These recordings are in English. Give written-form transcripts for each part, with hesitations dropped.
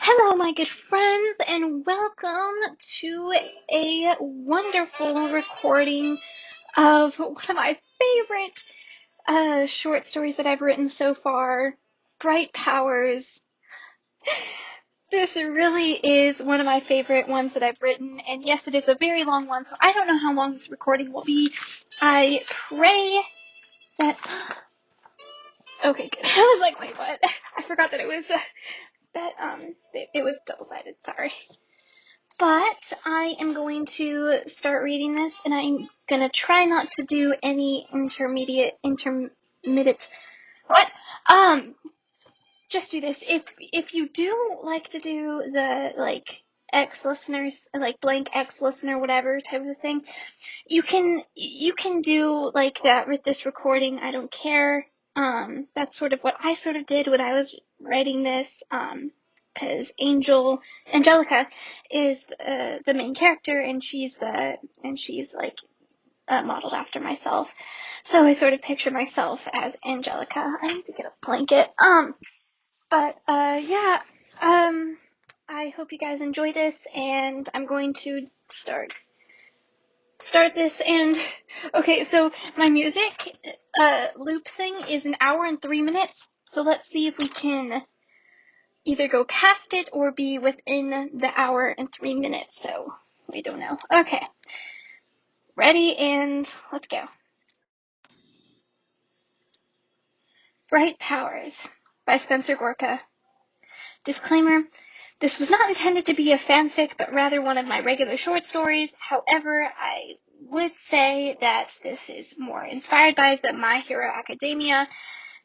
Hello, my good friends, and welcome to a wonderful recording of one of my favorite short stories that I've written so far, Bright Powers. This really is one of my favorite ones that I've written, and yes, it is a very long one, so I don't know how long this recording will be. I pray that... Okay, good. I was like, wait, what? I forgot that it was it was double-sided, sorry. But I am going to start reading this, and I'm going to try not to do any intermediate, what? Just do this. If you do like to do the, X listeners, blank X listener, whatever type of thing, you can do like that with this recording. I don't care. That's sort of what I sort of did when I was writing this, because Angelica is the main character, and she's modeled after myself. So I sort of picture myself as Angelica. I need to get a blanket. I hope you guys enjoy this, and I'm going to start this. And okay, so my music loop thing is 1 hour and 3 minutes, so let's see if we can either go past it or be within the 1 hour and 3 minutes, so we don't know. Okay, ready, and let's go. Bright Powers by Spencer Gorka. Disclaimer: this was not intended to be a fanfic, but rather one of my regular short stories. However, I would say that this is more inspired by the My Hero Academia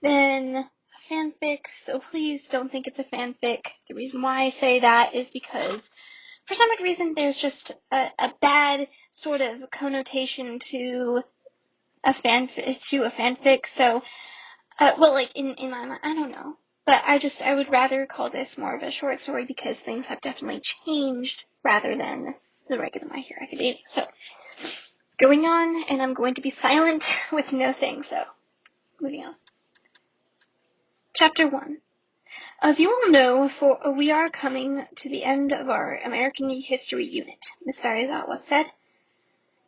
than a fanfic, so please don't think it's a fanfic. The reason why I say that is because for some reason there's just a bad sort of connotation to a fanfic, so, in my mind, I don't know. But I would rather call this more of a short story because things have definitely changed rather than the regular My Hero Academia. So, going on, and I'm going to be silent with no thing, so, moving on. Chapter 1. As you all know, we are coming to the end of our American History unit, Mr. Aizawa said.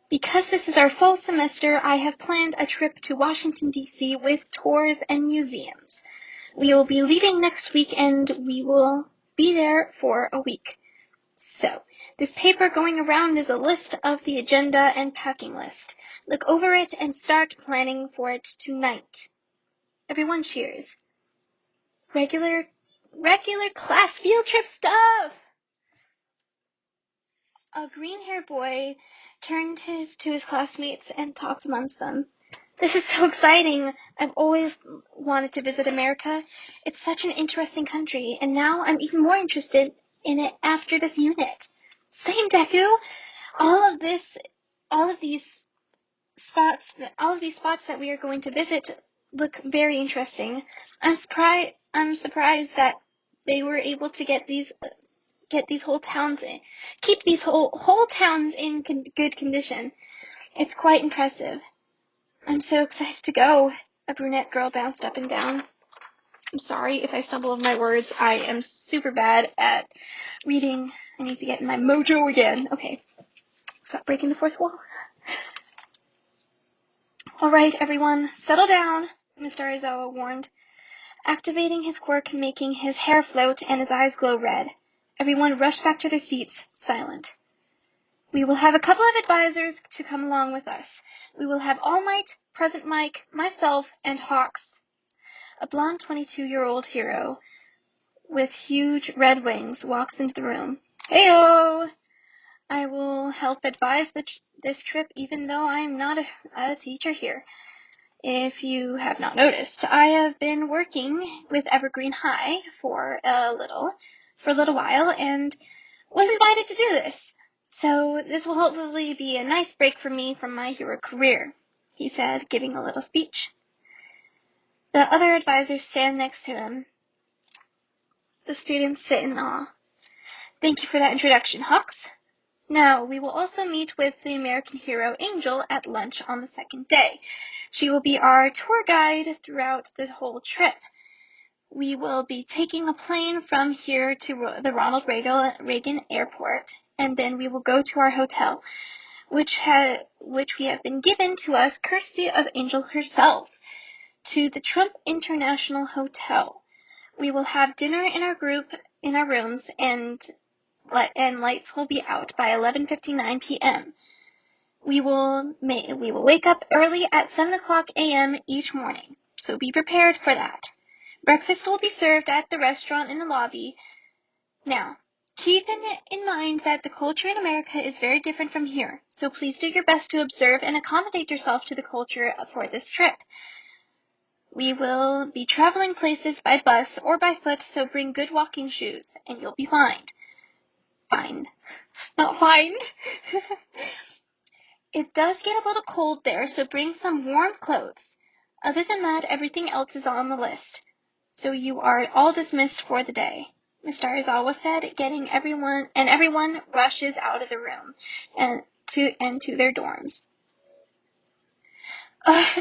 Because this is our fall semester, I have planned a trip to Washington, D.C. with tours and museums. We will be leaving next week, and we will be there for a week. So, this paper going around is a list of the agenda and packing list. Look over it and start planning for it tonight. Everyone cheers. Regular class field trip stuff! A green-haired boy turned to his classmates and talked amongst them. This is so exciting. I've always wanted to visit America. It's such an interesting country, and now I'm even more interested in it after this unit. Same, Deku. All of these spots that we are going to visit look very interesting. I'm surprised that they were able to keep these whole towns in good condition. It's quite impressive. I'm so excited to go. A brunette girl bounced up and down. I'm sorry if I stumble over my words. I am super bad at reading. I need to get in my mojo again. Okay. Stop breaking the fourth wall. Alright, everyone, settle down, Mr. Aizawa warned, activating his quirk, making his hair float and his eyes glow red. Everyone rushed back to their seats, silent. We will have a couple of advisors to come along with us. We will have All Might, Present Mike, myself, and Hawks. A blonde 22-year-old hero with huge red wings walks into the room. Heyo! I will help advise this trip even though I am not a teacher here. If you have not noticed, I have been working with Evergreen High for a little while and was invited to do this. So this will hopefully be a nice break for me from my hero career, he said, giving a little speech. The other advisors stand next to him. The students sit in awe. Thank you for that introduction, Hawks. Now, we will also meet with the American hero Angel at lunch on the second day. She will be our tour guide throughout the whole trip. We will be taking a plane from here to the Ronald Reagan Airport, and then we will go to our hotel, which we have been given to us courtesy of Angel herself, to the Trump International Hotel. We will have dinner in our rooms, and lights will be out by 11:59 p.m. We will wake up early at 7:00 a.m. each morning, so be prepared for that. Breakfast will be served at the restaurant in the lobby. Now, keep in mind that the culture in America is very different from here, so please do your best to observe and accommodate yourself to the culture for this trip. We will be traveling places by bus or by foot, so bring good walking shoes, and you'll be fine. Fine. Not fine. It does get a little cold there, so bring some warm clothes. Other than that, everything else is on the list. So you are all dismissed for the day, Mr. Aizawa said, everyone rushes out of the room and to their dorms.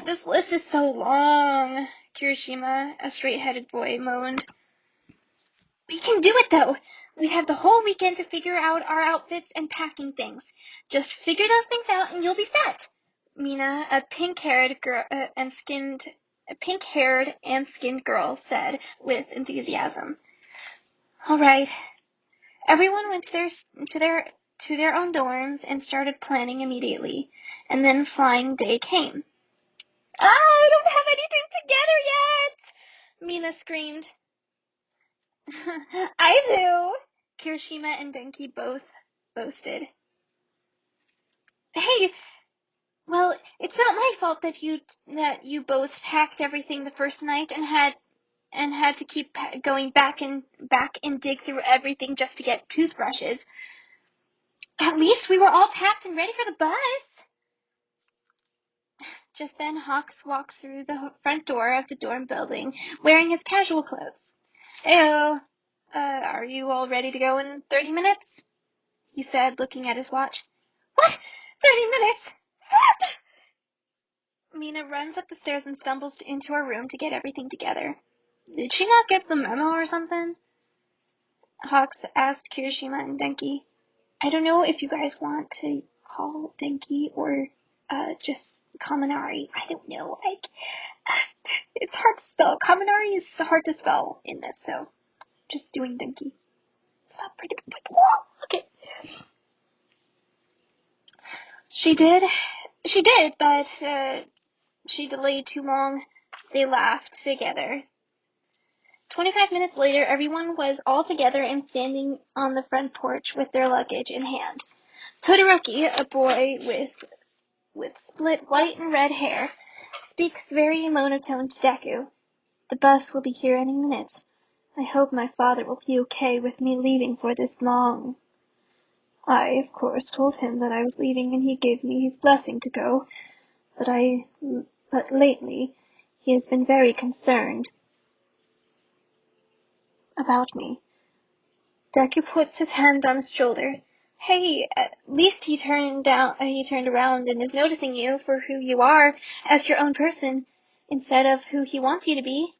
This list is so long, Kirishima, a straight-headed boy, moaned. We can do it, though. We have the whole weekend to figure out our outfits and packing things. Just figure those things out and you'll be set. Mina, a pink-haired and skinned girl, said with enthusiasm. All right. Everyone went to their own dorms and started planning immediately, and then flying day came. I don't have anything together yet, Mina screamed. I do, Kirishima and Denki both boasted. Hey, well, it's not my fault that you both packed everything the first night and had to keep going back and dig through everything just to get toothbrushes. At least we were all packed and ready for the bus. Just then, Hawks walked through the front door of the dorm building, wearing his casual clothes. Heyo, are you all ready to go in 30 minutes? He said, looking at his watch. What? 30 minutes? Mina runs up the stairs and stumbles into her room to get everything together. Did she not get the memo or something? Hawks asked Kirishima and Denki. I don't know if you guys want to call Denki or just Kaminari. I don't know. It's hard to spell. Kaminari is hard to spell in this, so just doing Denki. Stop pretty with the wall. Okay. She did, but she delayed too long. They laughed together. 25 minutes later, everyone was all together and standing on the front porch with their luggage in hand. Todoroki, a boy with split white and red hair, speaks very monotone to Deku. The bus will be here any minute. I hope my father will be okay with me leaving for this long. I, of course, told him that I was leaving and he gave me his blessing to go, but lately he has been very concerned about me. Deku puts his hand on his shoulder. Hey, at least he turned around and is noticing you for who you are as your own person, instead of who he wants you to be.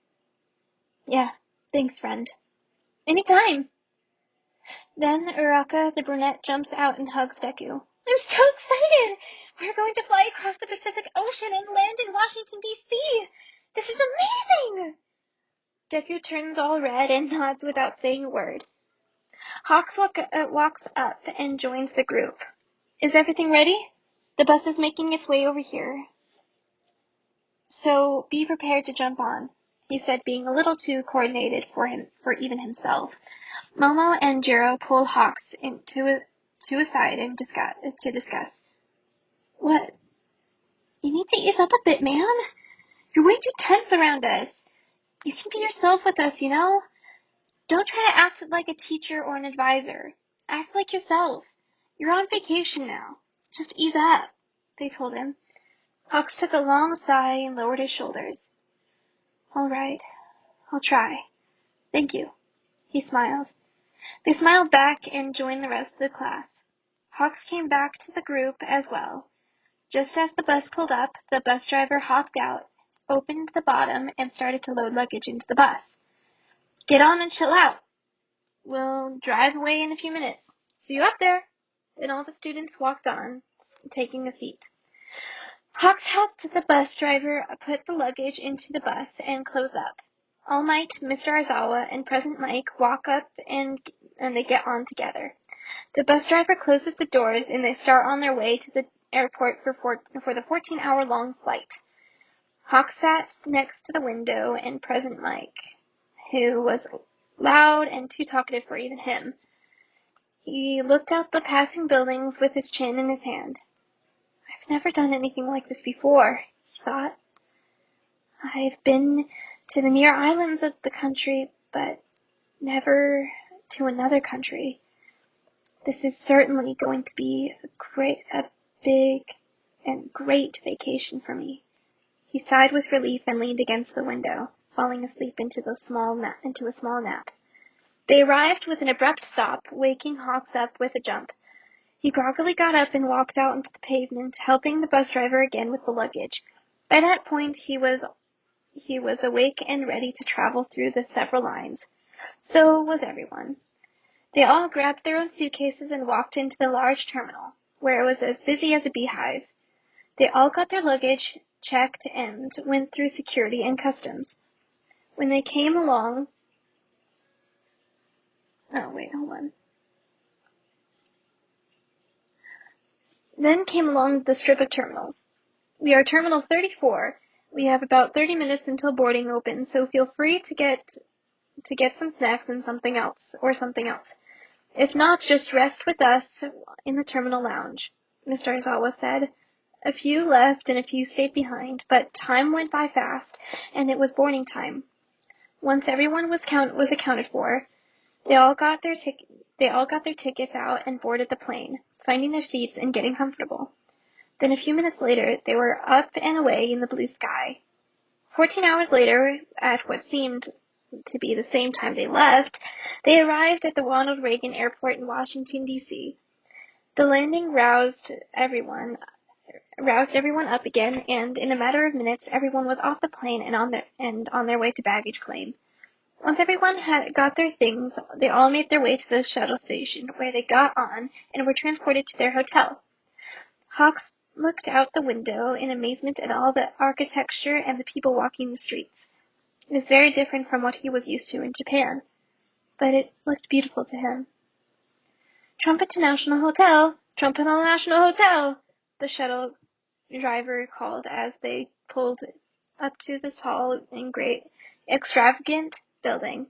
Yeah, thanks, friend. Anytime. Then Uraka, the brunette, jumps out and hugs Deku. I'm so excited! We're going to fly across the Pacific Ocean and land in Washington, D.C. This is amazing! Deku turns all red and nods without saying a word. Hawks walks up and joins the group. Is everything ready? The bus is making its way over here. So be prepared to jump on, he said, being a little too coordinated for even himself. Momo and Jiro pull Hawks to a side and discuss. What? You need to ease up a bit, man. You're way too tense around us. You can be yourself with us, you know? Don't try to act like a teacher or an advisor. Act like yourself. You're on vacation now. Just ease up, they told him. Hawks took a long sigh and lowered his shoulders. All right, I'll try. Thank you, he smiled. They smiled back and joined the rest of the class. Hawks came back to the group as well. Just as the bus pulled up, the bus driver hopped out, opened the bottom, and started to load luggage into the bus. Get on and chill out. We'll drive away in a few minutes. See you up there." And all the students walked on, taking a seat. Hawks helped the bus driver put the luggage into the bus and close up. All night, Mr. Aizawa and President Mike walk up and they get on together. The bus driver closes the doors and they start on their way to the airport for the 14-hour-long flight. Hawk sat next to the window, and President Mike, who was loud and too talkative for even him, he looked out the passing buildings with his chin in his hand. "I've never done anything like this before," he thought. "I've been to the near islands of the country, but never to another country. This is certainly going to be a big and great vacation for me." He sighed with relief and leaned against the window, falling asleep into a small nap. They arrived with an abrupt stop, waking Hawks up with a jump. He groggily got up and walked out onto the pavement, helping the bus driver again with the luggage. By that point, he was awake and ready to travel through the several lines. So was everyone. They all grabbed their own suitcases and walked into the large terminal, where it was as busy as a beehive. They all got their luggage checked and went through security and customs. When they came along... Then came along the strip of terminals. "We are Terminal 34. We have about 30 minutes until boarding opens, so feel free to get some snacks and something else. If not, just rest with us in the terminal lounge," Mr. Aizawa said. A few left and a few stayed behind, but time went by fast, and it was boarding time. Once everyone was accounted for, they all got their tickets out and boarded the plane, finding their seats and getting comfortable. Then a few minutes later, they were up and away in the blue sky. 14 hours later, at what seemed to be the same time they left, they arrived at the Ronald Reagan Airport in Washington, D.C. The landing roused everyone up again, and in a matter of minutes, everyone was off the plane and on their way to baggage claim. Once everyone had got their things, they all made their way to the shuttle station, where they got on and were transported to their hotel. Hawks looked out the window in amazement at all the architecture and the people walking the streets. It was very different from what he was used to in Japan, but it looked beautiful to him. "Trumpet to National Hotel! Trumpet to National Hotel!" the shuttle driver called as they pulled up to this tall and great, extravagant building.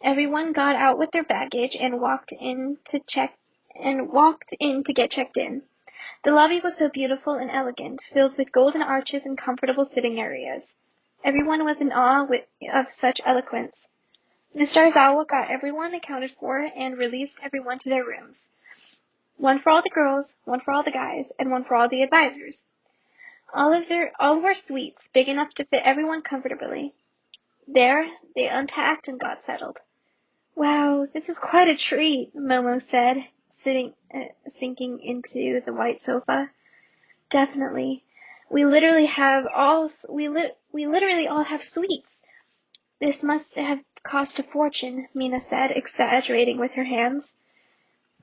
Everyone got out with their baggage and walked in to get checked in. The lobby was so beautiful and elegant, filled with golden arches and comfortable sitting areas. Everyone was in awe of such eloquence. Mr. Aizawa got everyone accounted for and released everyone to their rooms. One for all the girls, one for all the guys, and one for all the advisors. All were suites, big enough to fit everyone comfortably. There, they unpacked and got settled. "Wow, this is quite a treat," Momo said, sinking into the white sofa. "Definitely. We literally all have suites. This must have cost a fortune," Mina said, exaggerating with her hands.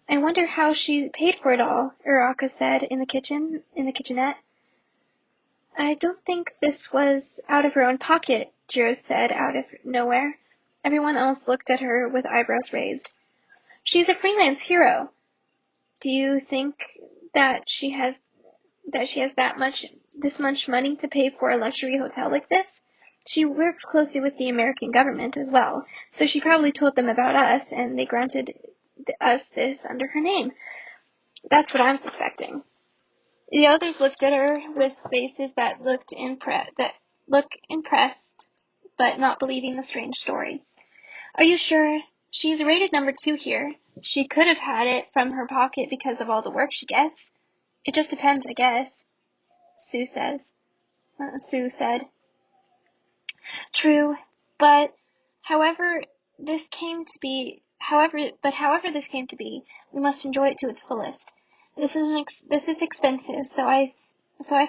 "I wonder how she paid for it all," Uraka said in the kitchenette. "I don't think this was out of her own pocket," Jiro said out of nowhere. Everyone else looked at her with eyebrows raised. "She's a freelance hero. Do you think that she has this much money to pay for a luxury hotel like this? She works closely with the American government as well, so she probably told them about us, and they granted us this under her name. That's what I'm suspecting." The others looked at her with faces that looked impressed, but not believing the strange story. "Are you sure? She's rated number 2 here. She could have had it from her pocket because of all the work she gets. It just depends, I guess," Sue said. "True, but however this came to be, we must enjoy it to its fullest. This is expensive, so I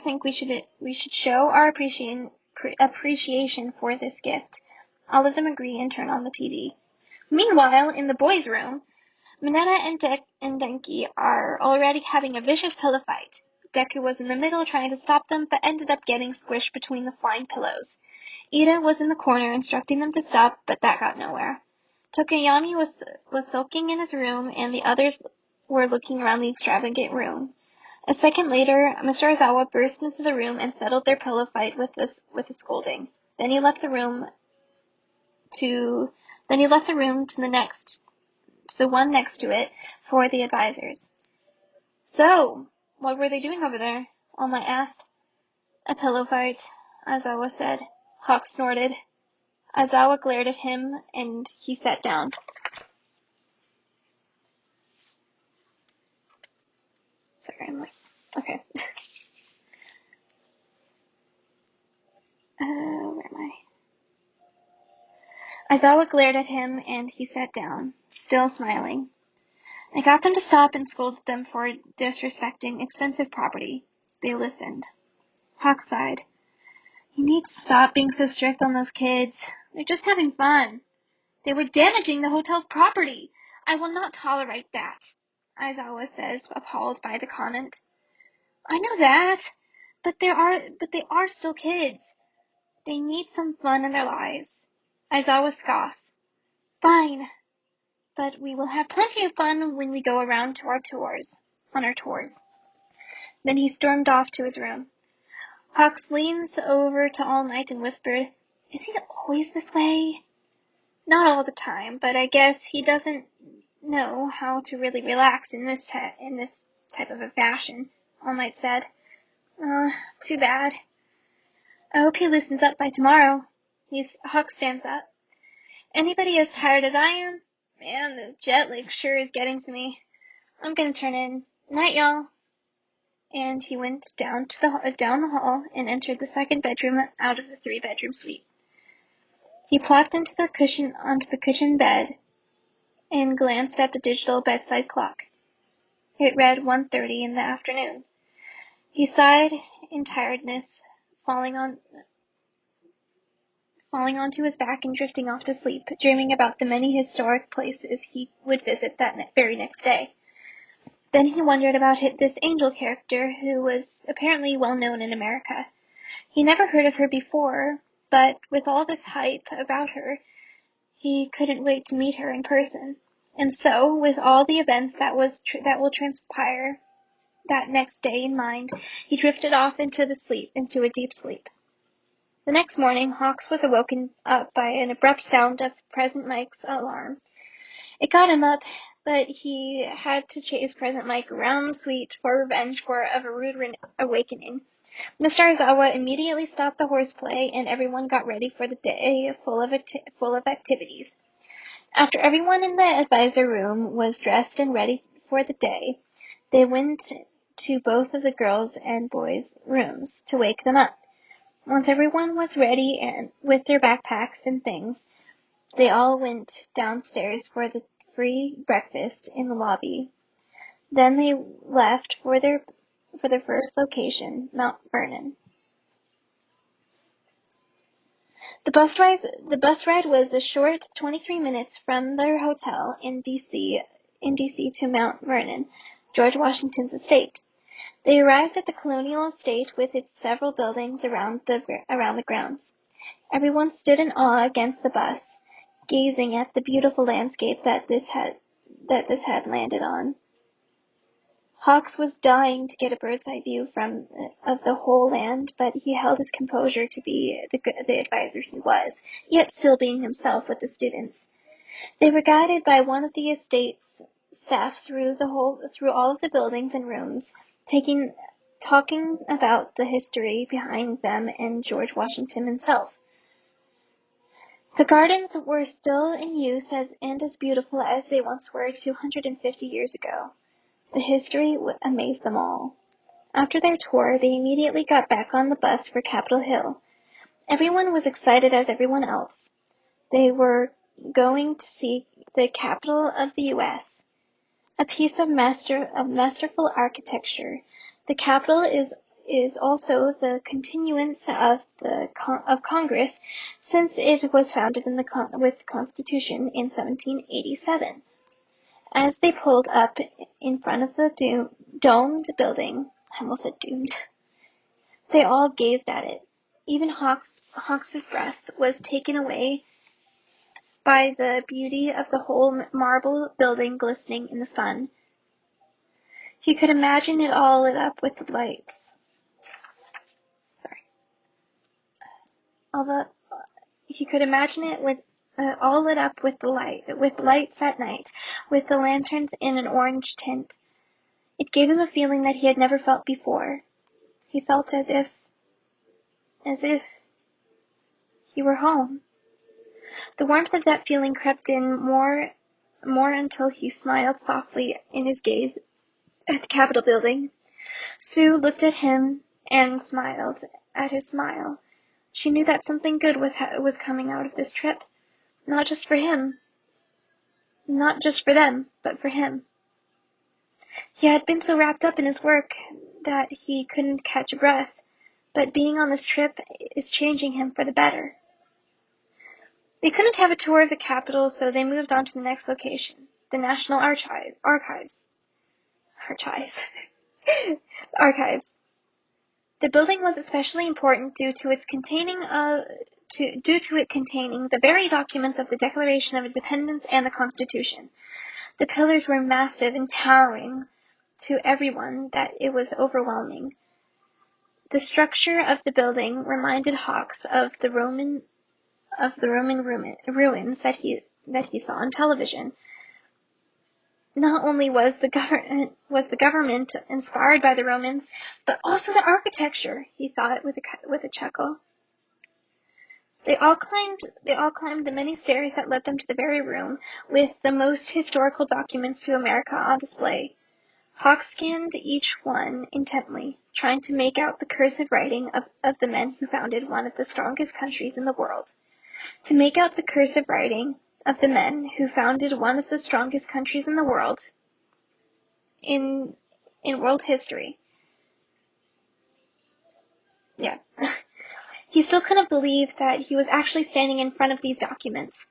think we should show our appreciation for this gift. All of them agree and turn on the TV. Meanwhile, in the boys' room, Minetta and Denki are already having a vicious pillow fight. Deku was in the middle trying to stop them, but ended up getting squished between the flying pillows. Ida was in the corner instructing them to stop, but that got nowhere. Tokoyami was sulking in his room, and the others were looking around the extravagant room. A second later, Mr. Aizawa burst into the room and settled their pillow fight with a scolding. Then he left the room to the one next to it for the advisors. So, what were they doing over there? All Might asked. A pillow fight, Aizawa said. Hawk snorted. Aizawa glared at him, and he sat down. Sorry, I'm like, okay. Where am I? Aizawa glared at him, and he sat down, still smiling. I got them to stop and scolded them for disrespecting expensive property. They listened. Hawk sighed. You need to stop being so strict on those kids. They're just having fun. They were damaging the hotel's property. I will not tolerate that, Aizawa says, appalled by the comment. I know that, but they are still kids. They need some fun in their lives. Aizawa scoffs. Fine, but we will have plenty of fun when we go around to on our tours. Then he stormed off to his room. Hawks leans over to All Might and whispered, Is he always this way? Not all the time, but I guess he doesn't know how to really relax in this type of a fashion, All Might said. Too bad. I hope he loosens up by tomorrow. Hawk stands up. Anybody as tired as I am? Man, the jet lag sure is getting to me. I'm gonna turn in. Night, y'all. And he went down the hall and entered the second bedroom out of the 3-bedroom suite. He plopped onto the cushion bed and glanced at the digital bedside clock. It read 1:30 in the afternoon. He sighed in tiredness, falling onto his back and drifting off to sleep, dreaming about the many historic places he would visit that very next day. Then he wondered about this Angel character who was apparently well known in America. He never heard of her before, but with all this hype about her, he couldn't wait to meet her in person. And so, with all the events that will transpire that next day in mind, he drifted off into a deep sleep. The next morning, Hawks was awoken up by an abrupt sound of President Mike's alarm. It got him up, but he had to chase President Mike around the suite for revenge of a rude awakening. Mr. Aizawa immediately stopped the horseplay, and everyone got ready for the day full of activities. After everyone in the advisor room was dressed and ready for the day, they went to both of the girls' and boys' rooms to wake them up. Once everyone was ready and with their backpacks and things, they all went downstairs for the free breakfast in the lobby. Then they left for their first location, Mount Vernon. The bus ride was a short 23 minutes from their hotel in DC to Mount Vernon, George Washington's estate. They arrived at the colonial estate with its several buildings around the grounds. Everyone stood in awe against the bus, gazing at the beautiful landscape that this had landed on. Hawks was dying to get a bird's eye view of the whole land, but he held his composure to be the advisor he was, yet still being himself with the students. They were guided by one of the estate's staff through all of the buildings and rooms, talking about the history behind them and George Washington himself. The gardens were still in use and as beautiful as they once were 250 years ago. The history amazed them all. After their tour, they immediately got back on the bus for Capitol Hill. Everyone was excited as everyone else. They were going to see the capital of the U.S., a piece of masterful architecture. The Capitol is is also the continuance of Congress, since it was founded with Constitution in 1787. As they pulled up in front of the domed building, I almost said doomed, they all gazed at it. Even Hawks's breath was taken away by the beauty of the whole marble building glistening in the sun. He could imagine it all lit up with the lights. He could imagine it with all lit up with lights at night, with the lanterns in an orange tint. It gave him a feeling that he had never felt before. He felt as if he were home. The warmth of that feeling crept in more until he smiled softly in his gaze at the Capitol building. Sue looked at him and smiled at his smile. She knew that something good was coming out of this trip, not just for him, not just for them, but for him. He had been so wrapped up in his work that he couldn't catch a breath, but being on this trip is changing him for the better. They couldn't have a tour of the Capitol, so they moved on to the next location, the National Archives. The building was especially important due to it containing the very documents of the Declaration of Independence and the Constitution. The pillars were massive and towering to everyone that it was overwhelming. The structure of the building reminded Hawks of the Roman ruins that he saw on television. Not only was the government inspired by the Romans, but also the architecture, he thought with a chuckle. They all climbed the many stairs that led them to the very room with the most historical documents to America on display. Hawks scanned each one intently, trying to make out the cursive writing of the men who founded one of the strongest countries in the world. To make out the cursive writing of the men who founded one of the strongest countries in the world, in world history. Yeah. He still couldn't believe that he was actually standing in front of these documents.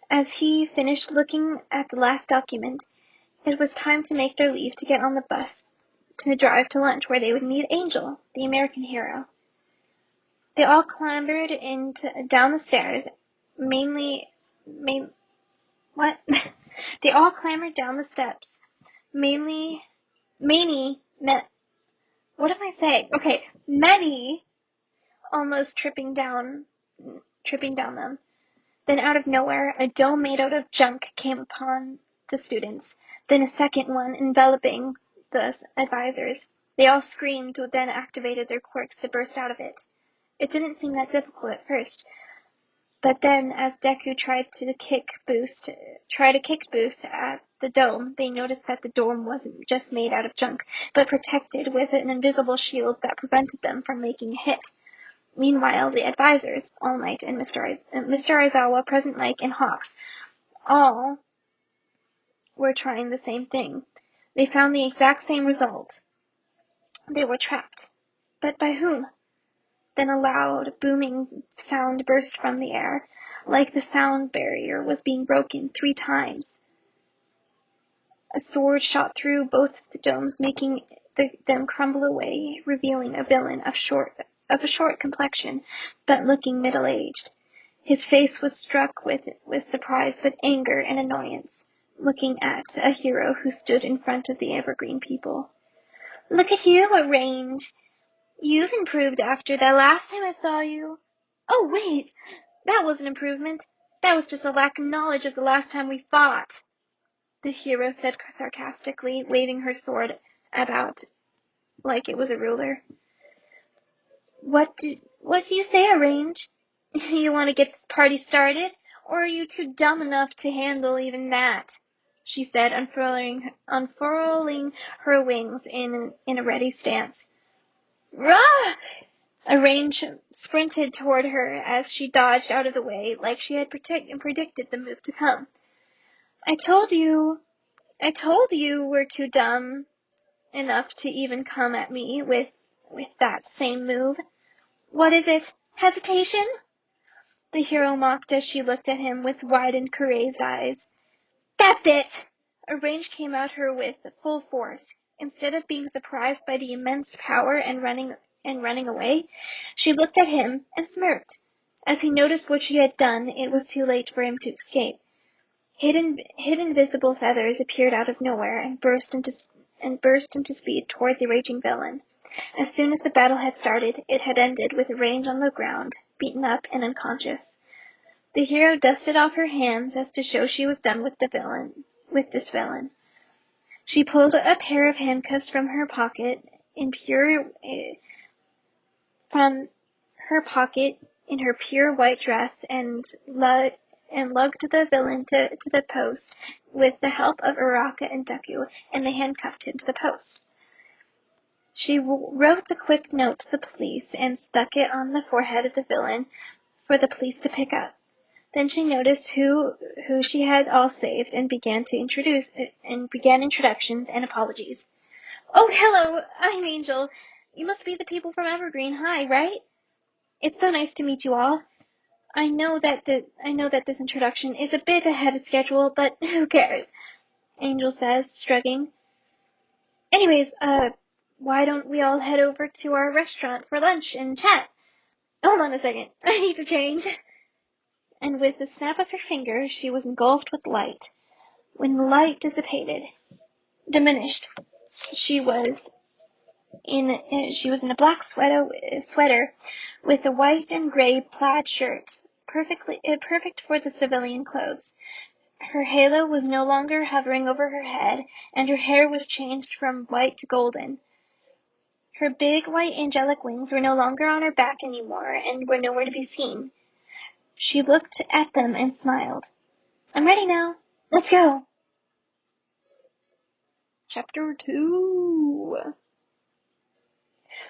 As he finished looking at the last document, it was time to make their leave to get on the bus to drive to lunch where they would meet Angel, the American hero. They all clambered down the stairs, They all clambered down the steps, Many almost tripping down them. Then out of nowhere, a dome made out of junk came upon the students, then a second one enveloping the advisors. They all screamed, then activated their quirks to burst out of it. It didn't seem that difficult at first, but then as Deku tried to kick boost at the dome, they noticed that the dome wasn't just made out of junk, but protected with an invisible shield that prevented them from making a hit. Meanwhile, the advisors, All Might and Mr. Aizawa, Present Mike, and Hawks, all were trying the same thing. They found the exact same result. They were trapped. But by whom? Then a loud, booming sound burst from the air, like the sound barrier was being broken 3 times. A sword shot through both the domes, making them crumble away, revealing a villain of a short complexion, but looking middle-aged. His face was struck with surprise, but anger and annoyance, looking at a hero who stood in front of the Evergreen people. "Look at you, Arranged! You've improved after the last time I saw you." "Oh, wait! That was an improvement. That was just a lack of knowledge of the last time we fought," the hero said sarcastically, waving her sword about like it was a ruler. What do you say, Arrange? You want to get this party started, or are you too dumb enough to handle even that?" she said, unfurling her wings in a ready stance. "Rah!" Arrange sprinted toward her as she dodged out of the way, like she had predicted the move to come. I told you were too dumb enough to even come at me with with that same move. What is it? Hesitation? The hero mocked as she looked at him with wide and crazed eyes. That's it! A rage came at her with full force. Instead of being surprised by the immense power and running away, she looked at him and smirked. As he noticed what she had done, it was too late for him to escape. Hidden visible feathers appeared out of nowhere and burst into speed toward the raging villain. As soon as the battle had started, it had ended with Range on the ground, beaten up and unconscious. The hero dusted off her hands as to show she was done with this villain. She pulled a pair of handcuffs from her pocket in her pure white dress and lugged the villain to the post with the help of Uraka and Deku, and they handcuffed him to the post. She wrote a quick note to the police and stuck it on the forehead of the villain for the police to pick up. Then she noticed who she had all saved and began introductions and apologies. Oh, hello, I'm Angel. You must be the people from Evergreen High, right? It's so nice to meet you all. I know that this introduction is a bit ahead of schedule, but who cares? Angel says, shrugging. Anyways, why don't we all head over to our restaurant for lunch and chat? Hold on a second, I need to change. And with a snap of her finger, she was engulfed with light. When the light diminished, she was in a black sweater with a white and gray plaid shirt, perfect for the civilian clothes. Her halo was no longer hovering over her head, and her hair was changed from white to golden. Her big white angelic wings were no longer on her back anymore and were nowhere to be seen. She looked at them and smiled. I'm ready now. Let's go. Chapter 2.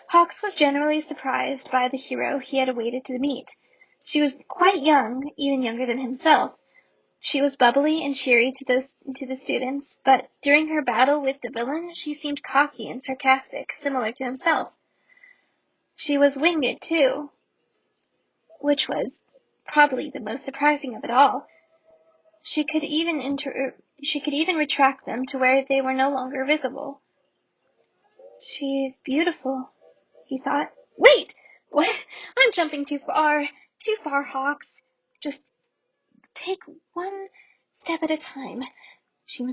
Hawks was generally surprised by the hero he had awaited to meet. She was quite young, even younger than himself. She was bubbly and cheery to the students, but during her battle with the villain, she seemed cocky and sarcastic, similar to himself. She was winged, too, which was probably the most surprising of it all. She could even retract them to where they were no longer visible. She's beautiful, he thought. Wait! What? I'm jumping too far, Hawks. Just take one step at a time. She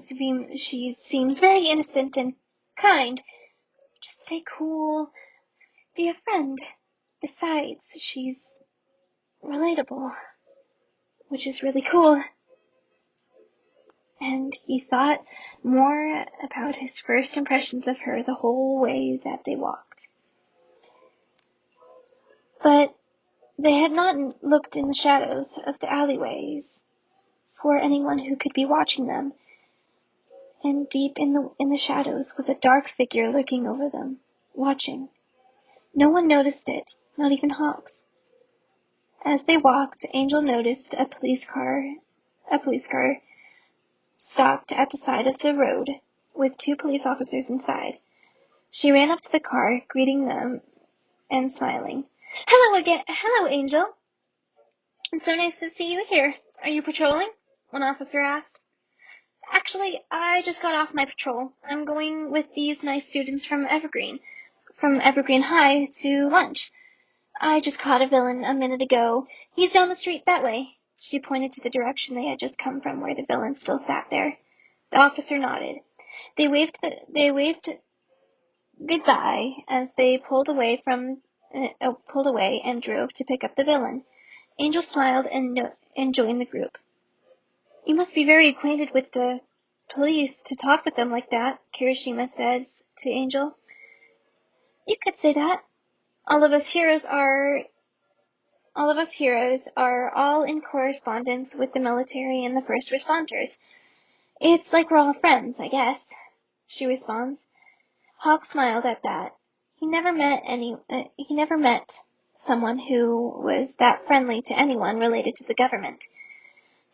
seems very innocent and kind. Just stay cool. Be a friend. Besides, she's relatable, which is really cool. And he thought more about his first impressions of her the whole way that they walked. But they had not looked in the shadows of the alleyways for anyone who could be watching them, and deep in the shadows was a dark figure lurking over them, watching. No one noticed it, not even Hawks. As they walked, Angel noticed a police car stopped at the side of the road with 2 police officers inside. She ran up to the car, greeting them and smiling. Hello again. Hello, Angel. It's so nice to see you here. Are you patrolling? One officer asked. Actually, I just got off my patrol. I'm going with these nice students from Evergreen High to lunch. I just caught a villain a minute ago. He's down the street that way. She pointed to the direction they had just come from, where the villain still sat there. The officer nodded. They waved goodbye as they pulled away and drove to pick up the villain. Angel smiled and joined the group. You must be very acquainted with the police to talk with them like that, Kirishima says to Angel. You could say that. All of us heroes are all in correspondence with the military and the first responders. It's like we're all friends, I guess, she responds. Hawk smiled at that. He never met someone who was that friendly to anyone related to the government.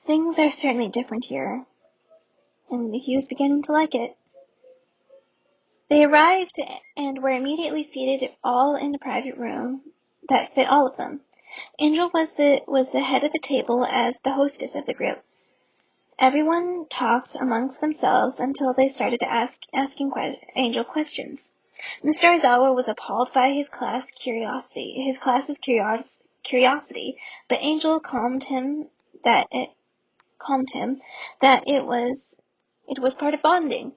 Things are certainly different here, and he was beginning to like it. They arrived and were immediately seated all in a private room that fit all of them. Angel was the head of the table as the hostess of the group. Everyone talked amongst themselves until they started to asking Angel questions. Mr. Aizawa was appalled by his class's curiosity, but Angel calmed him that it was part of bonding.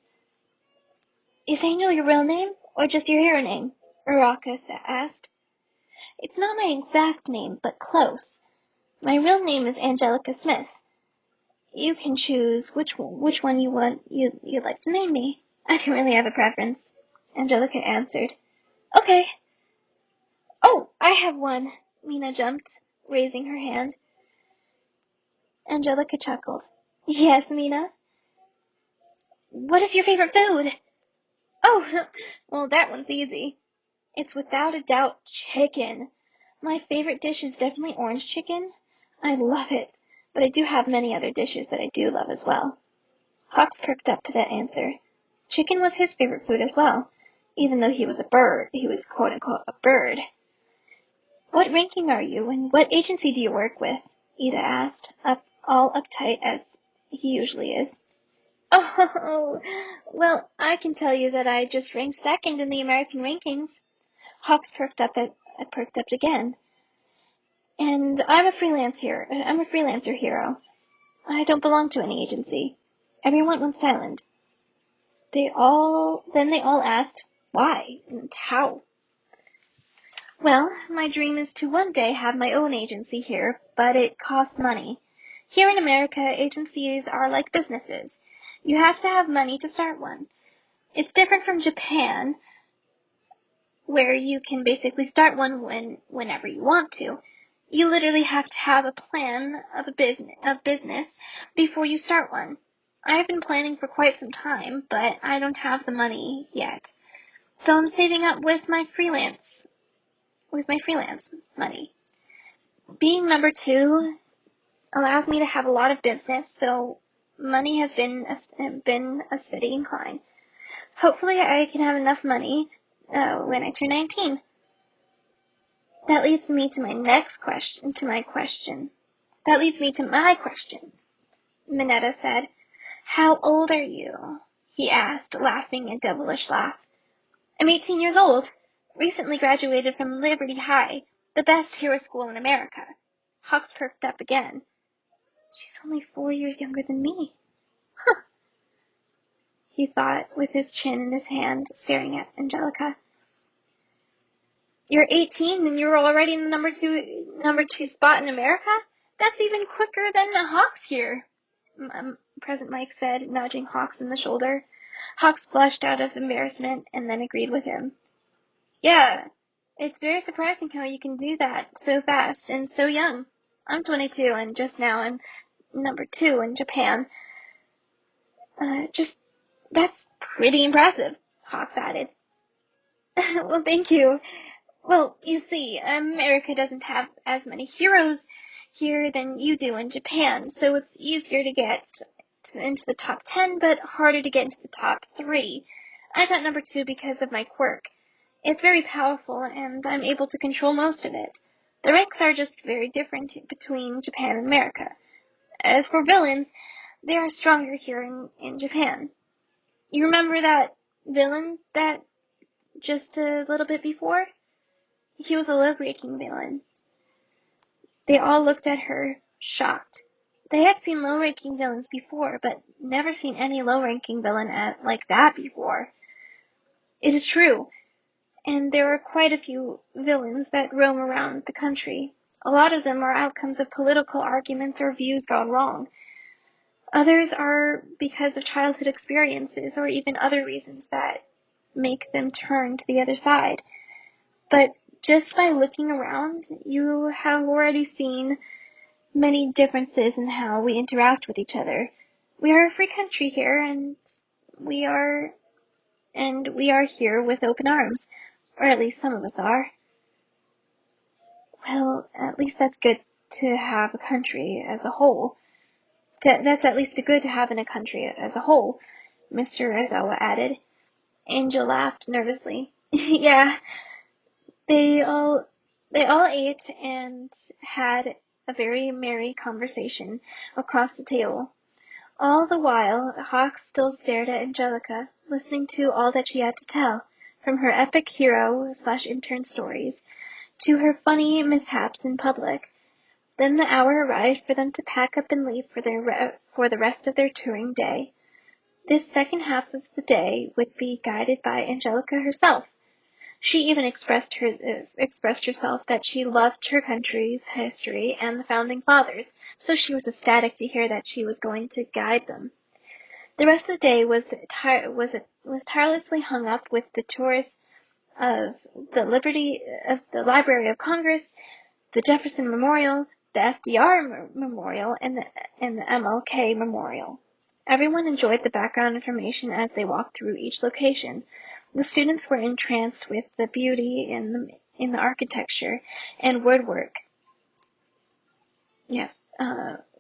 Is Angel your real name, or just your hero name? Uraka asked. It's not my exact name, but close. My real name is Angelica Smith. You can choose which one you'd like to name me. I don't really have a preference, Angelica answered. Okay. Oh, I have one, Mina jumped, raising her hand. Angelica chuckled. Yes, Mina? What is your favorite food? Oh, well, that one's easy. It's without a doubt chicken. My favorite dish is definitely orange chicken. I love it, but I do have many other dishes that I do love as well. Hawks perked up to that answer. Chicken was his favorite food as well, even though he was a bird. He was quote-unquote a bird. What ranking are you, and what agency do you work with? Ida asked, all uptight as he usually is. Oh, well, I can tell you that I just ranked second in the American rankings. Hawks perked up again. And I'm a freelancer hero. I don't belong to any agency. Everyone went silent. Then they all asked why and how. Well, my dream is to one day have my own agency here, but it costs money. Here in America, agencies are like businesses. You have to have money to start one. It's different from Japan, where you can basically start one whenever you want to. You literally have to have a plan of business before you start one. I've been planning for quite some time, but I don't have the money yet. So I'm saving up with my freelance money. Being number 2 allows me to have a lot of business, so money has been a steady incline. Hopefully I can have enough money when I turn 19. That leads me to my question. Mineta said. How old are you? He asked, laughing a devilish laugh. I'm 18 years old. Recently graduated from Liberty High, the best hero school in America. Hawks perked up again. She's only 4 years younger than me. Huh, he thought, with his chin in his hand, staring at Angelica. You're 18 and you're already in the number two spot in America? That's even quicker than the Hawks here, President Mike said, nudging Hawks in the shoulder. Hawks blushed out of embarrassment and then agreed with him. Yeah, it's very surprising how you can do that so fast and so young. I'm 22 and just now I'm number 2 in Japan. That's pretty impressive, Hawks added. Well, thank you. Well, you see, America doesn't have as many heroes here than you do in Japan, so it's easier to get into the top 10, but harder to get into the top 3. I got number 2 because of my quirk. It's very powerful, and I'm able to control most of it. The ranks are just very different between Japan and America. As for villains, they are stronger here in Japan. You remember that villain that just a little bit before? He was a low-ranking villain. They all looked at her, shocked. They had seen low-ranking villains before, but never seen any low-ranking villain like that before. It is true, and there are quite a few villains that roam around the country. A lot of them are outcomes of political arguments or views gone wrong. Others are because of childhood experiences or even other reasons that make them turn to the other side. But just by looking around, you have already seen many differences in how we interact with each other. We are a free country here, and we are here with open arms, or at least some of us are. Well, at least that's good to have a country as a whole. That's at least good to have in a country as a whole, Mr. Aizawa added. Angel laughed nervously. Yeah, they all ate and had a very merry conversation across the table. All the while, Hawks still stared at Angelica, listening to all that she had to tell, from her epic hero/intern stories to her funny mishaps in public. Then the hour arrived for them to pack up and leave for the rest of their touring day. This second half of the day would be guided by Angelica herself. She even expressed herself that she loved her country's history and the founding fathers, so she was ecstatic to hear that she was going to guide them. The rest of the day was tirelessly hung up with the tours of the Library of Congress, the Jefferson Memorial, the FDR Memorial, and the MLK Memorial. Everyone enjoyed the background information as they walked through each location. The students were entranced with the beauty in the architecture and woodwork,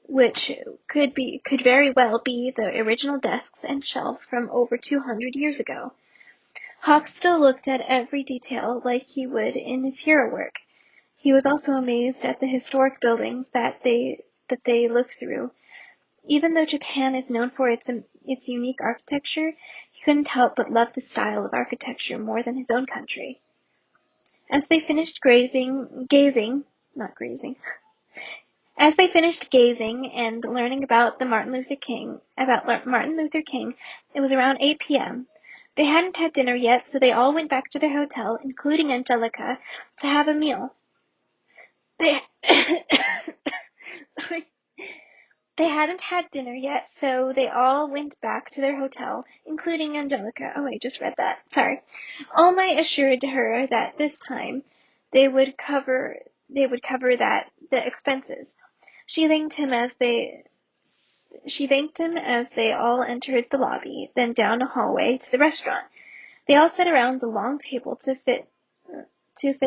which could very well be the original desks and shelves from over 200 years ago. Hawks still looked at every detail like he would in his hero work. He was also amazed at the historic buildings that they looked through. Even though Japan is known for its unique architecture, he couldn't help but love the style of architecture more than his own country. As they finished gazing and learning about Martin Luther King, it was around 8 p.m. They hadn't had dinner yet, so they all went back to their hotel, including Angelica, to have a meal. They hadn't had dinner yet, so they all went back to their hotel, including Angelica. Oh, I just read that. Sorry. All Might assured her that this time they would cover the expenses. She thanked him as they all entered the lobby, then down a hallway to the restaurant. They all sat around the long table to fit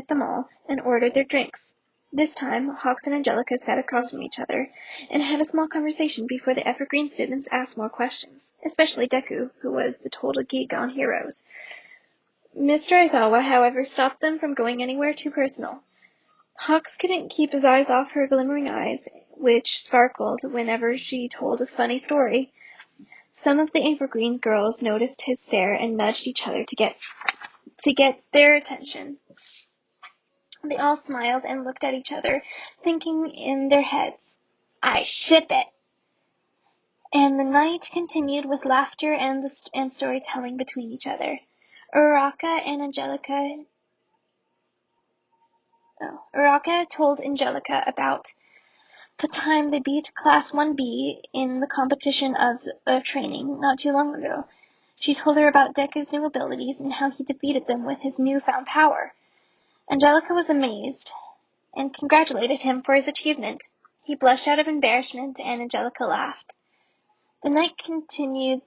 them all and ordered their drinks. This time, Hawks and Angelica sat across from each other and had a small conversation before the Evergreen students asked more questions, especially Deku, who was the total geek on heroes. Mr. Aizawa, however, stopped them from going anywhere too personal. Hawks couldn't keep his eyes off her glimmering eyes, which sparkled whenever she told a funny story. Some of the Evergreen girls noticed his stare and nudged each other to get their attention. They all smiled and looked at each other, thinking in their heads, "I ship it." And the night continued with laughter and storytelling between each other. Uraraka told Angelica about the time they beat Class 1B in the competition of training not too long ago. She told her about Deku's new abilities and how he defeated them with his newfound power. Angelica was amazed and congratulated him for his achievement. He blushed out of embarrassment, and Angelica laughed. The night continued,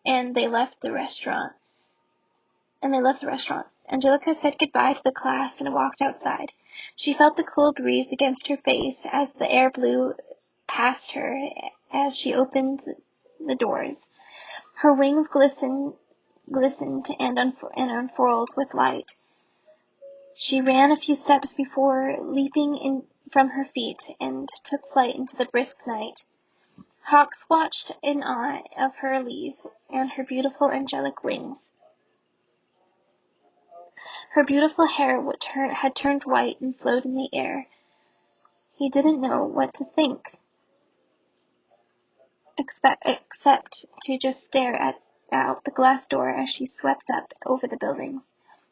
and they left the restaurant. Angelica said goodbye to the class and walked outside. She felt the cool breeze against her face as the air blew past her as she opened the doors. Her wings glistened and unfurled with light. She ran a few steps before leaping from her feet and took flight into the brisk night. Hawks watched in awe of her leave and her beautiful angelic wings. Her beautiful hair had turned white and flowed in the air. He didn't know what to think, except to just stare out the glass door as she swept up over the buildings.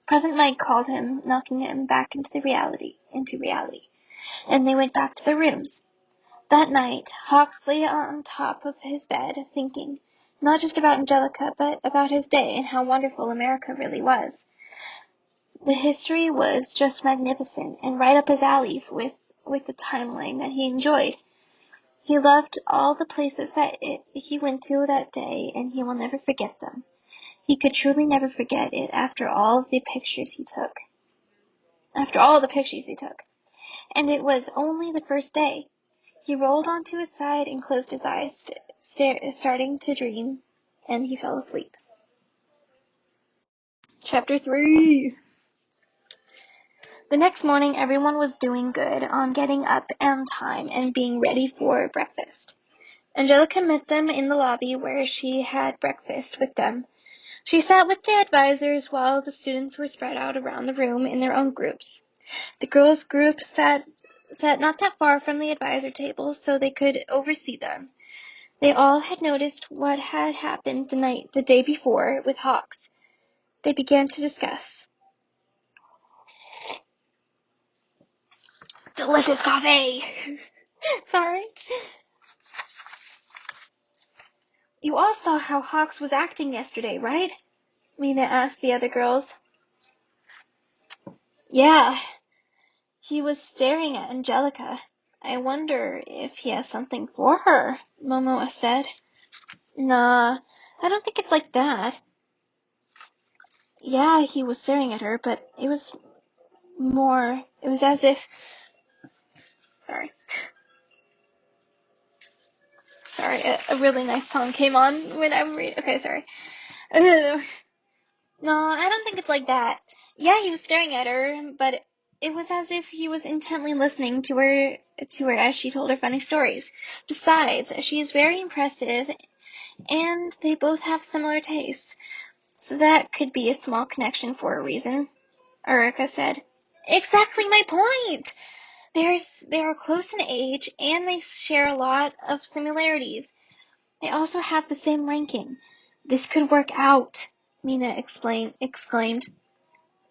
Present Mike called him, knocking him back into reality, and they went back to their rooms. That night, Hawks lay on top of his bed, thinking, not just about Angelica, but about his day and how wonderful America really was. The history was just magnificent and right up his alley with the timeline that he enjoyed. He loved all the places that he went to that day, and he will never forget them. He could truly never forget it after all the pictures he took. And it was only the first day. He rolled onto his side and closed his eyes, starting to dream, and he fell asleep. Chapter 3. The next morning, everyone was doing good on getting up on time and being ready for breakfast. Angelica met them in the lobby where she had breakfast with them. She sat with the advisors while the students were spread out around the room in their own groups. The girls' group sat not that far from the advisor table, so they could oversee them. They all had noticed what had happened the day before with Hawks. They began to discuss. Delicious coffee! Sorry. You all saw how Hawks was acting yesterday, right? Mina asked the other girls. Yeah. He was staring at Angelica. I wonder if he has something for her, Momo said. Nah, I don't think it's like that. Yeah, he was staring at her, but it was as if... Sorry, a really nice song came on when I'm reading. Okay, sorry. No, I don't think it's like that. Yeah, he was staring at her, but it was as if he was intently listening to her as she told her funny stories. Besides, she is very impressive, and they both have similar tastes. So that could be a small connection for a reason, Erica said. Exactly my point! They are close in age, and they share a lot of similarities. They also have the same ranking. This could work out, Mina exclaimed.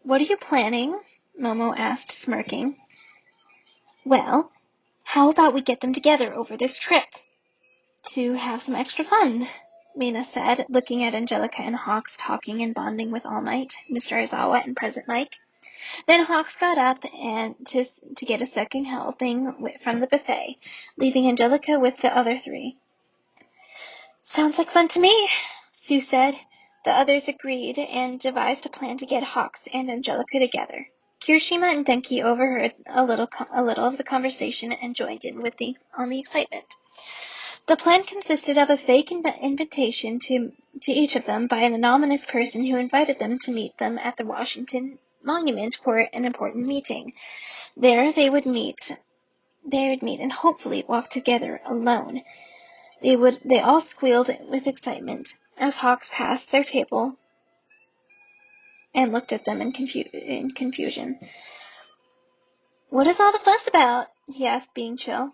What are you planning? Momo asked, smirking. Well, how about we get them together over this trip? To have some extra fun, Mina said, looking at Angelica and Hawks talking and bonding with All Might, Mr. Aizawa, and Present Mike. Then Hawks got up and to get a second helping from the buffet, leaving Angelica with the other three. Sounds like fun to me, Sue said. The others agreed and devised a plan to get Hawks and Angelica together. Kirishima and Denki overheard a little of the conversation and joined in on the excitement. The plan consisted of a fake invitation to each of them by an anonymous person who invited them to meet them at the Washington Monument for an important meeting. There they would meet and hopefully walk together alone. They all squealed with excitement as Hawks passed their table and looked at them in confusion. What is all the fuss about? He asked, being chill.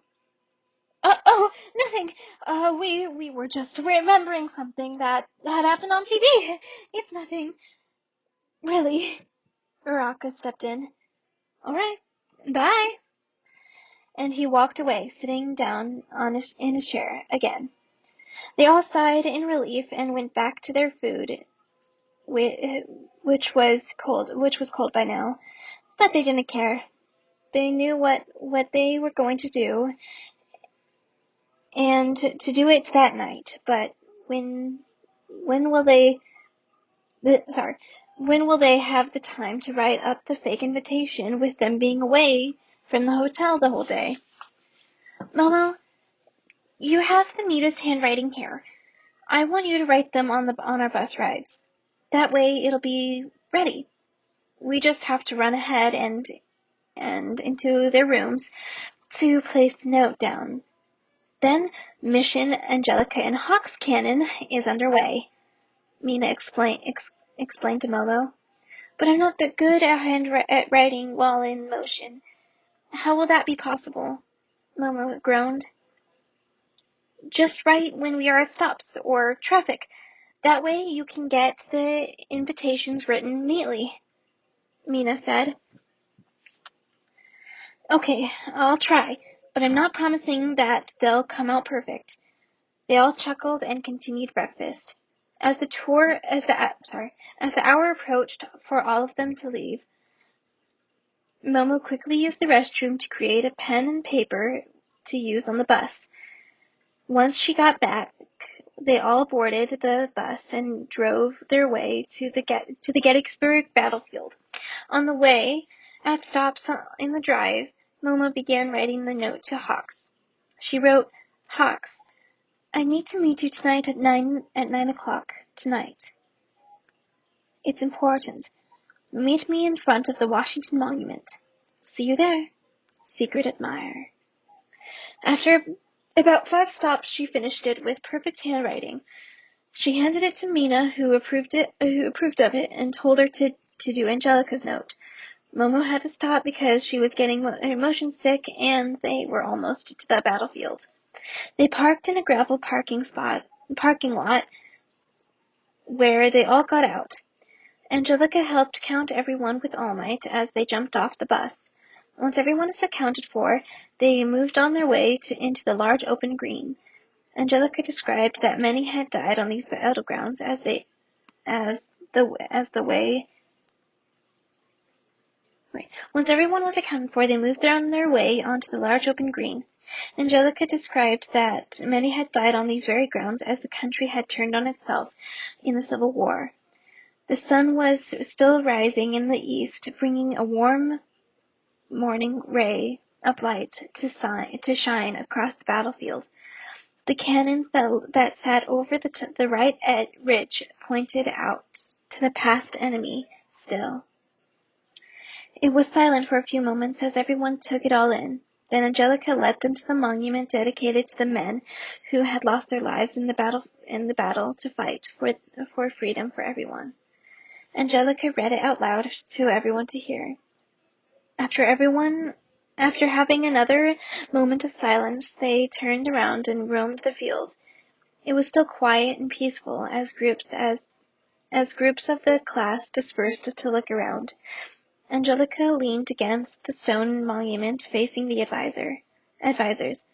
Nothing. We were just remembering something that had happened on TV. It's nothing. Really? Uraka stepped in. All right. Bye. And he walked away, sitting down in his chair again. They all sighed in relief and went back to their food, which was cold by now. But they didn't care. They knew what they were going to do, and to do it that night. But when will they have the time to write up the fake invitation with them being away from the hotel the whole day? Momo, you have the neatest handwriting here. I want you to write them on our bus rides. That way it'll be ready. We just have to run ahead and into their rooms to place the note down. Then Mission Angelica and Hawks Cannon is underway, Mina explained to Momo. But I'm not that good at writing while in motion. How will that be possible? Momo groaned. Just write when we are at stops or traffic. That way you can get the invitations written neatly, Mina said. Okay, I'll try, but I'm not promising that they'll come out perfect. They all chuckled and continued breakfast. As the hour approached for all of them to leave, Momo quickly used the restroom to create a pen and paper to use on the bus. Once she got back, they all boarded the bus and drove their way to the Gettysburg battlefield. On the way, at stops in the drive, Momo began writing the note to Hawks. She wrote, Hawks, I need to meet you tonight at 9 o'clock tonight. It's important. Meet me in front of the Washington Monument. See you there. Secret admirer. After about 5 stops, she finished it with perfect handwriting. She handed it to Mina, who approved of it, and told her to do Angelica's note. Momo had to stop because she was getting motion sick, and they were almost to the battlefield. They parked in a gravel parking lot where they all got out. Angelica helped count everyone with All Might as they jumped off the bus. Once everyone was accounted for, they moved on their way into the large open green. Angelica described that many had died on these battlegrounds Once everyone was accounted for, they moved on their way onto the large open green. Angelica described that many had died on these very grounds as the country had turned on itself in the Civil War. The sun was still rising in the east, bringing a warm morning ray of light to shine across the battlefield. The cannons that sat over the right ridge pointed out to the past enemy still. It was silent for a few moments as everyone took it all in. Then Angelica led them to the monument dedicated to the men who had lost their lives in the battle to fight for freedom for everyone. Angelica read it out loud to everyone to hear. After having another moment of silence, they turned around and roamed the field. It was still quiet and peaceful as groups of the class dispersed to look around. Angelica leaned against the stone monument facing the advisors.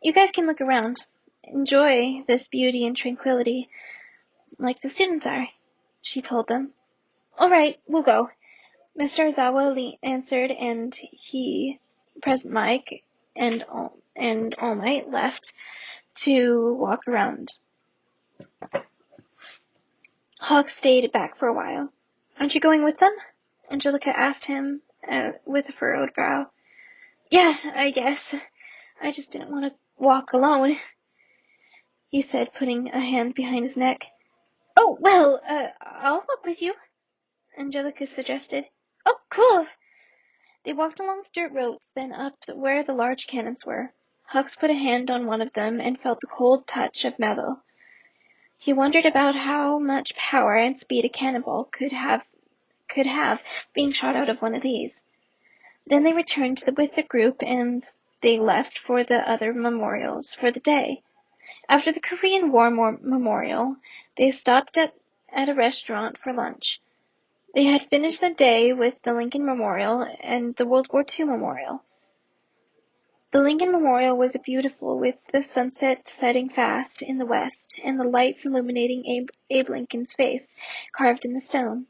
You guys can look around. Enjoy this beauty and tranquility, like the students are, she told them. All right, we'll go. Mr. Aizawa answered, and President Mike, and All Might left to walk around. Hawk stayed back for a while. Aren't you going with them? Angelica asked him with a furrowed brow. Yeah, I guess. I just didn't want to walk alone, he said, putting a hand behind his neck. Oh, well, I'll walk with you, Angelica suggested. Oh, cool. They walked along the dirt roads, then up where the large cannons were. Hux put a hand on one of them and felt the cold touch of metal. He wondered about how much power and speed a cannonball could have being shot out of one of these. Then they returned with the group, and they left for the other memorials for the day. After the Korean War memorial, they stopped at a restaurant for lunch. They had finished the day with the Lincoln Memorial and the World War II Memorial. The Lincoln Memorial was beautiful, with the sunset setting fast in the west and the lights illuminating Abe Lincoln's face carved in the stone.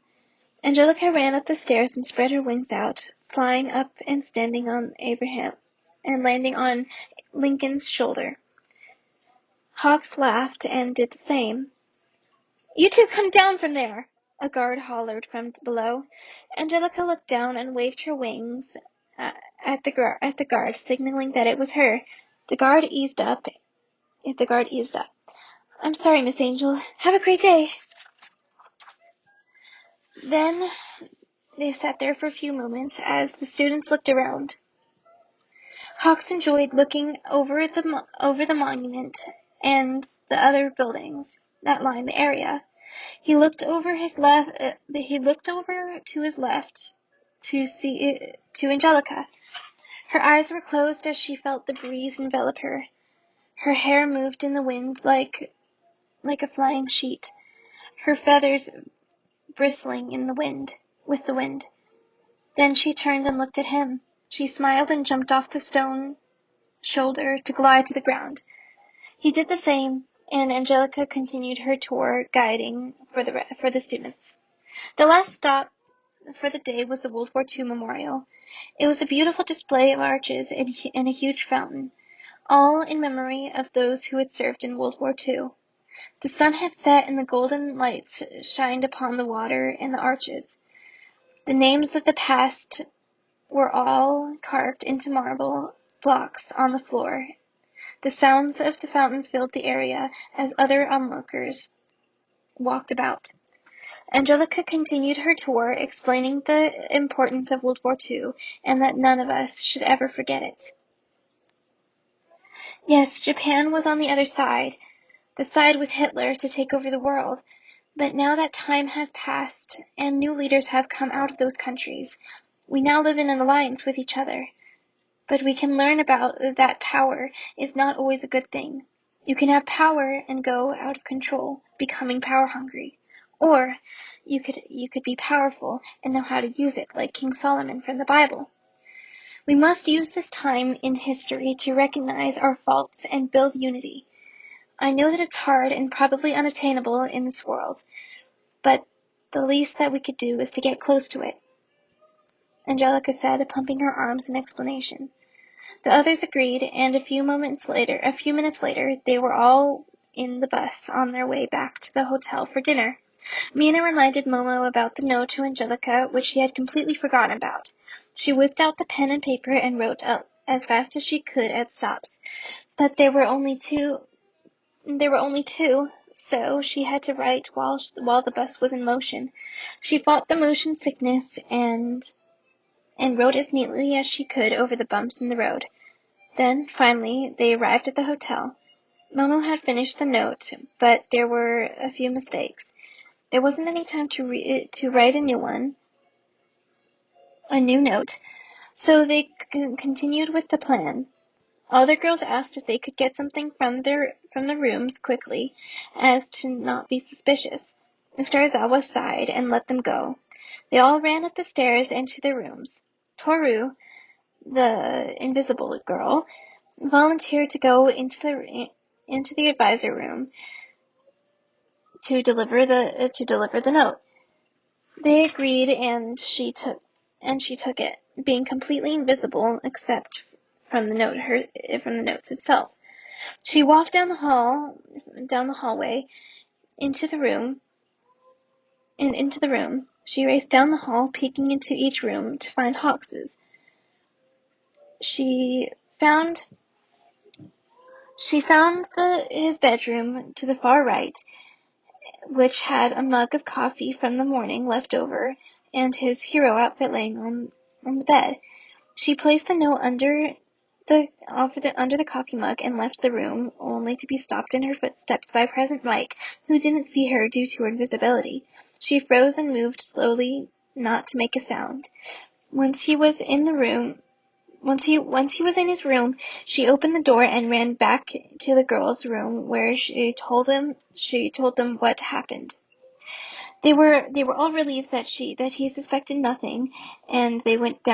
Angelica ran up the stairs and spread her wings out, flying up and standing on Abraham and landing on Lincoln's shoulder. Hawks laughed and did the same. You two come down from there, a guard hollered from below. Angelica looked down and waved her wings at the guard, signaling that it was her. The guard eased up. I'm sorry, Miss Angel. Have a great day. Then they sat there for a few moments as the students looked around. Hawks enjoyed looking over the monument and the other buildings that lined the area. He looked over to his left to Angelica. Her eyes were closed as she felt the breeze envelop her. Her hair moved in the wind like a flying sheet, her feathers bristling with the wind. Then she turned and looked at him. She smiled and jumped off the stone shoulder to glide to the ground. He did the same, and Angelica continued her tour, guiding for the students. The last stop for the day was the World War II Memorial. It was a beautiful display of arches and a huge fountain, all in memory of those who had served in World War II. The sun had set and the golden lights shined upon the water and the arches. The names of the past were all carved into marble blocks on the floor. The sounds of the fountain filled the area as other onlookers walked about. Angelica continued her tour, explaining the importance of World War II and that none of us should ever forget it. Yes, Japan was on the other side, the side with Hitler to take over the world. But now that time has passed and new leaders have come out of those countries, we now live in an alliance with each other. But we can learn about that power is not always a good thing. You can have power and go out of control, becoming power hungry. Or you could be powerful and know how to use it, like King Solomon from the Bible. We must use this time in history to recognize our faults and build unity. I know that it's hard and probably unattainable in this world, but the least that we could do is to get close to it, Angelica said, pumping her arms in explanation. The others agreed, and a few minutes later, they were all in the bus on their way back to the hotel for dinner. Mina reminded Momo about the note to Angelica, which she had completely forgotten about. She whipped out the pen and paper and wrote out as fast as she could at stops. But there were only two, so she had to write while the bus was in motion. She fought the motion sickness and wrote as neatly as she could over the bumps in the road. Then, finally, they arrived at the hotel. Momo had finished the note, but there were a few mistakes. There wasn't any time to write a new note, so they continued with the plan. All the girls asked if they could get something from the rooms quickly, as to not be suspicious. Mr. Aizawa sighed and let them go. They all ran up the stairs into their rooms. Toru, the invisible girl, volunteered to go into the advisor room to deliver the note. They agreed, and she took it, being completely invisible except from the notes itself. She walked down the hallway, into the room. She raced down the hall, peeking into each room to find Hawks's. She found his bedroom to the far right, which had a mug of coffee from the morning left over, and his hero outfit laying on the bed. She placed the note under the coffee mug and left the room, only to be stopped in her footsteps by President Mike, who didn't see her due to her invisibility. She froze and moved slowly, not to make a sound. Once he was in his room, she opened the door and ran back to the girls' room, where she told them what happened. They were all relieved that he suspected nothing, and they went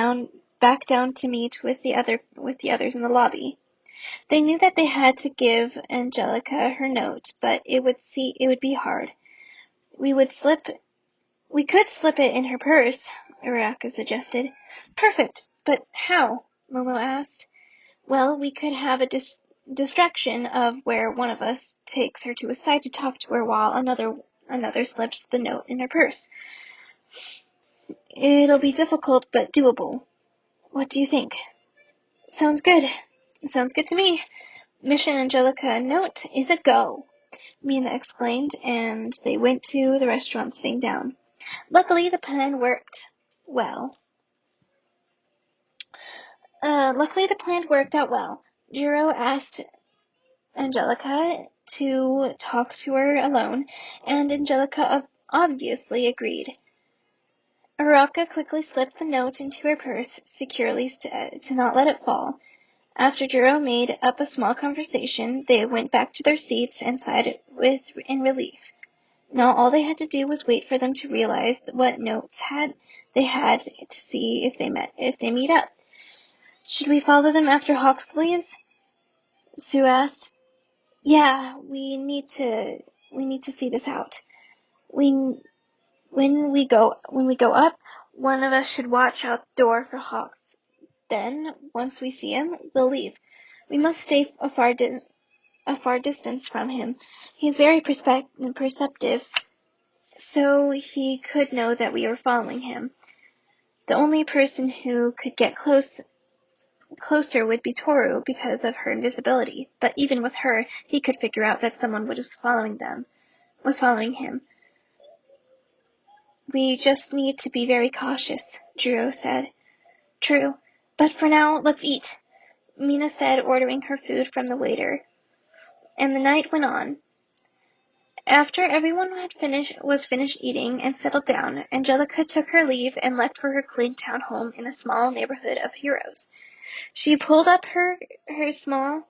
back down to meet with the others in the lobby. They knew that they had to give Angelica her note, but it would be hard. We could slip it in her purse, Uraka suggested. Perfect, but how? Momo asked. Well, we could have a distraction of where one of us takes her to a side to talk to her while another slips the note in her purse. It'll be difficult, but doable. What do you think? Sounds good. Sounds good to me. Mission Angelica note is a go, Mina exclaimed, and they went to the restaurant sitting down. Luckily, the plan worked out well. Jiro asked Angelica to talk to her alone, and Angelica obviously agreed. Uraka quickly slipped the note into her purse securely to not let it fall. After Jiro made up a small conversation, they went back to their seats and sighed in relief. Now all they had to do was wait for them to realize what notes they had to see if they meet up. Should we follow them after Hawks leaves? Sue asked. Yeah, we need to see this out. When we go up, one of us should watch out the door for Hawks. Then, once we see him, we'll leave. We must stay a far distance from him. He's very perceptive, so he could know that we are following him. The only person who could get closer would be Toru because of her invisibility, but even with her, he could figure out that someone was following him. We just need to be very cautious, Jiro said. True. But for now, let's eat, Mina said, ordering her food from the waiter. And the night went on. After everyone was finished eating and settled down, Angelica took her leave and left for her Queenstown home in a small neighborhood of heroes. She pulled up her small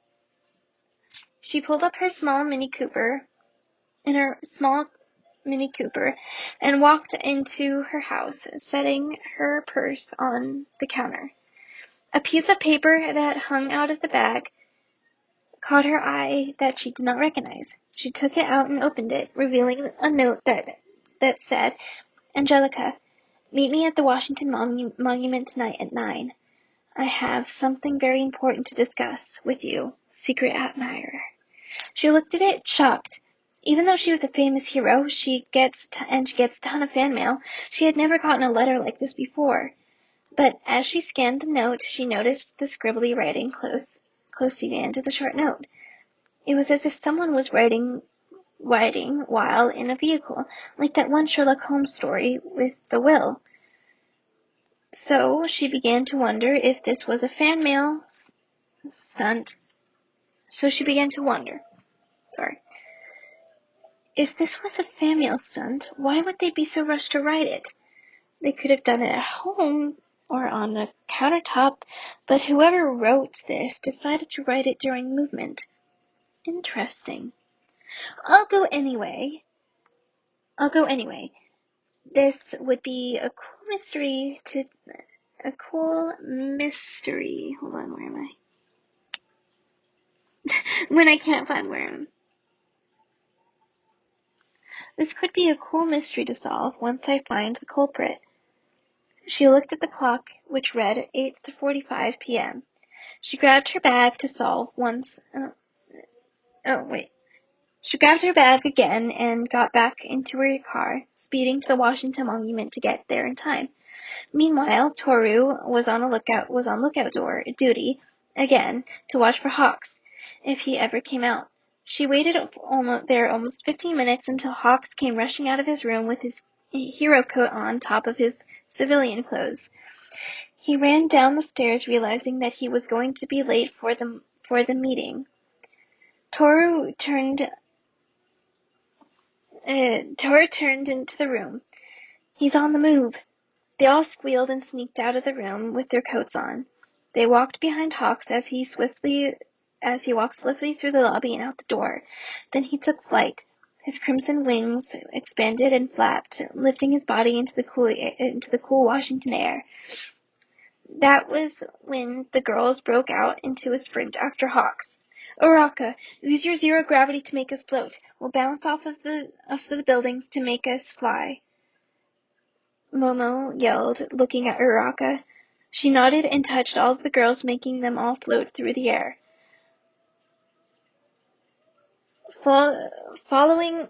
Mini Cooper and walked into her house, setting her purse on the counter. A piece of paper that hung out of the bag caught her eye that she did not recognize. She took it out and opened it, revealing a note that said, Angelica, meet me at the Washington Monument tonight at 9. I have something very important to discuss with you, secret admirer. She looked at it, shocked. Even though she was a famous hero, she gets a ton of fan mail, she had never gotten a letter like this before. But as she scanned the note, she noticed the scribbly writing close to the end of the short note. It was as if someone was writing while in a vehicle, like that one Sherlock Holmes story with the will. So she began to wonder if this was a fan mail stunt. If this was a fan mail stunt, why would they be so rushed to write it? They could have done it at home or on a countertop, but whoever wrote this decided to write it during movement. Interesting. I'll go anyway. This would be a cool mystery. Hold on, where am I? When I can't find where I am. This could be a cool mystery to solve once I find the culprit. She looked at the clock, which read 8:45 p.m. She grabbed her bag She grabbed her bag again and got back into her car, speeding to the Washington Monument to get there in time. Meanwhile, Toru was on lookout duty again to watch for Hawks, if he ever came out. She waited almost 15 minutes until Hawks came rushing out of his room with his hero coat on top of his civilian clothes. He ran down the stairs, realizing that he was going to be late for the meeting. Toru turned into the room. He's on the move. They all squealed and sneaked out of the room with their coats on. They walked behind Hawks as he walked swiftly through the lobby and out the door. Then he took flight. His crimson wings expanded and flapped, lifting his body into the cool Washington air. That was when the girls broke out into a sprint after Hawks. Uraka, use your zero gravity to make us float. We'll bounce off of the buildings to make us fly, Momo yelled, looking at Uraka. She nodded and touched all of the girls, making them all float through the air. Following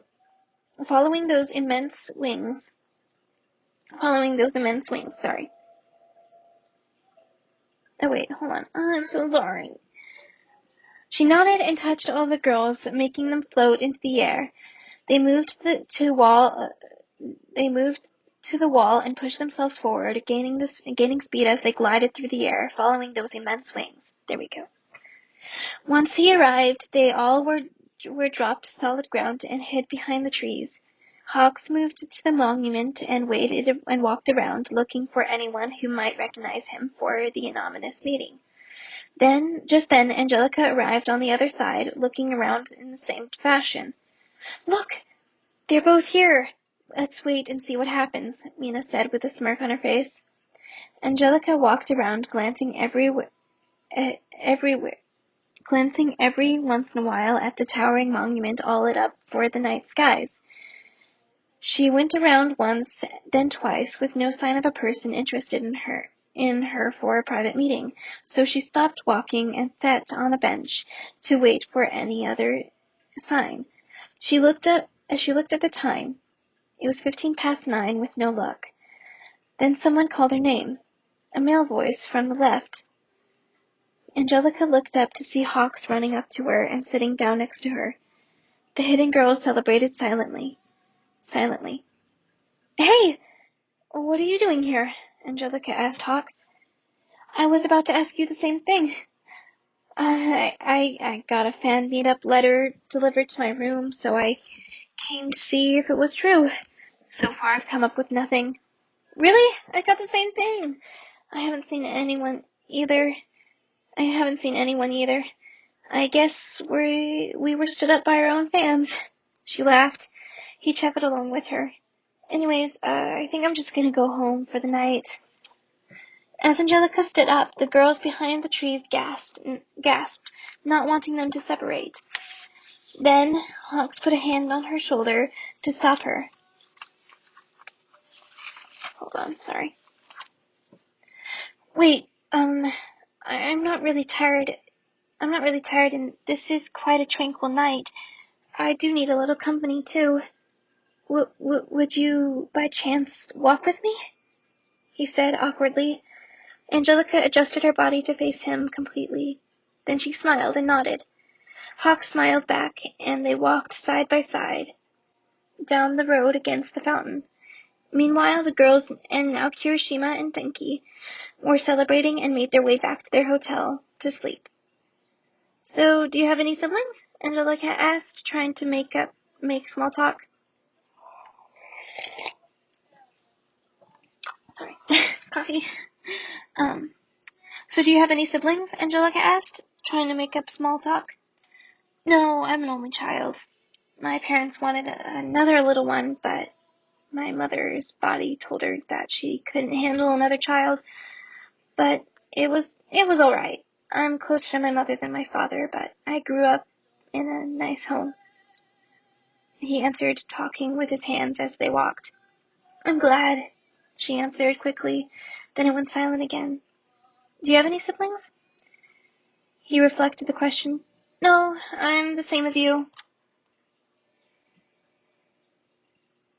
those immense wings, sorry. Oh wait, hold on. I'm so sorry. She nodded and touched all the girls, making them float into the air. They moved to the wall and pushed themselves forward, gaining speed as they glided through the air, following those immense wings. There we go. Once he arrived, they all were dropped to solid ground and hid behind the trees. Hawks moved to the monument and waited and walked around, looking for anyone who might recognize him for the anonymous meeting. Just then, Angelica arrived on the other side, looking around in the same fashion. Look! They're both here! Let's wait and see what happens, Mina said with a smirk on her face. Angelica walked around, glancing every once in a while at the towering monument all lit up for the night skies. She went around once, then twice, with no sign of a person interested in her for a private meeting, so she stopped walking and sat on a bench to wait for any other sign. As she looked at the time, it was 9:15 with no luck. Then someone called her name, a male voice from the left. Angelica looked up to see Hawks running up to her and sitting down next to her. The hidden girls celebrated silently. Hey! What are you doing here? Angelica asked Hawks. I was about to ask you the same thing. I got a fan-made-up letter delivered to my room, so I came to see if it was true. So far I've come up with nothing. Really? I got the same thing. I haven't seen anyone either. I guess we were stood up by our own fans. She laughed. He chuckled along with her. Anyways, I think I'm just gonna go home for the night. As Angelica stood up, the girls behind the trees gasped, not wanting them to separate. Then Hawks put a hand on her shoulder to stop her. Hold on, sorry. Wait, I'm not really tired. And this is quite a tranquil night. I do need a little company, too. Would you, by chance, walk with me? He said awkwardly. Angelica adjusted her body to face him completely. Then she smiled and nodded. Hawk smiled back, and they walked side by side down the road against the fountain. Meanwhile, the girls and now Kirishima and Denki were celebrating and made their way back to their hotel to sleep. So, do you have any siblings? Angelica asked, trying to make small talk. Sorry, coffee. So do you have any siblings? Angelica asked, trying to make up small talk. No, I'm an only child. My parents wanted another little one, but my mother's body told her that she couldn't handle another child. But it was all right. I'm closer to my mother than my father, but I grew up in a nice home. He answered, talking with his hands as they walked. I'm glad, she answered quickly. Then it went silent again. Do you have any siblings? He reflected the question. No, I'm the same as you.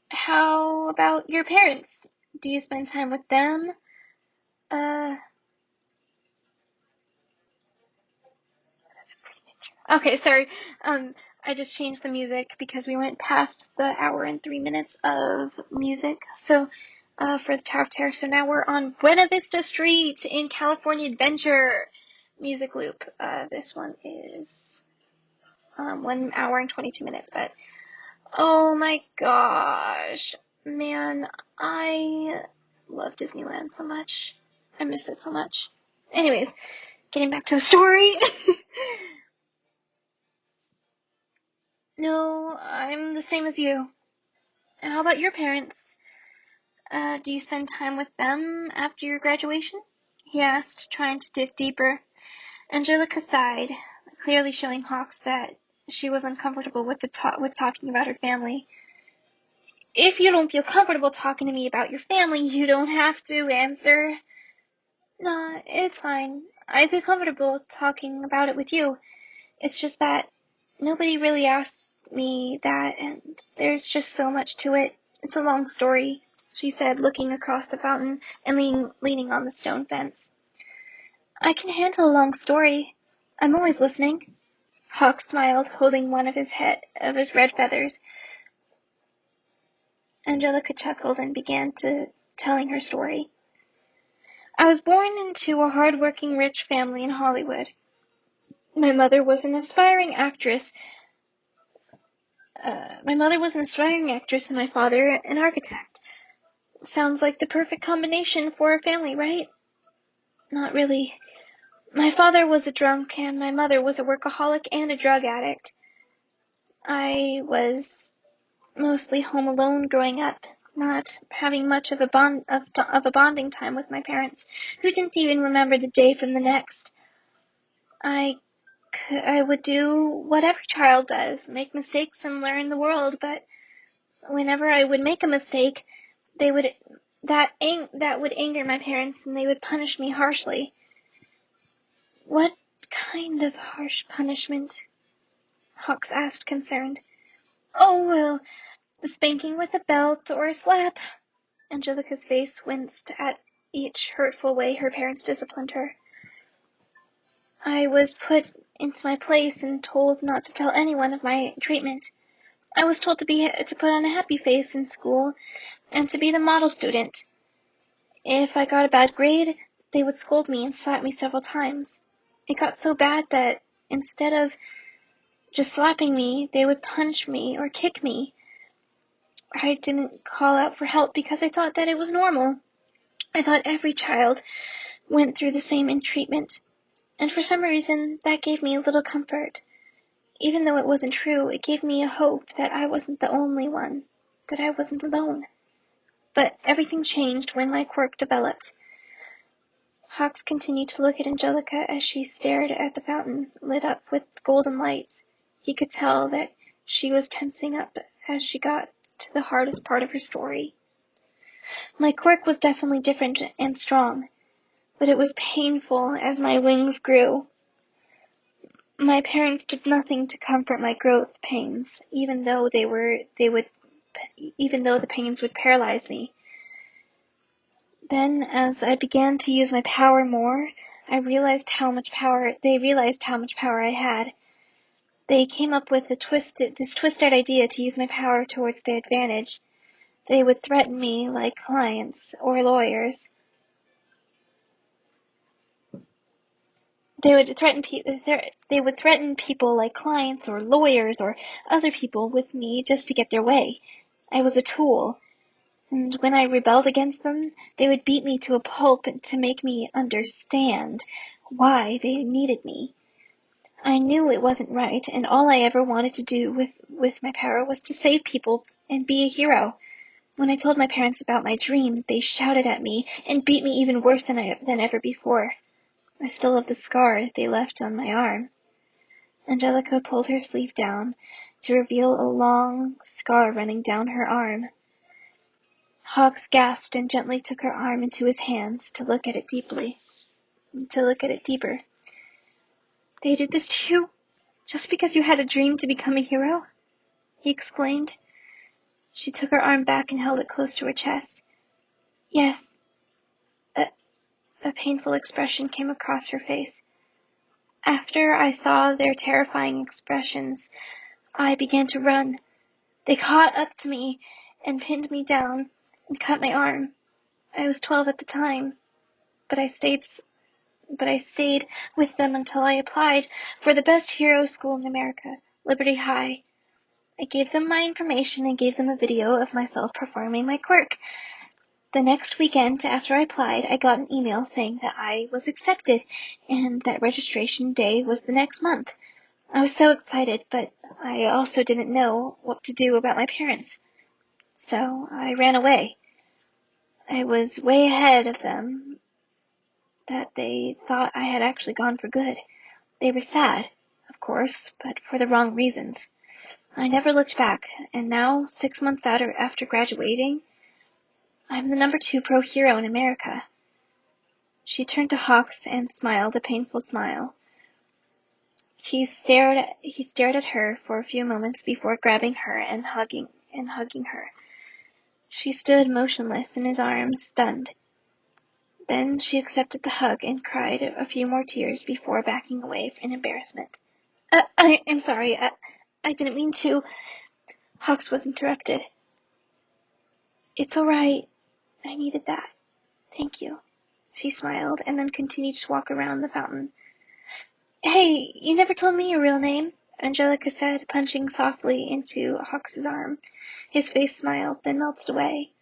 How about your parents? Do you spend time with them? Okay, sorry. I just changed the music because we went past the hour and 3 minutes of music. So, for the Tower of Terror. So now we're on Buena Vista Street in California Adventure music loop. This one is 1 hour and 22 minutes, but oh my gosh, man, I love Disneyland so much. I miss it so much. Anyways, getting back to the story. No, I'm the same as you. How about your parents? Do you spend time with them after your graduation? He asked, trying to dig deeper. Angelica sighed, clearly showing Hawks that she was uncomfortable with talking about her family. If you don't feel comfortable talking to me about your family, you don't have to answer. Nah, it's fine. I feel comfortable talking about it with you. It's just that nobody really asked me that, and there's just so much to it. It's a long story, she said, looking across the fountain and leaning on the stone fence. I can handle a long story. I'm always listening. Hawk smiled, holding one of his red feathers. Angelica chuckled and began telling her story. I was born into a hard-working, rich family in Hollywood. My mother was an aspiring actress. And my father an architect. Sounds like the perfect combination for a family, right? Not really. My father was a drunk, and my mother was a workaholic and a drug addict. I was mostly home alone growing up, not having much of a bonding time with my parents, who didn't even remember the day from the next. I would do what every child does, make mistakes and learn the world, but whenever I would make a mistake, that would anger my parents, and they would punish me harshly. What kind of harsh punishment? Hawks asked, concerned. Oh, well, the spanking with a belt or a slap. Angelica's face winced at each hurtful way her parents disciplined her. I was put into my place and told not to tell anyone of my treatment. I was told to put on a happy face in school and to be the model student. If I got a bad grade, they would scold me and slap me several times. It got so bad that instead of just slapping me, they would punch me or kick me. I didn't call out for help because I thought that it was normal. I thought every child went through the same treatment, and for some reason that gave me a little comfort. Even though it wasn't true, it gave me a hope that I wasn't the only one, that I wasn't alone. But everything changed when my quirk developed. Hawks continued to look at Angelica as she stared at the fountain lit up with golden lights. He could tell that she was tensing up as she got to the hardest part of her story. My quirk was definitely different and strong, but it was painful as my wings grew. My parents did nothing to comfort my growth pains, even though the pains would paralyze me. Then, as I began to use my power more, they realized how much power I had. They came up with this twisted idea to use my power towards their advantage. They would threaten me like clients or lawyers. They would threaten people like clients or lawyers or other people with me just to get their way. I was a tool. And when I rebelled against them, they would beat me to a pulp to make me understand why they needed me. I knew it wasn't right, and all I ever wanted to do with my power was to save people and be a hero. When I told my parents about my dream, they shouted at me and beat me even worse than ever before. I still have the scar they left on my arm. Angelica pulled her sleeve down to reveal a long scar running down her arm. Hawks gasped and gently took her arm into his hands to look at it deeper. They did this to you? Just because you had a dream to become a hero? He exclaimed. She took her arm back and held it close to her chest. Yes. A painful expression came across her face. After I saw their terrifying expressions, I began to run. They caught up to me and pinned me down and cut my arm. I was 12 at the time, but I stayed with them until I applied for the best hero school in America, Liberty High. I gave them my information and gave them a video of myself performing my quirk. The next weekend after I applied, I got an email saying that I was accepted and that registration day was the next month. I was so excited, but I also didn't know what to do about my parents. So I ran away. I was way ahead of them that they thought I had actually gone for good. They were sad, of course, but for the wrong reasons. I never looked back, and now, 6 months after graduating, I'm the number 2 pro hero in America. She turned to Hawks and smiled a painful smile. He stared at her for a few moments before grabbing her and hugging her. She stood motionless in his arms, stunned. Then she accepted the hug and cried a few more tears before backing away in embarrassment. I'm sorry. I didn't mean to. Hawks was interrupted. It's all right. I needed that. Thank you. She smiled and then continued to walk around the fountain. Hey, you never told me your real name, Angelica said, punching softly into Hawks's arm. His face smiled, then melted away.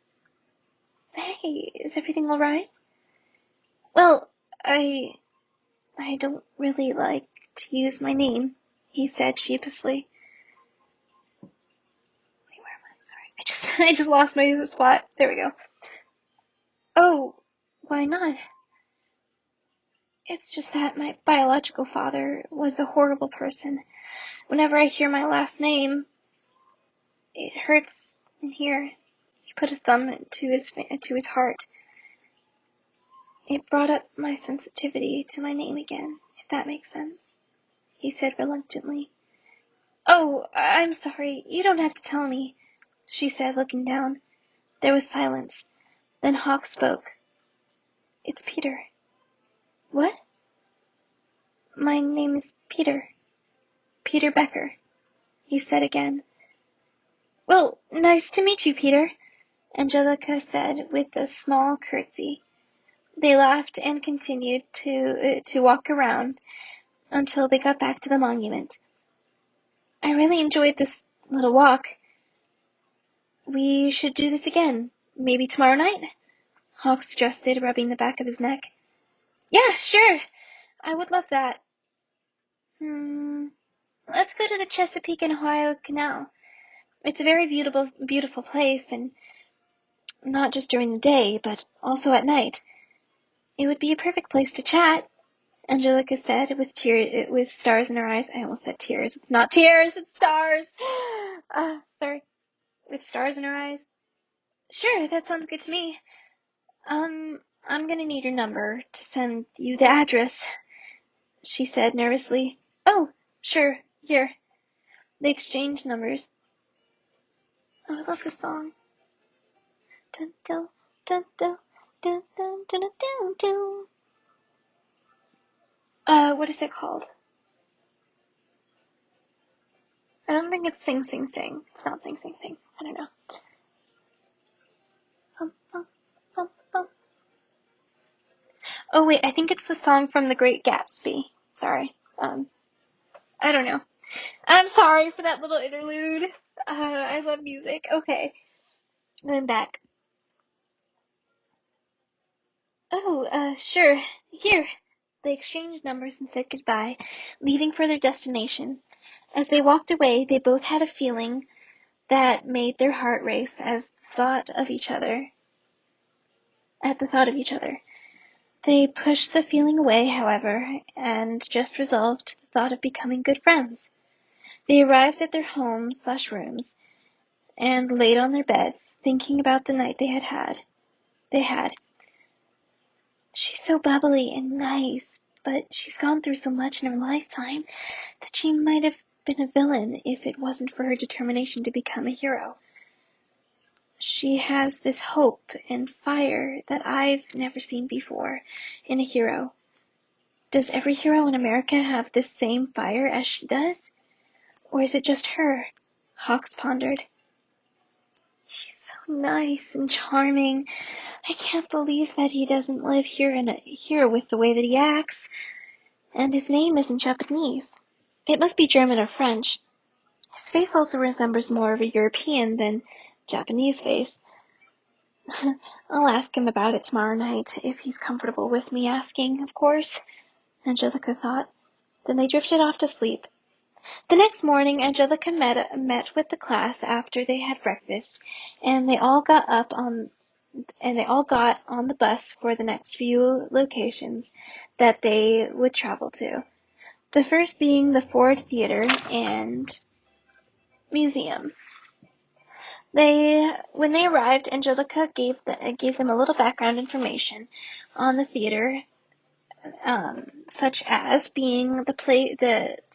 Hey, is everything all right? Well, I don't really like to use my name, he said sheepishly. Wait, where am I? Sorry. I just lost my spot. There we go. Oh, why not? It's just that my biological father was a horrible person. Whenever I hear my last name, it hurts in here. He put a thumb to his heart. It brought up my sensitivity to my name again, if that makes sense, he said reluctantly. Oh, I'm sorry. You don't have to tell me, she said, looking down. There was silence. Then Hawk spoke. It's Peter. What? My name is Peter. Peter Becker, he said again. Well, nice to meet you, Peter, Angelica said with a small curtsy. They laughed and continued to walk around until they got back to the monument. I really enjoyed this little walk. We should do this again. Maybe tomorrow night? Hawk suggested, rubbing the back of his neck. Yeah, sure. I would love that. Let's go to the Chesapeake and Ohio Canal. It's a very beautiful place, and not just during the day, but also at night. It would be a perfect place to chat, Angelica said, with stars in her eyes. I almost said tears. It's not tears, it's stars. Sorry. With stars in her eyes. Sure, that sounds good to me. I'm gonna need your number to send you the address, she said nervously. Oh, sure, here. They exchanged numbers. Oh, I love this song. Dun, dun, dun, dun, dun, dun, dun, dun, dun. What is it called? I don't think it's Sing Sing Sing. It's not Sing Sing Sing. I don't know. Oh wait, I think it's the song from The Great Gatsby. Sorry. I don't know. I'm sorry for that little interlude. I love music. Okay. I'm back. Oh, sure. Here. They exchanged numbers and said goodbye, leaving for their destination. As they walked away, they both had a feeling that made their heart race at the thought of each other. They pushed the feeling away, however, and just resolved the thought of becoming good friends. They arrived at their homes/rooms and laid on their beds, thinking about the night they had. She's so bubbly and nice, but she's gone through so much in her lifetime that she might have been a villain if it wasn't for her determination to become a hero. She has this hope and fire that I've never seen before in a hero. Does every hero in America have this same fire as she does? Or is it just her? Hawks pondered. He's so nice and charming. I can't believe that he doesn't live here with the way that he acts. And his name isn't Japanese. It must be German or French. His face also resembles more of a European than Japanese face. I'll ask him about it tomorrow night, if he's comfortable with me asking, of course, Angelica thought. Then they drifted off to sleep. The next morning, Angelica met with the class after they had breakfast, and they all got on the bus for the next few locations that they would travel to. The first being the Ford Theater and Museum. When they arrived, Angelica gave them a little background information on the theater, such as being the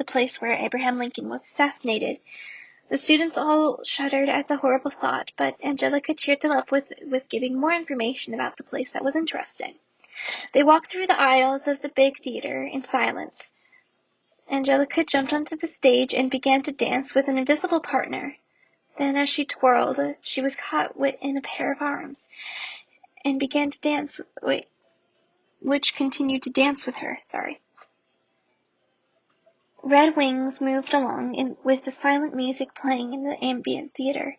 place where Abraham Lincoln was assassinated. The students all shuddered at the horrible thought, but Angelica cheered them up with giving more information about the place that was interesting. They walked through the aisles of the big theater in silence. Angelica jumped onto the stage and began to dance with an invisible partner. Then, as she twirled, she was caught in a pair of arms, and began to dance, which continued to dance with her. Red Wings moved along with the silent music playing in the ambient theater.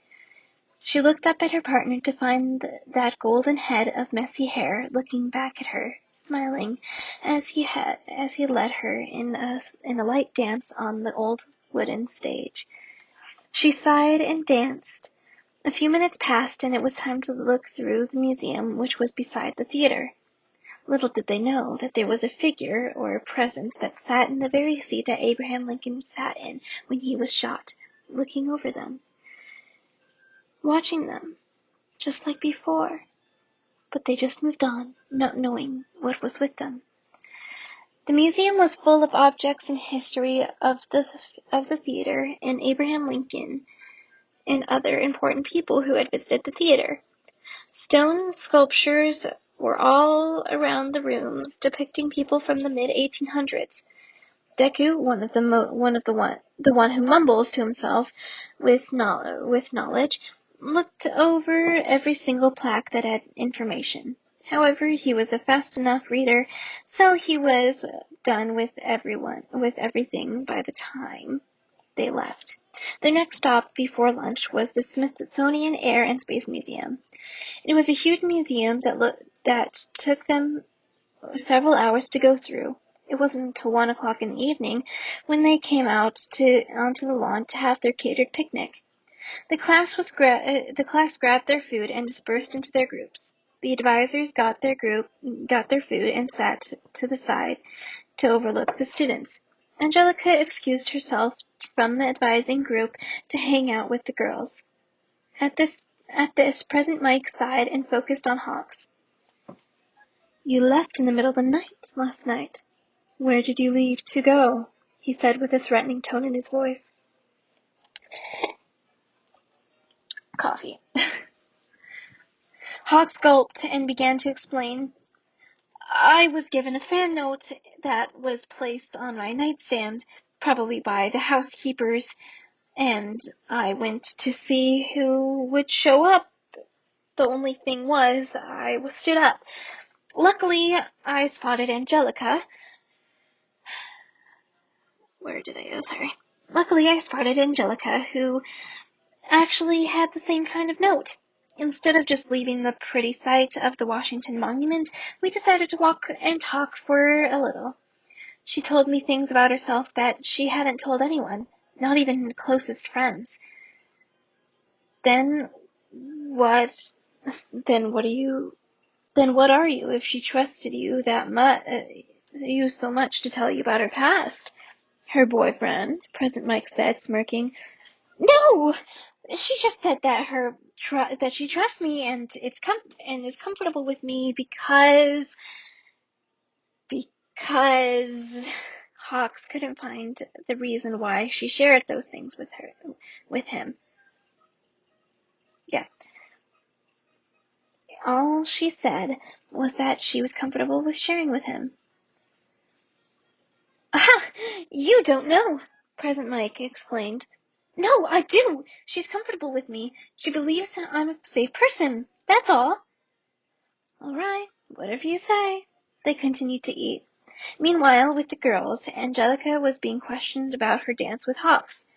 She looked up at her partner to find that golden head of messy hair looking back at her, smiling, as he led her in a light dance on the old wooden stage. She sighed and danced. A few minutes passed, and it was time to look through the museum, which was beside the theater. Little did they know that there was a figure or a presence that sat in the very seat that Abraham Lincoln sat in when he was shot, looking over them, watching them, just like before. But they just moved on, not knowing what was with them. The museum was full of objects and history of the theater and Abraham Lincoln and other important people who had visited the theater. Stone sculptures were all around the rooms, depicting people from the mid-1800s. Deku, the one who mumbles to himself with knowledge, looked over every single plaque that had information. However, he was a fast enough reader, so he was done with everything by the time they left. Their next stop before lunch was the Smithsonian Air and Space Museum. It was a huge museum that took them several hours to go through. It wasn't until 1 o'clock in the evening when they came onto the lawn to have their catered picnic. The class grabbed their food and dispersed into their groups. The advisors got their food and sat to the side to overlook the students. Angelica excused herself from the advising group to hang out with the girls. At this, President Mike sighed and focused on Hawks. "You left in the middle of the night last night. Where did you leave to go?" he said with a threatening tone in his voice. Coffee. Hawks gulped and began to explain. "I was given a fan note that was placed on my nightstand, probably by the housekeepers, and I went to see who would show up. The only thing was, I was stood up. Luckily, I spotted Angelica. Luckily, I spotted Angelica, who actually had the same kind of note. Instead of just leaving the pretty sight of the Washington Monument, we decided to walk and talk for a little. She told me things about herself that she hadn't told anyone, not even her closest friends. Then what are you if she trusted you so much to tell you about her past?" "Her boyfriend," President Mike said, smirking. "No! She just said that she trusts me and is comfortable with me because Hawks couldn't find the reason why she shared those things with him. Yeah. All she said was that she was comfortable with sharing with him." "Aha! You don't know," President Mike explained. "No, I do. She's comfortable with me. She believes I'm a safe person. That's all." "All right, whatever you say." They continued to eat. Meanwhile, with the girls, Angelica was being questioned about her dance with Hawks.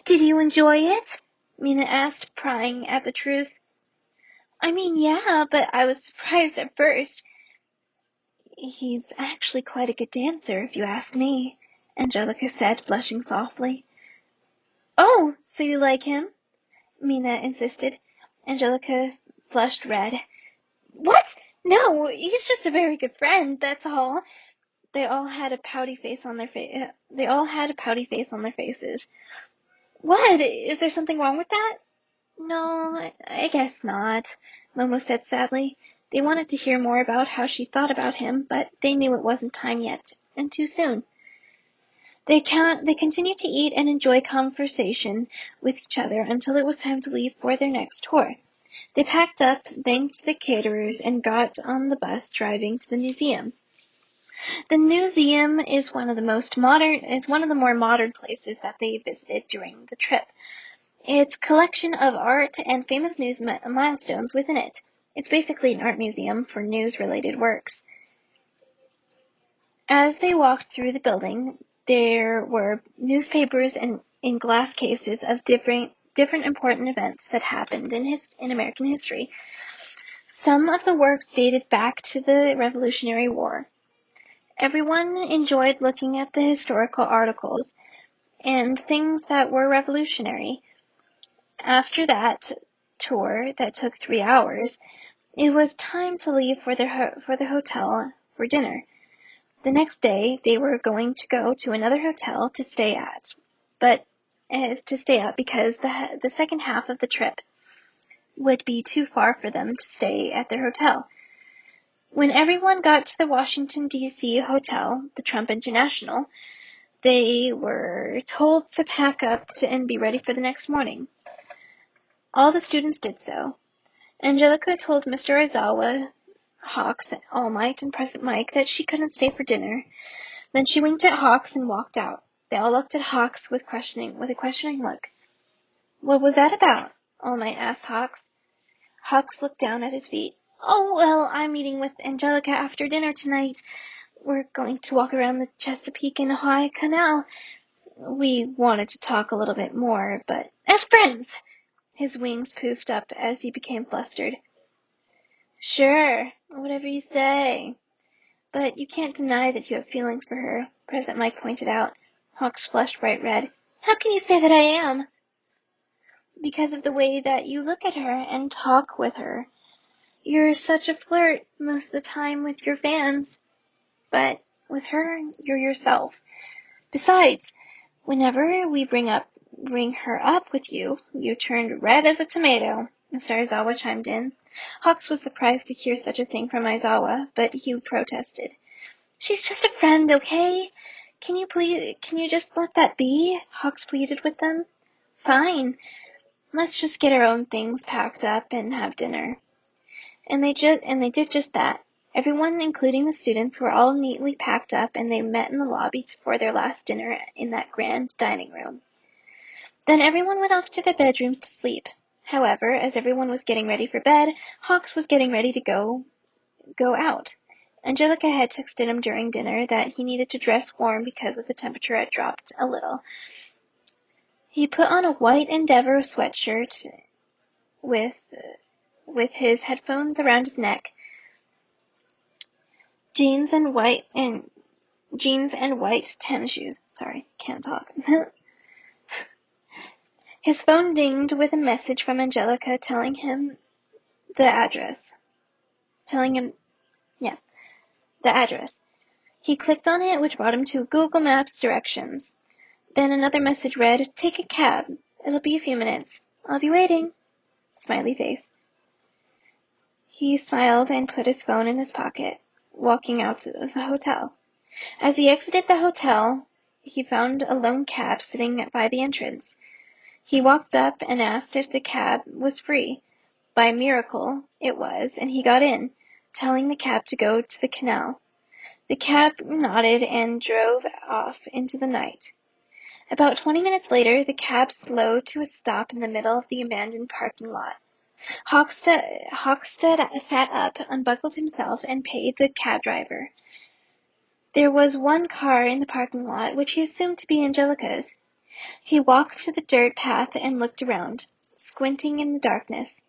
"Did you enjoy it?" Mina asked, prying at the truth. "I mean, yeah, but I was surprised at first." "He's actually quite a good dancer, if you ask me," Angelica said, blushing softly. "Oh, so you like him?" Mina insisted. Angelica flushed red. "What? No, he's just a very good friend, that's all." They all had a pouty face on their faces. "What? Is there something wrong with that?" "No, I guess not," Momo said sadly. They wanted to hear more about how she thought about him, but they knew it wasn't time yet, and too soon. They continued to eat and enjoy conversation with each other until it was time to leave for their next tour. They packed up, thanked the caterers, and got on the bus driving to the museum. The museum is one of the more modern places that they visited during the trip. Its collection of art and famous news milestones within it. It's basically an art museum for news-related works. As they walked through the building, there were newspapers in glass cases of different important events that happened in American history. Some of the works dated back to the Revolutionary War. Everyone enjoyed looking at the historical articles and things that were revolutionary. After that tour that took 3 hours, it was time to leave for the hotel for dinner. The next day, they were going to go to another hotel to stay at, because the second half of the trip would be too far for them to stay at their hotel. When everyone got to the Washington, D.C. hotel, the Trump International, they were told to pack up and be ready for the next morning. All the students did so. Angelica told Mr. Aizawa, Hawks, All Might, and President Mike that she couldn't stay for dinner. Then she winked at Hawks and walked out. They all looked at Hawks with a questioning look. "What was that about?" All Might asked Hawks. Hawks looked down at his feet. Oh, well, I'm meeting with Angelica after dinner tonight. We're going to walk around the Chesapeake and Ohio Canal. We wanted to talk a little bit more, but as friends. His wings poofed up as he became flustered. Sure, whatever you say. But you can't deny that you have feelings for her, President Mike pointed out. Hawks flushed bright red. How can you say that I am? Because of the way that you look at her and talk with her. You're such a flirt most of the time with your fans, but with her, you're yourself. Besides, whenever we bring her up with you, you turned red as a tomato, Mr. Aizawa chimed in. Hawks was surprised to hear such a thing from Aizawa, but he protested. She's just a friend, okay? Can you just let that be? Hawks pleaded with them. Fine. Let's just get our own things packed up and have dinner. And they did just that. Everyone, including the students, were all neatly packed up, and they met in the lobby for their last dinner in that grand dining room. Then everyone went off to their bedrooms to sleep. However, as everyone was getting ready for bed, Hawks was getting ready to go out. Angelica had texted him during dinner that he needed to dress warm because the temperature had dropped a little. He put on a white Endeavor sweatshirt with his headphones around his neck, jeans and white tennis shoes. Sorry, can't talk. His phone dinged with a message from Angelica telling him the address. The address. He clicked on it, which brought him to Google Maps directions. Then another message read, "Take a cab. It'll be a few minutes. I'll be waiting." Smiley face. He smiled and put his phone in his pocket, walking out to the hotel. As he exited the hotel, he found a lone cab sitting by the entrance. He walked up and asked if the cab was free. By miracle, it was, and he got in, telling the cab to go to the canal. The cab nodded and drove off into the night. About 20 minutes later, the cab slowed to a stop in the middle of the abandoned parking lot. Hawkstead sat up, unbuckled himself, and paid the cab driver. There was one car in the parking lot, which he assumed to be Angelica's. He walked to the dirt path and looked around, squinting in the darkness.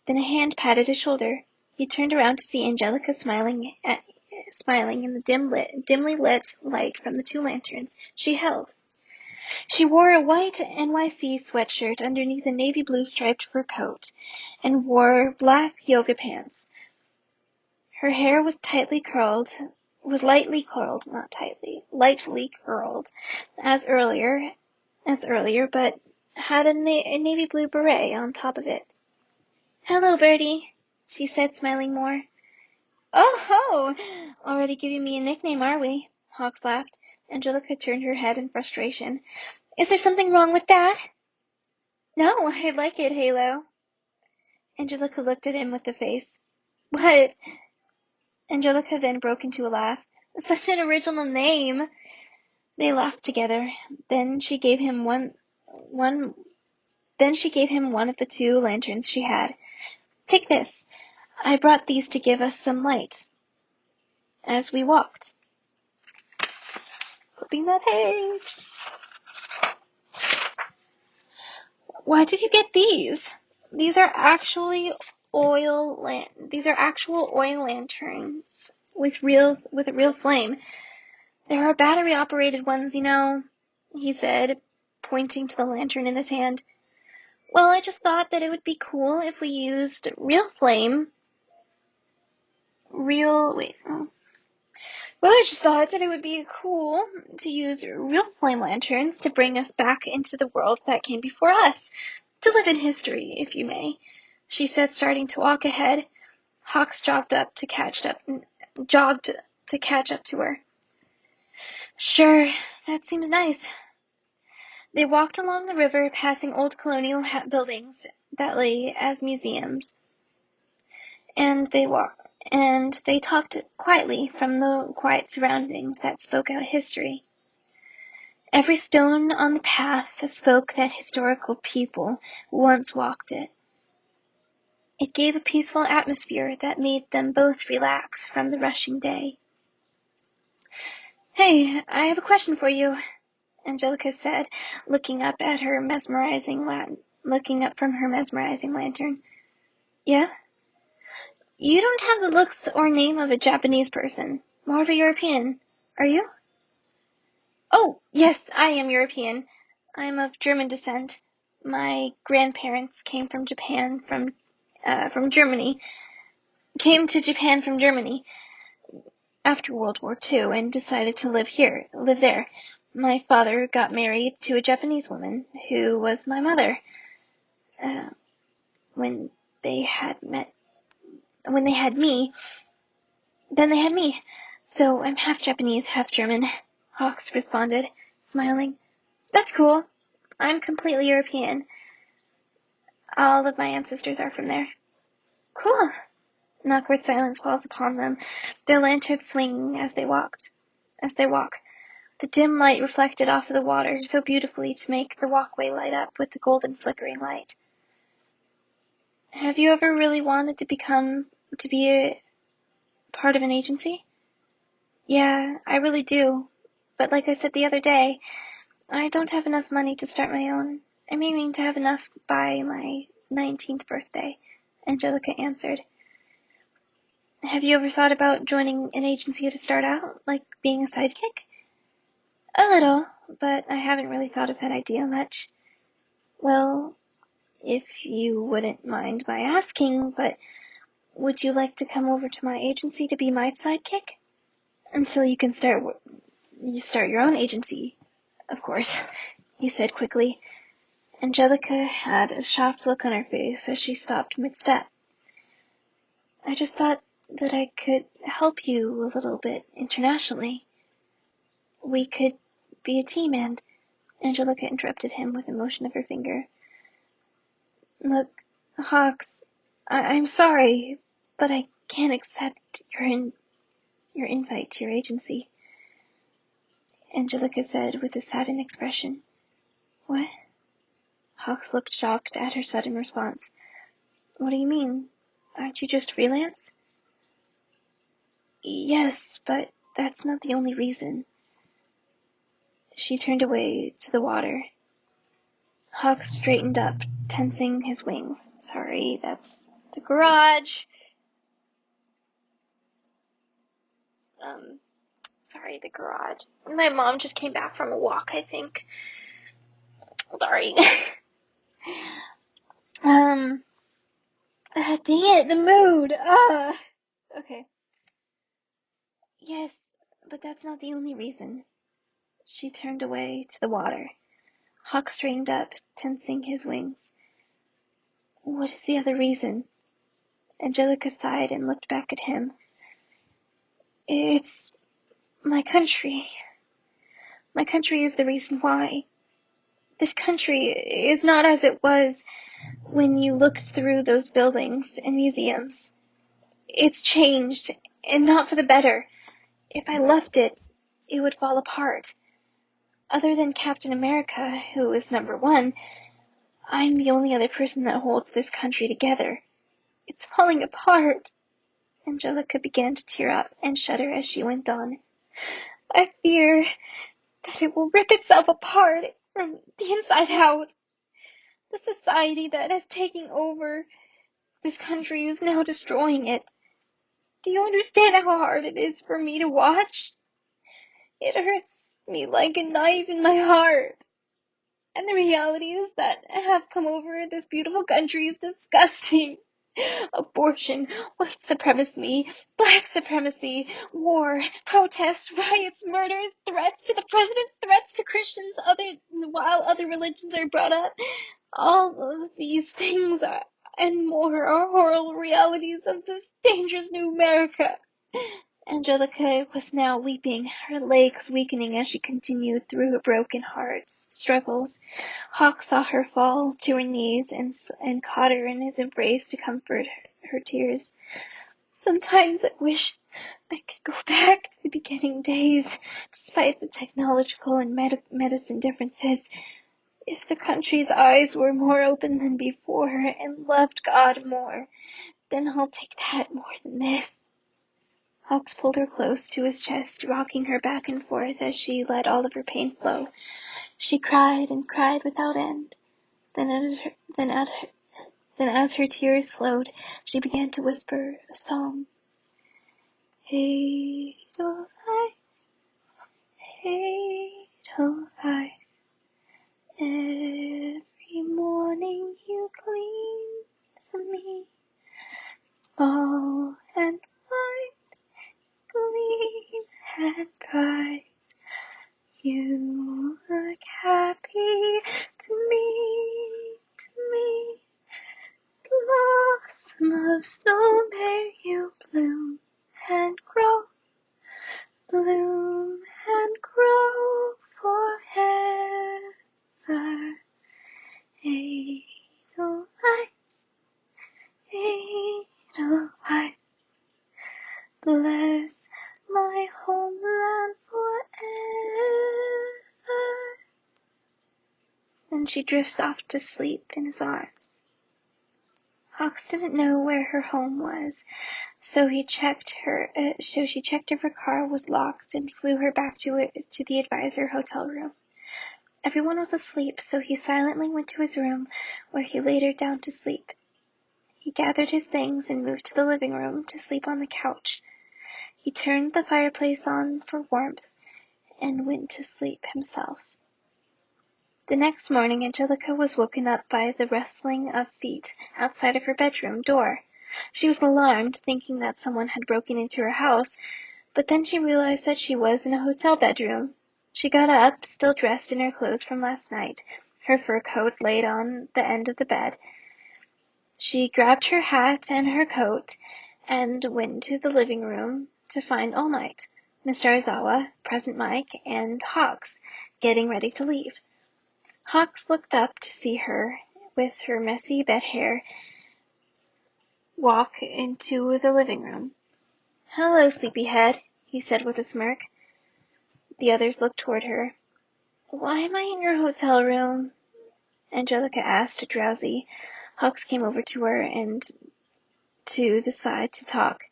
Then a hand patted his shoulder. He turned around to see Angelica smiling in the dimly lit light from the two lanterns she held. She wore a white NYC sweatshirt underneath a navy blue striped fur coat, and wore black yoga pants. Her hair was lightly curled, as earlier, but had a navy blue beret on top of it. "Hello, Bertie," she said, smiling more. "Oh ho! Already giving me a nickname, are we?" Hawks laughed. Angelica turned her head in frustration. "Is there something wrong with that?" "No, I like it, Halo." Angelica looked at him with a face. "What?" Angelica then broke into a laugh. "Such an original name." They laughed together. Then she gave him one of the two lanterns she had. "Take this. I brought these to give us some light as we walked." Flipping that page. "Why did you get these?" These are actual oil lanterns with a real flame. "There are battery-operated ones, you know," he said, pointing to the lantern in his hand. "Well, I just thought that it would be cool if we used real flame lanterns to bring us back into the world that came before us. To live in history, if you may," she said, starting to walk ahead. Hawks jogged to catch up to her. "Sure, that seems nice." They walked along the river, passing old colonial buildings that lay as museums, and they talked quietly from the quiet surroundings that spoke out history. Every stone on the path spoke that historical people once walked it. It gave a peaceful atmosphere that made them both relax from the rushing day. "Hey, I have a question for you," Angelica said, looking up from her mesmerizing lantern. "Yeah? You don't have the looks or name of a Japanese person, more of a European. Are you?" "Oh, yes, I am European. I'm of German descent. My grandparents came to Japan from Germany after World War II and decided to live there. My father got married to a Japanese woman who was my mother. When they had me, then they had me. So I'm half Japanese, half German," Hawks responded, smiling. "That's cool. I'm completely European. All of my ancestors are from there." "Cool." An awkward silence falls upon them, their lanterns swinging as they walk. The dim light reflected off of the water so beautifully to make the walkway light up with the golden flickering light. "Have you ever really wanted to be a part of an agency?" "Yeah, I really do. But like I said the other day, I don't have enough money to start my own. I'm aiming to have enough by my 19th birthday," Angelica answered. "Have you ever thought about joining an agency to start out, like being a sidekick?" "A little, but I haven't really thought of that idea much." "Well, if you wouldn't mind my asking, but would you like to come over to my agency to be my sidekick? Until you can start your own agency, of course," he said quickly. Angelica had a shocked look on her face as she stopped mid-step. "I just thought that I could help you a little bit internationally. We could be a team and—" Angelica interrupted him with a motion of her finger. "Look, Hawks, I'm sorry, but I can't accept your invite to your agency," Angelica said with a saddened expression. "What?" Hawks looked shocked at her sudden response. "What do you mean? Aren't you just freelance?" "Yes, but that's not the only reason." She turned away to the water. Hawks straightened up, tensing his wings. "Sorry, that's the garage. The garage. My mom just came back from a walk, I think. Sorry." Dang it, the mood. Okay. "Yes, but that's not the only reason." She turned away to the water. Hawk straightened up, tensing his wings. "What is the other reason?" Angelica sighed and looked back at him. "It's my country. My country is the reason why. This country is not as it was when you looked through those buildings and museums. It's changed, and not for the better. If I left it, it would fall apart. Other than Captain America, who is #1, I'm the only other person that holds this country together. It's falling apart." Angelica began to tear up and shudder as she went on. "I fear that it will rip itself apart from the inside out. The society that has taken over this country is now destroying it. Do you understand how hard it is for me to watch? It hurts me like a knife in my heart. And the realities that have come over this beautiful country is disgusting. Abortion, white supremacy, black supremacy, war, protests, riots, murders, threats to the president, threats to Christians, while other religions are brought up. All of these things and more are horrible realities of this dangerous new America." Angelica was now weeping, her legs weakening as she continued through her broken heart's struggles. Hawk saw her fall to her knees and caught her in his embrace to comfort her tears. "Sometimes I wish I could go back to the beginning days, despite the technological and medicine differences. If the country's eyes were more open than before and loved God more, then I'll take that more than this. Hawks pulled her close to his chest, rocking her back and forth as she let all of her pain flow. She cried and cried without end. Then as her tears slowed, she began to whisper a song. Edelweiss, Edelweiss, every morning you clean me, small and white, clean and bright. You look happy to me, blossom of snow, may you bloom and grow forever. Edelweiss, Edelweiss, bless my homeland forever. Then she drifts off to sleep in his arms. Hawks didn't know where her home was, so she checked if her car was locked and flew her back to the advisor hotel room. Everyone was asleep, so he silently went to his room, where he laid her down to sleep. He gathered his things and moved to the living room to sleep on the couch. He turned the fireplace on for warmth and went to sleep himself. The next morning, Angelica was woken up by the rustling of feet outside of her bedroom door. She was alarmed, thinking that someone had broken into her house, but then she realized that she was in a hotel bedroom. She got up, still dressed in her clothes from last night, her fur coat laid on the end of the bed. She grabbed her hat and her coat and went to the living room to find All Might, Mr. Aizawa, Present Mike, and Hawks getting ready to leave. Hawks looked up to see her, with her messy bed hair, walk into the living room. "Hello, sleepyhead," he said with a smirk. The others looked toward her. "Why am I in your hotel room?" Angelica asked, drowsy. Hawks came over to her and to the side to talk.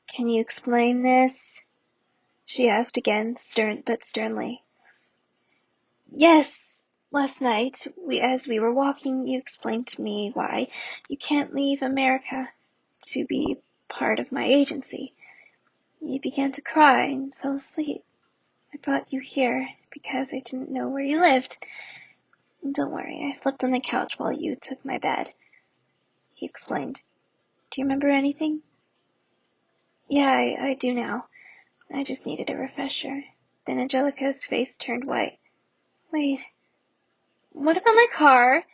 "Can you explain this?" she asked again, sternly. "Yes. Last night, as we were walking, you explained to me why you can't leave America to be part of my agency. You began to cry and fell asleep. I brought you here because I didn't know where you lived. Don't worry, I slept on the couch while you took my bed," he explained. "Do you remember anything?" "Yeah, I do now. I just needed a refresher." Then Angelica's face turned white. "Wait. What about my car?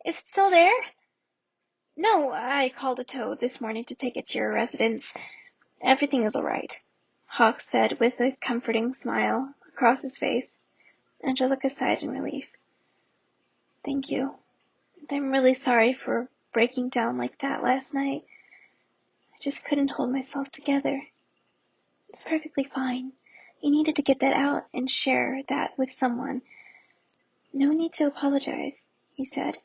Is it still there?" "No, I called a tow this morning to take it to your residence. Everything is all right," Hawks said with a comforting smile across his face. Angelica sighed in relief. "Thank you. I'm really sorry for breaking down like that last night. I just couldn't hold myself together. It's perfectly fine. You needed to get that out and share that with someone. No need to apologize," he said.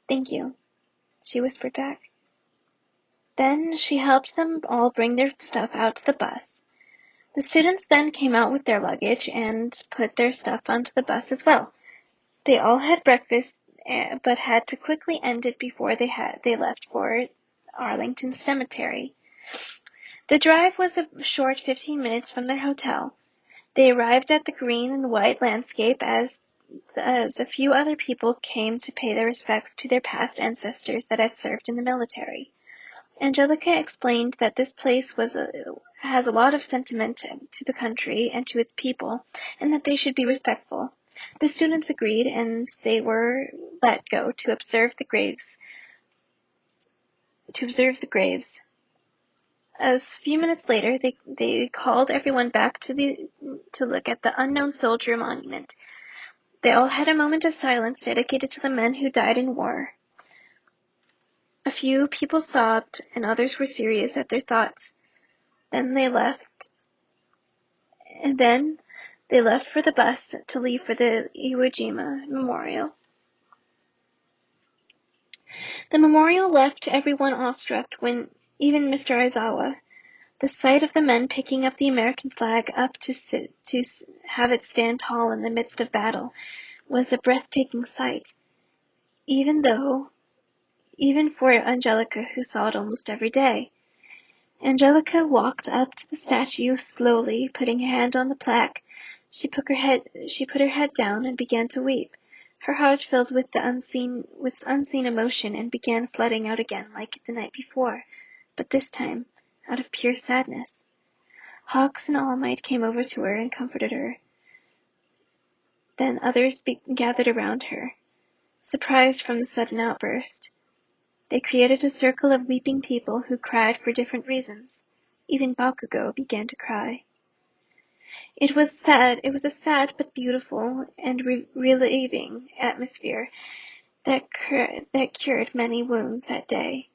"Thank you," she whispered back. Then she helped them all bring their stuff out to the bus. The students then came out with their luggage and put their stuff onto the bus as well. They all had breakfast, but had to quickly end it before they left for Arlington Cemetery. The drive was a short 15 minutes from their hotel. They arrived at the green and white landscape as a few other people came to pay their respects to their past ancestors that had served in the military. Angelica explained that this place has a lot of sentiment to the country and to its people, and that they should be respectful. The students agreed, and they were let go to observe the graves. A few minutes later, they called everyone back to look at the unknown soldier monument. They all had a moment of silence dedicated to the men who died in war. A few people sobbed, and others were serious at their thoughts. Then they They left for the bus to leave for the Iwo Jima Memorial. The memorial left everyone awestruck, when even Mr. Aizawa. The sight of the men picking up the American flag up to have it stand tall in the midst of battle was a breathtaking sight, even for Angelica, who saw it almost every day. Angelica walked up to the statue slowly, putting her hand on the plaque. She put her head down and began to weep. Her heart filled with unseen emotion and began flooding out again like the night before, but this time out of pure sadness. Hawks and All Might came over to her and comforted her. Then others gathered around her, surprised from the sudden outburst. They created a circle of weeping people who cried for different reasons. Even Bakugo began to cry. It was a sad but beautiful and relieving atmosphere that cured many wounds that day.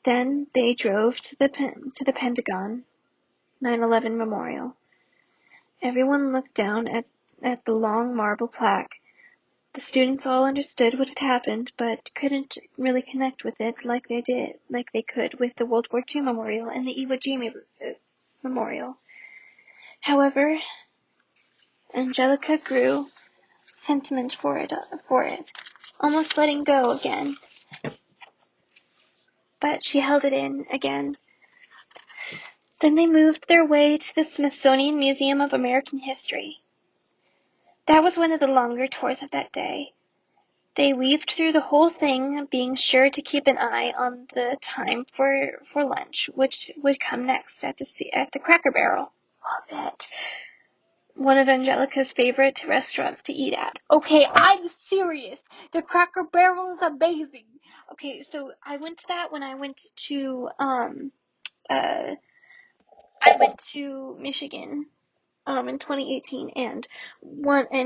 Then they drove to the Pentagon 9/11 Memorial. Everyone looked down at the long marble plaque. The students all understood what had happened, but couldn't really connect with it like they could with the World War II Memorial and the Iwo Jima Memorial. However, Angelica grew sentiment for it, almost letting go again. But she held it in again. Then they moved their way to the Smithsonian Museum of American History. That was one of the longer tours of that day. They weaved through the whole thing, being sure to keep an eye on the time for lunch, which would come next at the Cracker Barrel. Love it. One of Angelica's favorite restaurants to eat at. Okay, I'm serious. The Cracker Barrel is amazing. Okay, so I went to that when I went to Michigan in 2018, and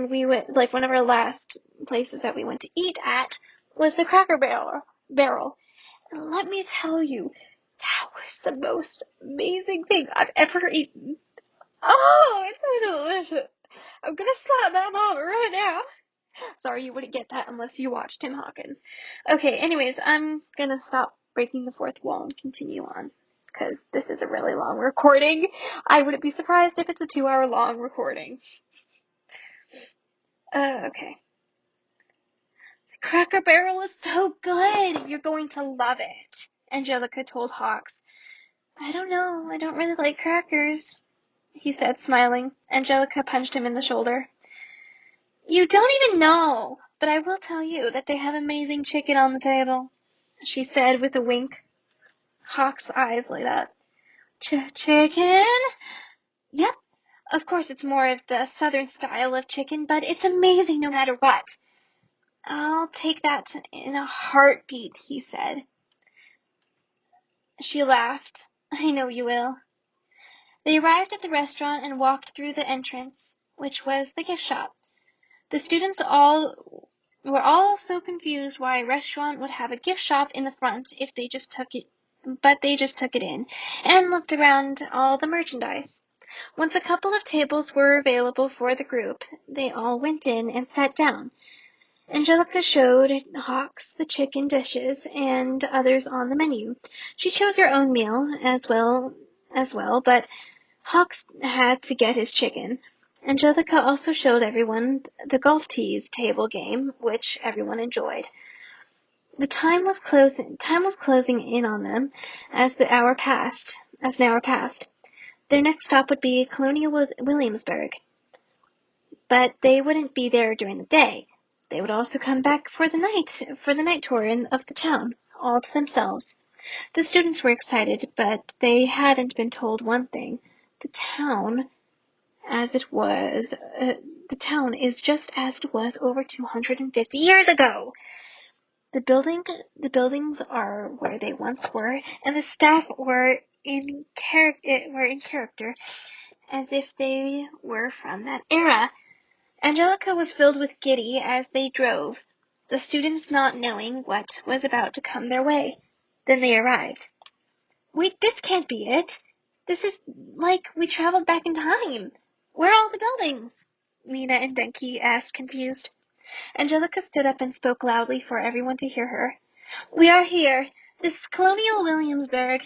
we went, like, one of our last places that we went to eat at was the Cracker Barrel. And let me tell you, that was the most amazing thing I've ever eaten. Oh, it's so delicious. I'm gonna slap my mom right now. Sorry, you wouldn't get that unless you watched Tim Hawkins. Okay, anyways, I'm gonna stop breaking the fourth wall and continue on, because this is a really long recording. I wouldn't be surprised if it's a 2-hour long recording. Okay. The Cracker Barrel is so good. You're going to love it, Angelica told Hawks. I don't know. I don't really like crackers, he said, smiling. Angelica punched him in the shoulder. You don't even know, but I will tell you that they have amazing chicken on the table, she said with a wink. Hawk's eyes lit up. Chicken? Yep. Of course, it's more of the southern style of chicken, but it's amazing no matter what. I'll take that in a heartbeat, he said. She laughed. I know you will. They arrived at the restaurant and walked through the entrance, which was the gift shop. The students were all so confused why a restaurant would have a gift shop in the front if they just took it, but they just took it in and looked around all the merchandise. Once a couple of tables were available for the group, they all went in and sat down. Angelica showed Hawks the chicken dishes and others on the menu. She chose her own meal as well, but Hawks had to get his chicken. Angelica also showed everyone the golf tees table game, which everyone enjoyed. The time was closing in on them as an hour passed. Their next stop would be Colonial Williamsburg. But they wouldn't be there during the day. They would also come back for the night tour of the town, all to themselves. The students were excited, but they hadn't been told one thing. The town is just as it was over 250 years ago. The buildings are where they once were, and the staff were in character, as if they were from that era. Angelica was filled with giddy as they drove, the students not knowing what was about to come their way. Then they arrived. Wait, this can't be it. This is like we traveled back in time. Where are all the buildings? Mina and Denki asked, confused. Angelica stood up and spoke loudly for everyone to hear her. We are here. This is Colonial Williamsburg.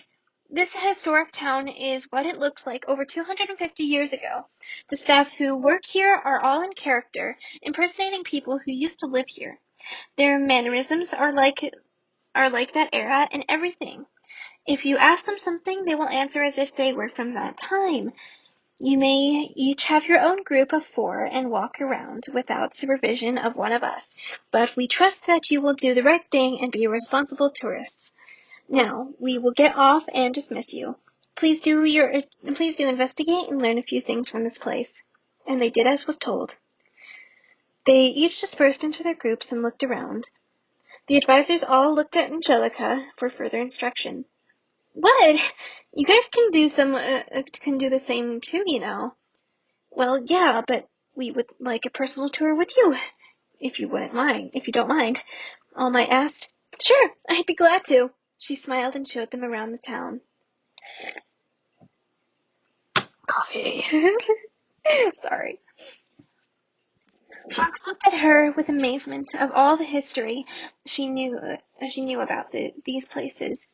This historic town is what it looked like over 250 years ago. The staff who work here are all in character, impersonating people who used to live here. Their mannerisms are like that era and everything. If you ask them something, they will answer as if they were from that time. You may each have your own group of 4 and walk around without supervision of one of us, but we trust that you will do the right thing and be responsible tourists. Now, we will get off and dismiss you. Please do investigate and learn a few things from this place. And they did as was told. They each dispersed into their groups and looked around. The advisors all looked at Angelica for further instruction. What? You guys can do the same too, you know. Well, yeah, but we would like a personal tour with you, if you don't mind. All Might asked. Sure, I'd be glad to. She smiled and showed them around the town. Coffee. Sorry. Fox looked at her with amazement of all the history she knew about these places.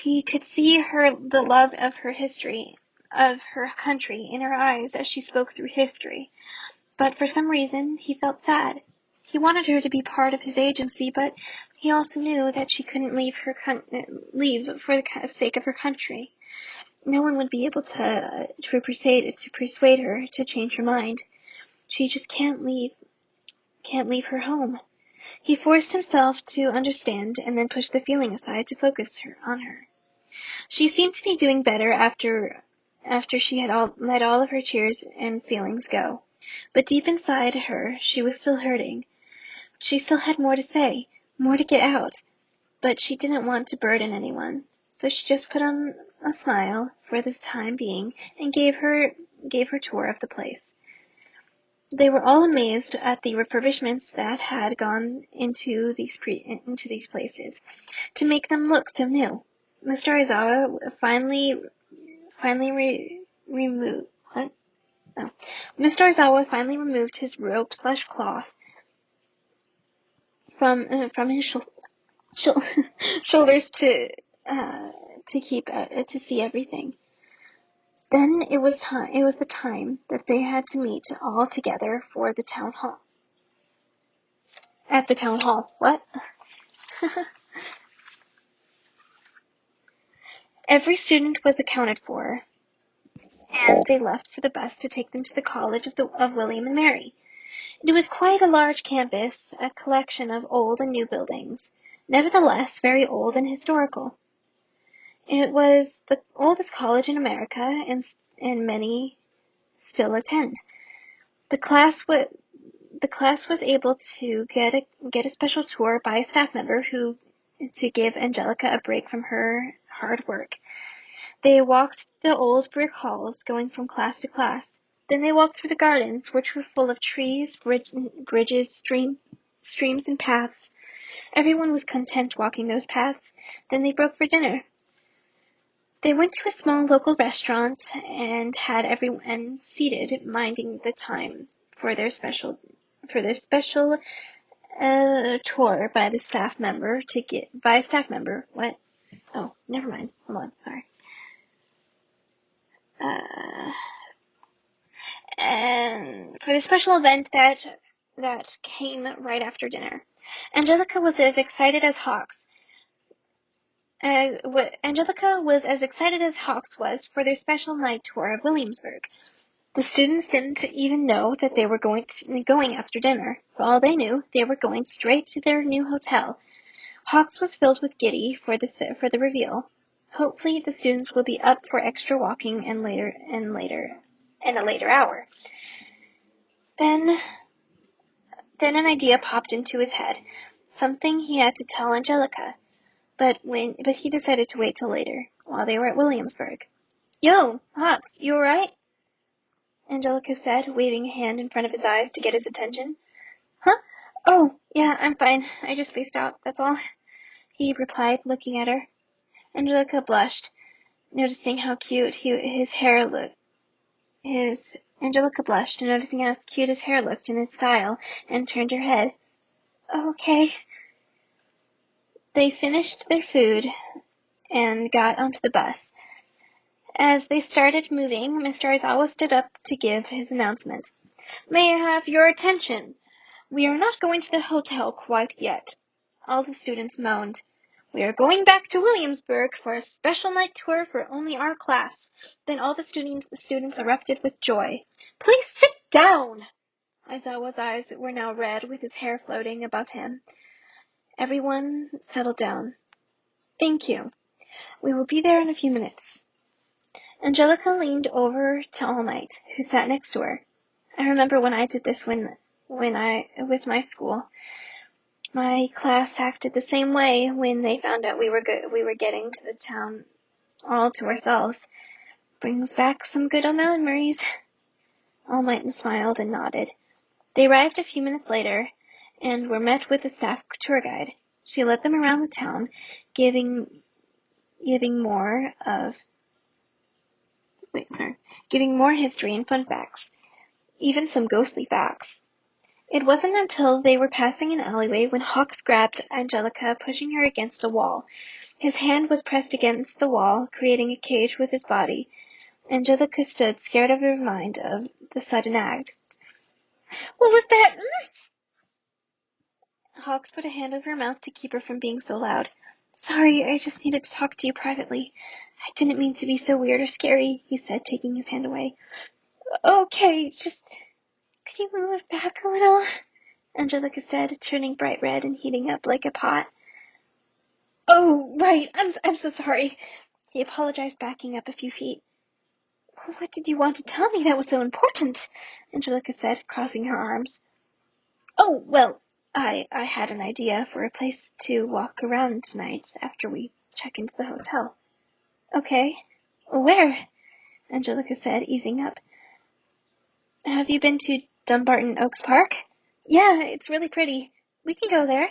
He could see the love of her history, of her country, in her eyes as she spoke through history. But for some reason, he felt sad. He wanted her to be part of his agency, but he also knew that she couldn't leave for the sake of her country. No one would be able to persuade her to change her mind. She just can't leave her home. He forced himself to understand and then pushed the feeling aside to focus on her. She seemed to be doing better after she had let all of her cheers and feelings go. But deep inside her, she was still hurting. She still had more to say, more to get out, but she didn't want to burden anyone, so she just put on a smile for this time being and gave her tour of the place. They were all amazed at the refurbishments that had gone into these places to make them look so new. Mr. Aizawa finally removed what? Oh. Mr. Aizawa finally removed his robe/cloth from his shoulders to see everything. Then it was the time that they had to meet all together for the town hall. At the town hall. What? Every student was accounted for, and they left for the bus to take them to the college of William and Mary. It was quite a large campus, a collection of old and new buildings, nevertheless very old and historical. It was the oldest college in America, and many still attend. The class was able to get a special tour by a staff member to give Angelica a break from her hard work. They walked the old brick halls, going from class to class. Then they walked through the gardens, which were full of trees, bridges, streams, and paths. Everyone was content walking those paths. Then they broke for dinner. They went to a small local restaurant and had everyone seated, minding the time for their special tour by a staff member. What? Oh, never mind. Hold on. Sorry. And for the special event that came right after dinner, Angelica was as excited as Hawks was for their special night tour of Williamsburg. The students didn't even know that they were going after dinner. For all they knew, they were going straight to their new hotel. Hawks was filled with giddy for the reveal. Hopefully, the students will be up for extra walking and a later hour. Then an idea popped into his head, something he had to tell Angelica. But he decided to wait till later, while they were at Williamsburg. Yo, Hawks, you alright? Angelica said, waving a hand in front of his eyes to get his attention. Huh? Oh, yeah, I'm fine. I just spaced out, that's all. He replied, looking at her. Angelica blushed, noticing how cute his hair looked. Angelica blushed, noticing how cute his hair looked in his style, and turned her head. Okay. They finished their food and got onto the bus. As they started moving, Mr. Aizawa stood up to give his announcement. May I have your attention? We are not going to the hotel quite yet. All the students moaned. We are going back to Williamsburg for a special night tour for only our class. Then all the students erupted with joy. Please sit down! Aizawa's eyes were now red, with his hair floating above him. Everyone settled down. Thank you. We will be there in a few minutes. Angelica leaned over to All Might, who sat next to her. I remember when I did this with my school. My class acted the same way when they found out we were getting to the town all to ourselves. Brings back some good old memories. All Might smiled and nodded. They arrived a few minutes later and were met with a staff tour guide. She led them around the town, giving more history and fun facts, even some ghostly facts. It wasn't until they were passing an alleyway when Hawks grabbed Angelica, pushing her against a wall. His hand was pressed against the wall, creating a cage with his body. Angelica stood, scared out of her mind of the sudden act. What was that? Hawks put a hand over her mouth to keep her from being so loud. Sorry, I just needed to talk to you privately. I didn't mean to be so weird or scary, he said, taking his hand away. Okay, just... could you move back a little? Angelica said, turning bright red and heating up like a pot. Oh, right, I'm so sorry. He apologized, backing up a few feet. What did you want to tell me that was so important? Angelica said, crossing her arms. Oh, well, I had an idea for a place to walk around tonight after we check into the hotel. Okay. Where? Angelica said, easing up. Have you been to Dumbarton Oaks Park? Yeah, it's really pretty. We can go there.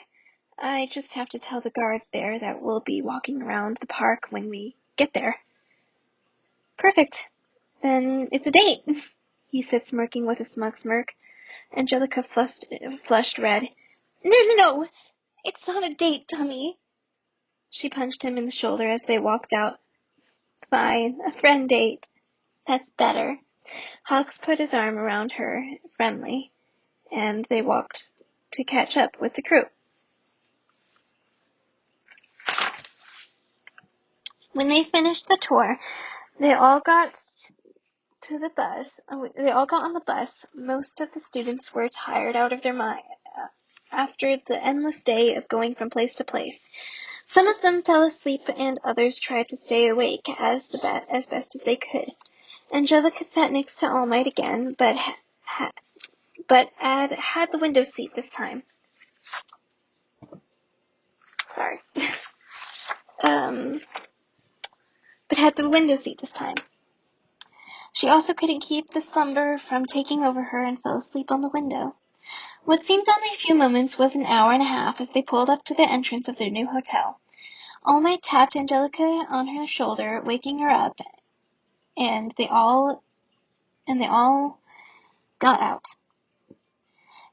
I just have to tell the guard there that we'll be walking around the park when we get there. Perfect. Then it's a date, he said, smirking with a smug smirk. Angelica flushed red. No, it's not a date, dummy. She punched him in the shoulder as they walked out. Fine, a friend date. That's better. Hawks put his arm around her, friendly, and they walked to catch up with the crew. When they finished the tour, they all got on the bus. Most of the students were tired out of their mind after the endless day of going from place to place. Some of them fell asleep, and others tried to stay awake as best as they could. Angelica sat next to All Might again, but had the window seat this time. Sorry. But had the window seat this time. She also couldn't keep the slumber from taking over her and fell asleep on the window. What seemed only a few moments was an hour and a half as they pulled up to the entrance of their new hotel. All Might tapped Angelica on her shoulder, waking her up, and they all got out.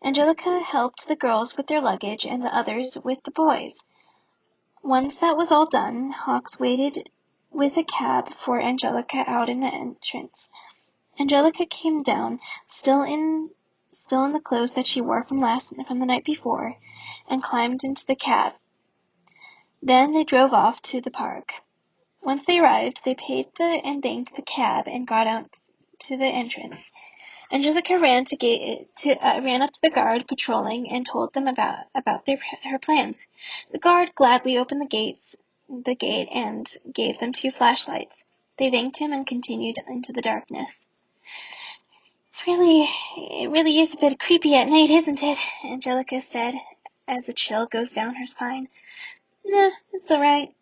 Angelica helped the girls with their luggage and the others with the boys. Once that was all done, Hawks waited with a cab for Angelica out in the entrance. Angelica came down, still in the clothes that she wore from the night before, and climbed into the cab. Then they drove off to the park. Once they arrived, they paid and thanked the cab and got out to the entrance. Angelica ran up to the guard patrolling and told them about her plans. The guard gladly opened the gate and gave them 2 flashlights. They thanked him and continued into the darkness. It really is a bit creepy at night, isn't it? Angelica said as a chill goes down her spine. Nah, it's all right.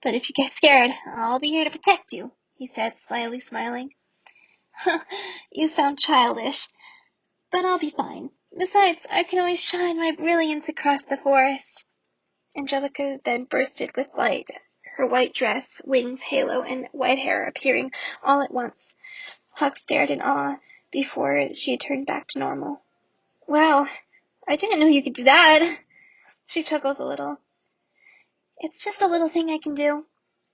But if you get scared, I'll be here to protect you, he said, slyly smiling. You sound childish, but I'll be fine. Besides, I can always shine my brilliance across the forest. Angelica then bursted with light, her white dress, wings, halo, and white hair appearing all at once. Huck stared in awe. before she had turned back to normal. Wow, I didn't know you could do that. She chuckles a little. It's just a little thing I can do.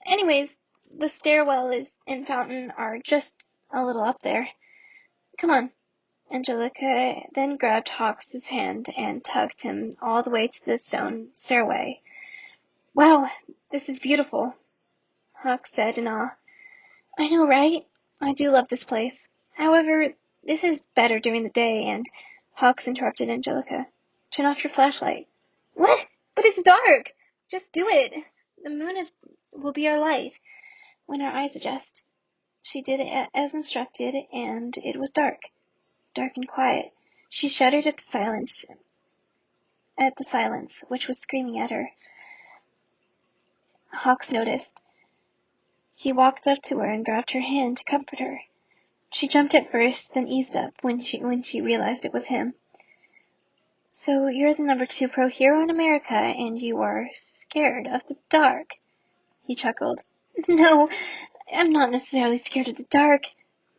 Anyways, the stairwell and fountain are just a little up there. Come on. Angelica then grabbed Hawks' hand and tugged him all the way to the stone stairway. Wow, this is beautiful, Hawks said in awe. I know, right? I do love this place. However, this is better during the day, and Hawks interrupted Angelica. Turn off your flashlight. What? But it's dark. Just do it. The moon will be our light when our eyes adjust. She did it as instructed, and it was dark and quiet. She shuddered at the silence which was screaming at her. Hawks noticed. He walked up to her and grabbed her hand to comfort her. She jumped at first, then eased up when she realized it was him. So you're the number 2 pro hero in America, and you are scared of the dark, he chuckled. No, I'm not necessarily scared of the dark.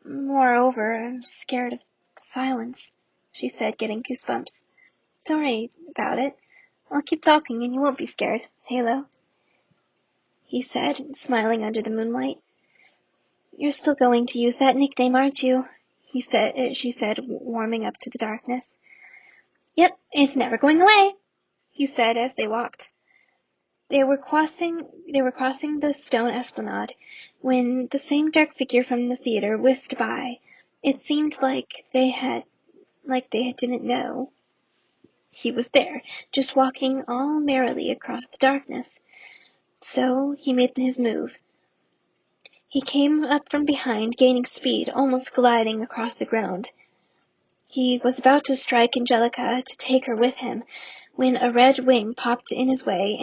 Moreover, I'm scared of silence, she said, getting goosebumps. Don't worry about it. I'll keep talking and you won't be scared, Halo, he said, smiling under the moonlight. You're still going to use that nickname, aren't you? She said, warming up to the darkness. Yep, it's never going away, he said as they walked. They were crossing the stone esplanade when the same dark figure from the theater whisked by. It seemed like they didn't know he was there, just walking all merrily across the darkness. So he made his move. He came up from behind, gaining speed, almost gliding across the ground. He was about to strike Angelica to take her with him when a red wing popped in his way.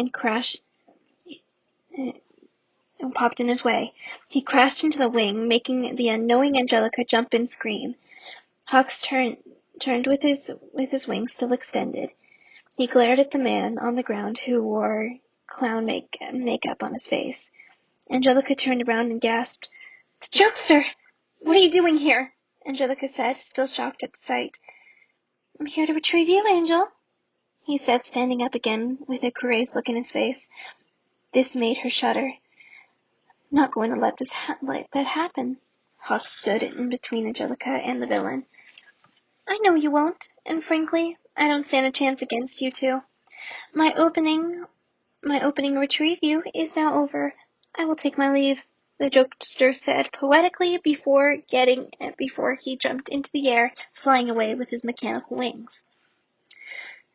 He crashed into the wing, making the unknowing Angelica jump and scream. Hawks turned with his wings still extended. He glared at the man on the ground who wore clown makeup on his face. Angelica turned around and gasped, The jokester! What are you doing here? Angelica said, still shocked at the sight. I'm here to retrieve you, Angel, he said, standing up again with a crazed look in his face. This made her shudder. Not going to let that happen. Hawks stood in between Angelica and the villain. I know you won't, and frankly, I don't stand a chance against you two. My opening retrieve you is now over. I will take my leave, the jokester said poetically before he jumped into the air, flying away with his mechanical wings.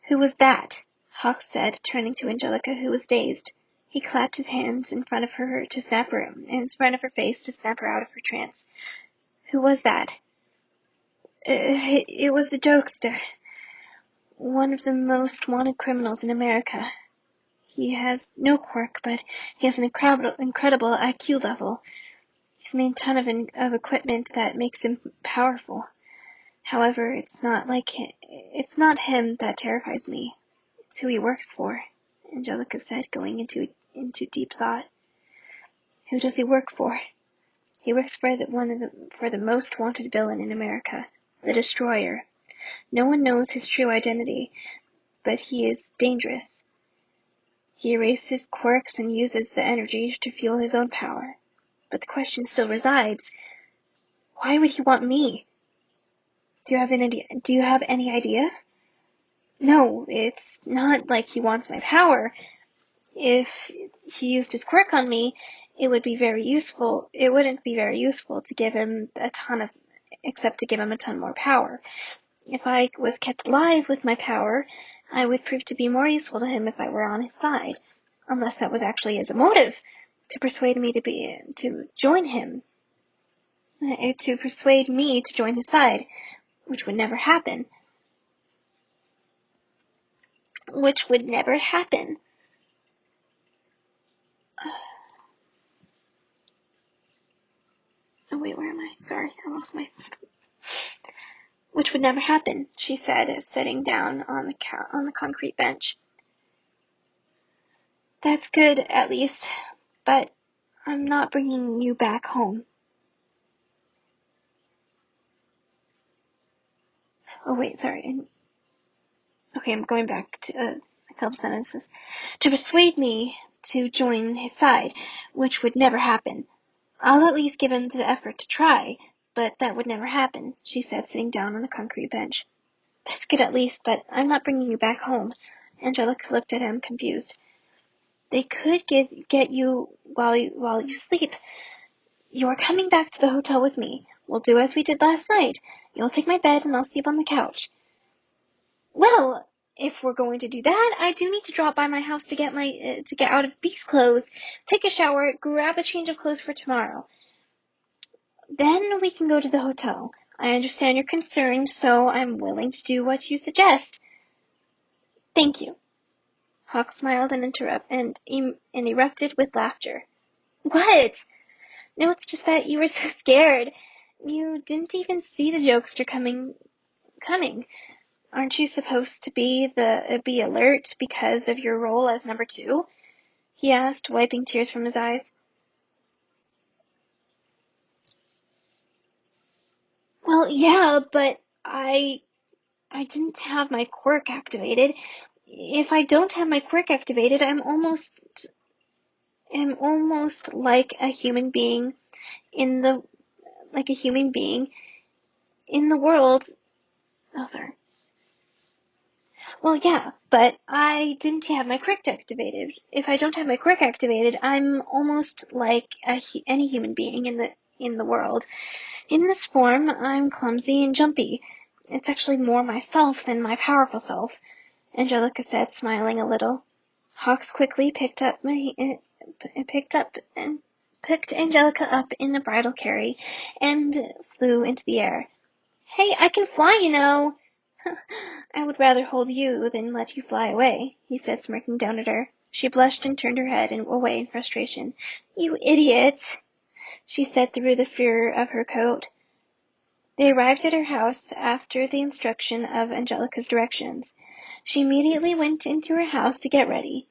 Who was that? Hawks said, turning to Angelica, who was dazed. He clapped his hands in front of her face to snap her out of her trance. Who was that? It was the jokester. One of the most wanted criminals in America. He has no quirk, but he has an incredible IQ level. He's made a ton of equipment that makes him powerful. However, it's not him that terrifies me. It's who he works for, Angelica said, going into deep thought. Who does he work for? He works for the most wanted villain in America, the Destroyer. No one knows his true identity, but he is dangerous. He erases quirks and uses the energy to fuel his own power. But the question still resides. Why would he want me? Do you have any idea? No, it's not like he wants my power. If he used his quirk on me, it wouldn't be very useful to give him except to give him a ton more power. If I was kept alive with my power, I would prove to be more useful to him if I were on his side, unless that was actually as a motive, to persuade me to join him, to persuade me to join his side, which would never happen. Oh wait, where am I? Sorry, I lost my... Which would never happen, she said, sitting down on the concrete bench. That's good, at least, but I'm not bringing you back home. Oh, wait, sorry. Okay, I'm going back to a couple sentences. To persuade me to join his side, which would never happen. I'll at least give him the effort to try, but that would never happen, she said, sitting down on the concrete bench. That's good at least, but I'm not bringing you back home. Angelica looked at him, confused. They could get you while you sleep. You are coming back to the hotel with me. We'll do as we did last night. You'll take my bed and I'll sleep on the couch. Well, if we're going to do that, I do need to drop by my house to get out of these clothes, take a shower, grab a change of clothes for tomorrow. Then we can go to the hotel. I understand your concern, so I'm willing to do what you suggest. Thank you. Hawk smiled and erupted with laughter. What? No, it's just that you were so scared. You didn't even see the jokester coming. Aren't you supposed to be alert because of your role as number 2? He asked, wiping tears from his eyes. Well, yeah, but I didn't have my quirk activated. If I don't have my quirk activated, I'm almost like a human being in the world. Oh, sorry. Well, yeah, but I didn't have my quirk activated. If I don't have my quirk activated, I'm almost like any human being in the world. In this form, I'm clumsy and jumpy. It's actually more myself than my powerful self, Angelica said, smiling a little. Hawks quickly picked Angelica up in the bridal carry and flew into the air. Hey, I can fly, you know. I would rather hold you than let you fly away, he said, smirking down at her. She blushed and turned her head away in frustration. You idiot, she said through the fur of her coat. They arrived at her house after the instruction of Angelica's directions. She immediately went into her house to get ready.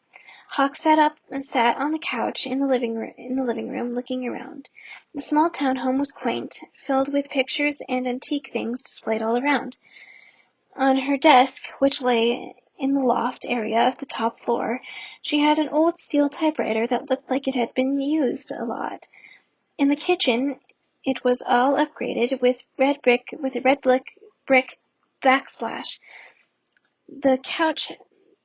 Hawk sat on the couch in the living room, looking around. The small town home was quaint, filled with pictures and antique things displayed all around. On her desk, which lay in the loft area of the top floor, she had an old steel typewriter that looked like it had been used a lot. In the kitchen, it was all upgraded with a red brick backsplash. The couch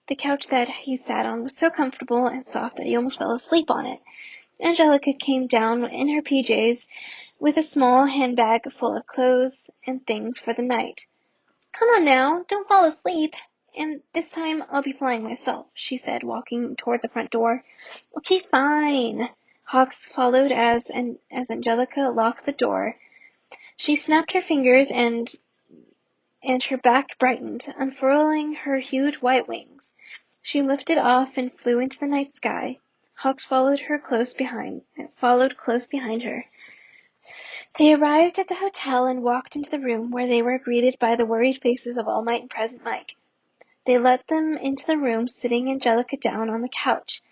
that he sat on was so comfortable and soft that he almost fell asleep on it. Angelica came down in her PJs with a small handbag full of clothes and things for the night. Come on now, don't fall asleep. And this time I'll be flying myself, she said, walking toward the front door. Okay, fine. Hawks followed as Angelica locked the door. She snapped her fingers and her back brightened, unfurling her huge white wings. She lifted off and flew into the night sky. Hawks followed close behind her. They arrived at the hotel and walked into the room where they were greeted by the worried faces of All Might and Present Mike. They let them into the room, sitting Angelica down on the couch.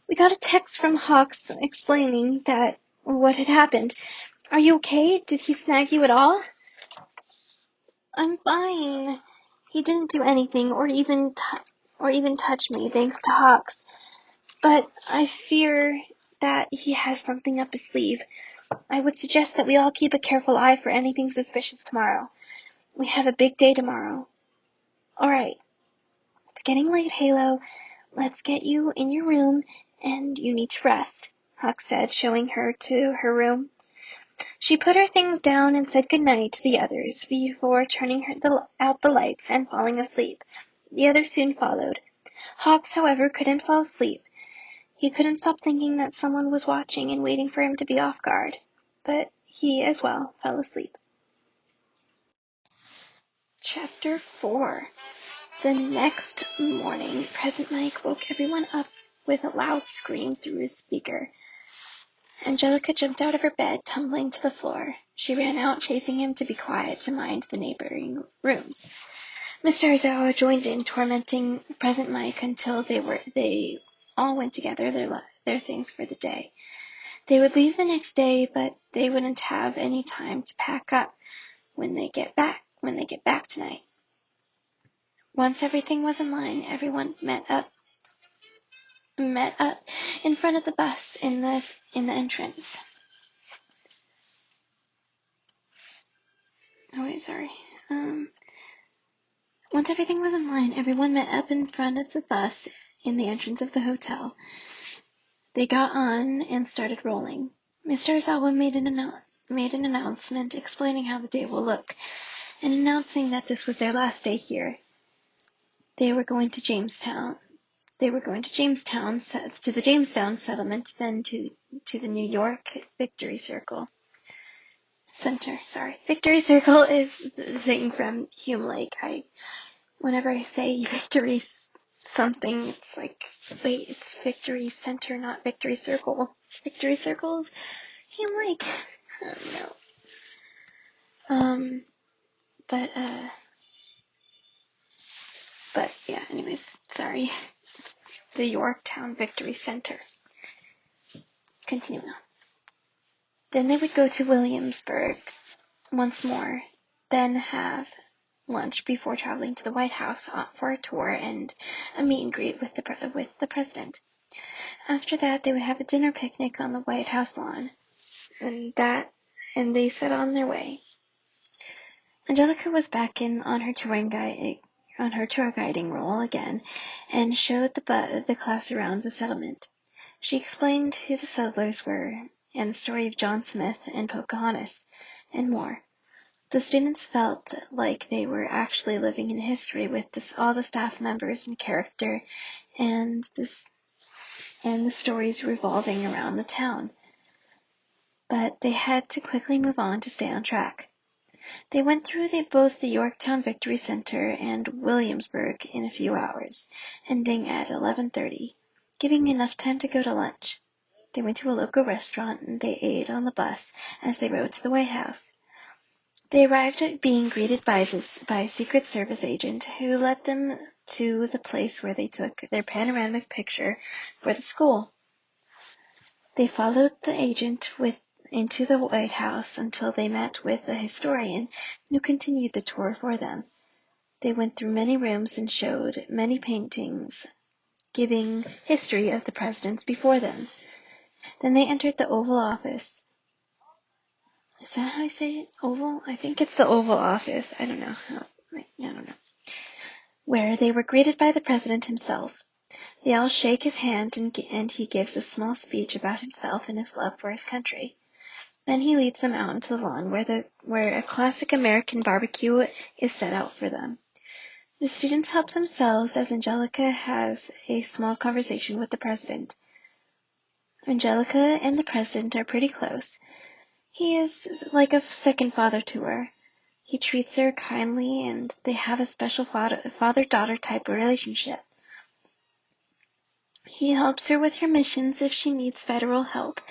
We got a text from Hawks explaining what had happened. Are you okay? Did he snag you at all? I'm fine. He didn't do anything or even touch me, thanks to Hawks. But I fear that he has something up his sleeve. I would suggest that we all keep a careful eye for anything suspicious tomorrow. We have a big day tomorrow. All right. It's getting late, Halo. Let's get you in your room, and you need to rest, Huck said, showing her to her room. She put her things down and said goodnight to the others before turning out the lights and falling asleep. The others soon followed. Hawks, however, couldn't fall asleep. He couldn't stop thinking that someone was watching and waiting for him to be off guard. But he, as well, fell asleep. Chapter 4. The next morning, Present Mike woke everyone up with a loud scream through his speaker. Angelica jumped out of her bed, tumbling to the floor. She ran out, chasing him to be quiet to mind the neighboring rooms. Mr. Aizawa joined in, tormenting Present Mike until they all went to gather their things for the day. They would leave the next day, but they wouldn't have any time to pack up when they get back tonight. Once everything was in line, everyone met up in front of the bus in the entrance. Once everything was in line, everyone met up in front of the bus in the entrance of the hotel. They got on and started rolling. Mr. Ozawa made an announcement explaining how the day will look, and announcing that this was their last day here. They were going to Jamestown. To the Jamestown settlement, then to the New York Victory Circle Center. Victory Circle is the thing from Hume Lake. Whenever I say Victory something, it's like, wait, it's Victory Center, not Victory Circle. Victory Circle's Hume Lake. I don't know. But yeah, anyways, sorry. The Yorktown Victory Center. Continuing on. Then they would go to Williamsburg once more, then have lunch before traveling to the White House for a tour and a meet and greet with the president. After that, they would have a dinner picnic on the White House lawn, and they set on their way. Angelica was back on her tour guiding role again, and showed the class around the settlement. She explained who the settlers were, and the story of John Smith and Pocahontas, and more. The students felt like they were actually living in history with all the staff members and character, and the stories revolving around the town. But they had to quickly move on to stay on track. They went through both the Yorktown Victory Center and Williamsburg in a few hours, ending at 11:30, giving enough time to go to lunch. They went to a local restaurant and they ate on the bus as they rode to the White House. They arrived at being greeted by a Secret Service agent who led them to the place where they took their panoramic picture for the school. They followed the agent into the White House until they met with a historian who continued the tour for them. They went through many rooms and showed many paintings, giving history of the presidents before them. Then they entered the Oval Office. Is that how I say it? Oval? I think it's the Oval Office. I don't know. Where they were greeted by the president himself. They all shake his hand and he gives a small speech about himself and his love for his country. Then he leads them out into the lawn where a classic American barbecue is set out for them. The students help themselves as Angelica has a small conversation with the president. Angelica and the president are pretty close. He is like a second father to her. He treats her kindly and they have a special father-daughter type of relationship. He helps her with her missions if she needs federal help,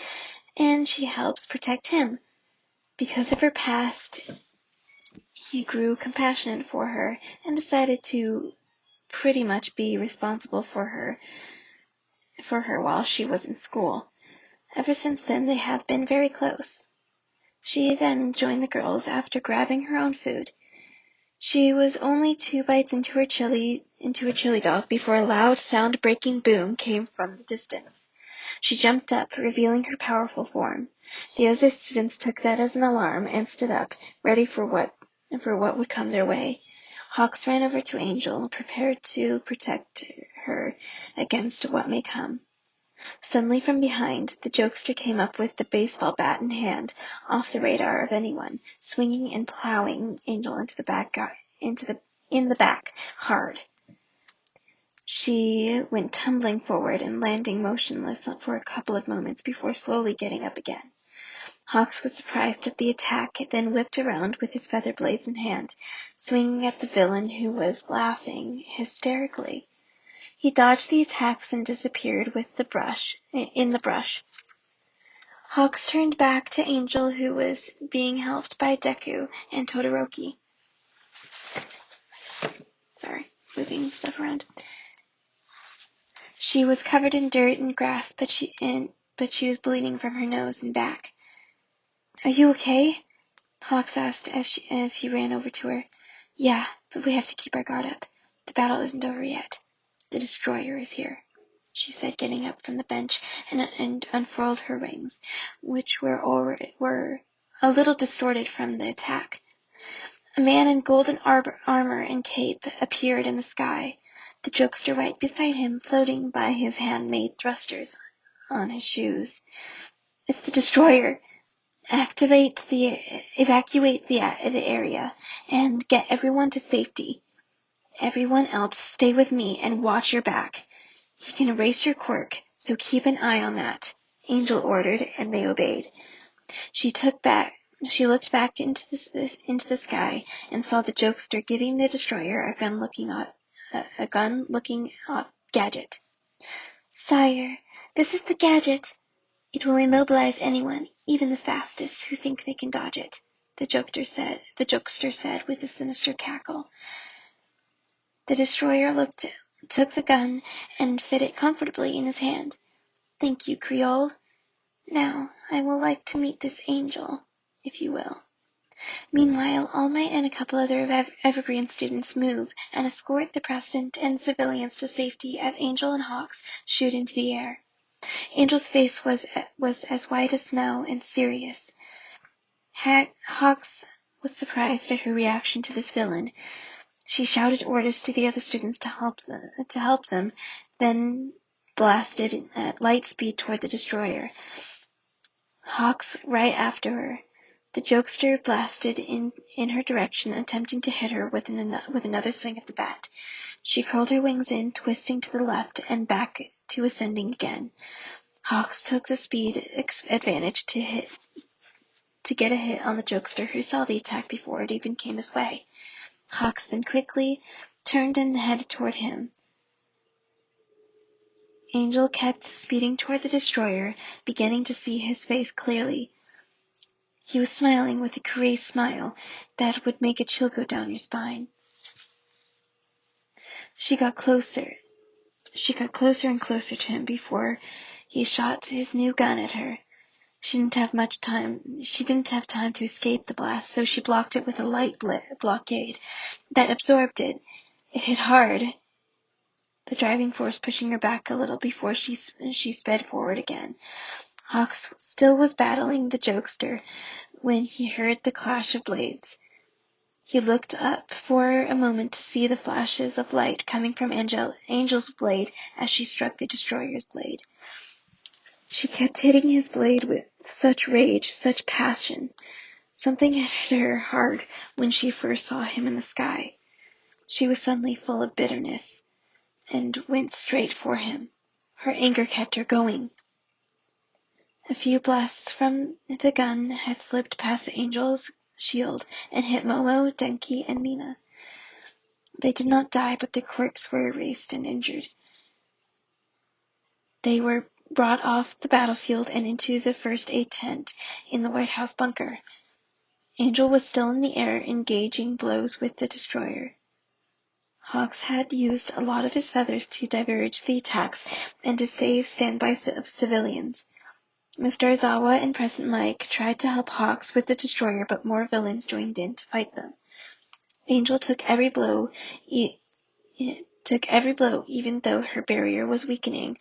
and she helps protect him. Because of her past, he grew compassionate for her and decided to pretty much be responsible for her while she was in school. Ever since then, they have been very close. She then joined the girls after grabbing her own food. She was only 2 bites into a chili dog before a loud, sound-breaking boom came from the distance. She jumped up, revealing her powerful form. The other students took that as an alarm and stood up, ready for what would come their way. Hawks ran over to Angel, prepared to protect her against what may come. Suddenly from behind, the jokester came up with the baseball bat in hand, off the radar of anyone, swinging and plowing Angel in the back, hard. She went tumbling forward and landing motionless for a couple of moments before slowly getting up again. Hawks was surprised at the attack, then whipped around with his feather blades in hand, swinging at the villain who was laughing hysterically. He dodged the attacks and disappeared in the brush. Hawks turned back to Angel, who was being helped by Deku and Todoroki. Sorry, moving stuff around. She was covered in dirt and grass, but she was bleeding from her nose and back. "Are you okay?" Hawks asked as he ran over to her. "Yeah, but we have to keep our guard up." The battle isn't over yet. The destroyer is here, she said, getting up from the bench and unfurled her wings, which were a little distorted from the attack. A man in golden armor and cape appeared in the sky, the jokester right beside him, floating by his handmade thrusters on his shoes. It's the destroyer. Evacuate the area and get everyone to safety. Everyone else stay with me and watch your back. He can erase your quirk, so keep an eye on that, Angel ordered, and they obeyed. She looked back into the sky and saw the jokester giving the destroyer a gun-looking gadget. Sire, this is the gadget. It will immobilize anyone, even the fastest, who think they can dodge it, the jokester said with a sinister cackle. The destroyer took the gun and fit it comfortably in his hand. Thank you, Creole. Now, I will like to meet this angel, if you will. Meanwhile, All Might and a couple other Evergreen students move and escort the president and civilians to safety as Angel and Hawks shoot into the air. Angel's face was as white as snow and serious. Hawks was surprised at her reaction to this villain. She shouted orders to the other students to help them, then blasted at light speed toward the destroyer. Hawks right after her. The jokester blasted in her direction, attempting to hit her with another swing of the bat. She curled her wings in, twisting to the left and back to ascending again. Hawks took the speed advantage to get a hit on the jokester, who saw the attack before it even came his way. Hawks then quickly turned and headed toward him. Angel kept speeding toward the destroyer, beginning to see his face clearly. He was smiling with a curious smile that would make a chill go down your spine. She got closer and closer to him before he shot his new gun at her. She didn't have time to escape the blast, so she blocked it with a light blockade that absorbed it. It hit hard, the driving force pushing her back a little before she sped forward again. Hawks still was battling the jokester when he heard the clash of blades. He looked up for a moment to see the flashes of light coming from Angel's blade as she struck the destroyer's blade. She kept hitting his blade with such rage, such passion. Something had hit her hard when she first saw him in the sky. She was suddenly full of bitterness and went straight for him. Her anger kept her going. A few blasts from the gun had slipped past Angel's shield and hit Momo, Denki, and Mina. They did not die, but their quirks were erased and injured. They were brought off the battlefield and into the first aid tent in the White House bunker. Angel was still in the air, engaging blows with the destroyer. Hawks had used a lot of his feathers to diverge the attacks and to save standby civilians. Mr. Aizawa and President Mike tried to help Hawks with the destroyer, but more villains joined in to fight them. Angel took every blow, even though her barrier was weakening.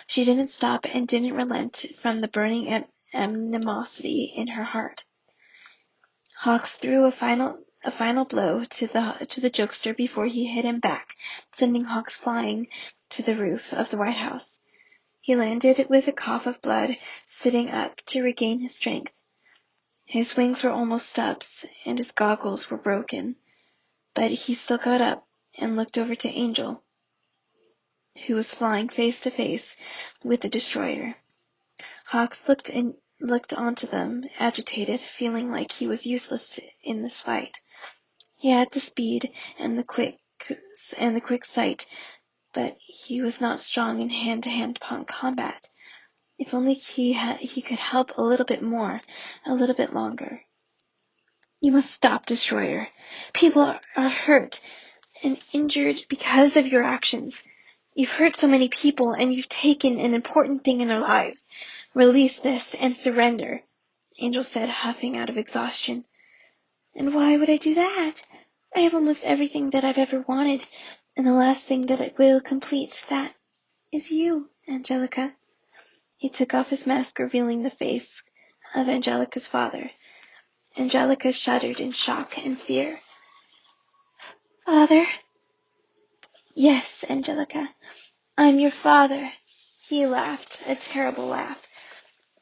She didn't stop and didn't relent from the burning animosity in her heart. Hawks threw a final blow to the jokester before he hit him back, sending Hawks flying to the roof of the White House. He landed with a cough of blood, sitting up to regain his strength. His wings were almost stubs, and his goggles were broken, but he still got up and looked over to Angel, who was flying face to face with the destroyer. Hawks looked onto them, agitated, feeling like he was useless in this fight. He had the speed and the quick sight, but he was not strong in hand-to-hand combat. If only he could help a little bit more, a little bit longer. You must stop, Destroyer. People are hurt and injured because of your actions. You've hurt so many people, and you've taken an important thing in their lives. Release this and surrender, Angel said, huffing out of exhaustion. And why would I do that? I have almost everything that I've ever wanted, And the last thing that it will complete that is you, Angelica. He took off his mask, revealing the face of Angelica's father. Angelica shuddered in shock and fear. Father? Yes, Angelica, I'm your father. He laughed, a terrible laugh,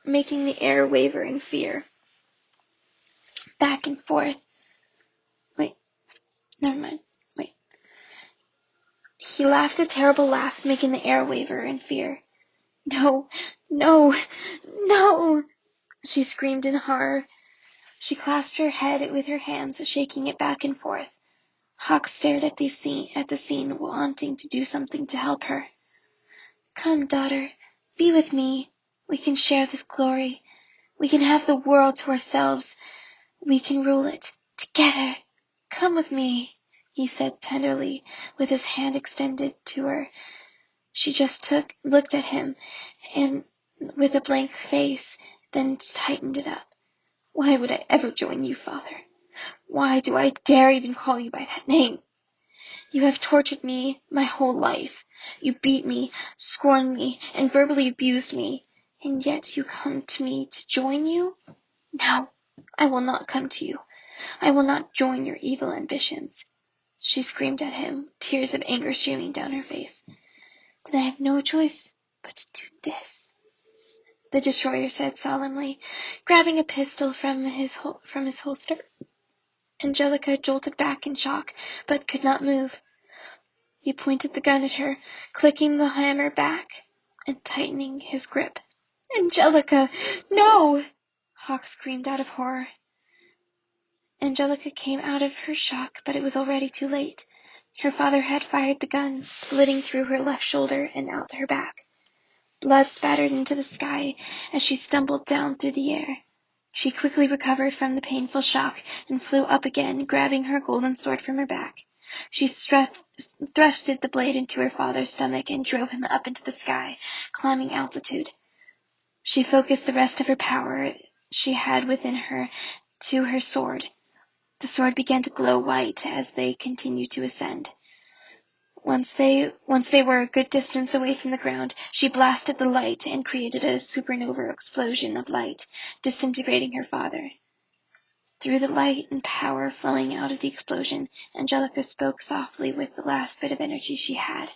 making the air waver in fear. Back and forth. Wait, never mind. Wait. He laughed a terrible laugh, making the air waver in fear. No, no, no! She screamed in horror. She clasped her head with her hands, shaking it back and forth. Hawk stared at the scene, wanting to do something to help her. Come, daughter, be with me. We can share this glory. We can have the world to ourselves. We can rule it together. Come with me, he said tenderly, with his hand extended to her. She just looked at him, and with a blank face, then tightened it up. Why would I ever join you, father? Why do I dare even call you by that name? You have tortured me my whole life. You beat me, scorned me, and verbally abused me. And yet you come to me to join you? No, I will not come to you. I will not join your evil ambitions. She screamed at him, tears of anger streaming down her face. Then I have no choice but to do this, the destroyer said solemnly, grabbing a pistol from his holster. Angelica jolted back in shock, but could not move. He pointed the gun at her, clicking the hammer back and tightening his grip. Angelica, no! Hawk screamed out of horror. Angelica came out of her shock, but it was already too late. Her father had fired the gun, splitting through her left shoulder and out to her back. Blood spattered into the sky as she stumbled down through the air. She quickly recovered from the painful shock and flew up again, grabbing her golden sword from her back. She thrusted the blade into her father's stomach and drove him up into the sky, climbing altitude. She focused the rest of her power she had within her to her sword. The sword began to glow white as they continued to ascend. Once they were a good distance away from the ground, she blasted the light and created a supernova explosion of light, disintegrating her father. Through the light and power flowing out of the explosion, Angelica spoke softly with the last bit of energy she had.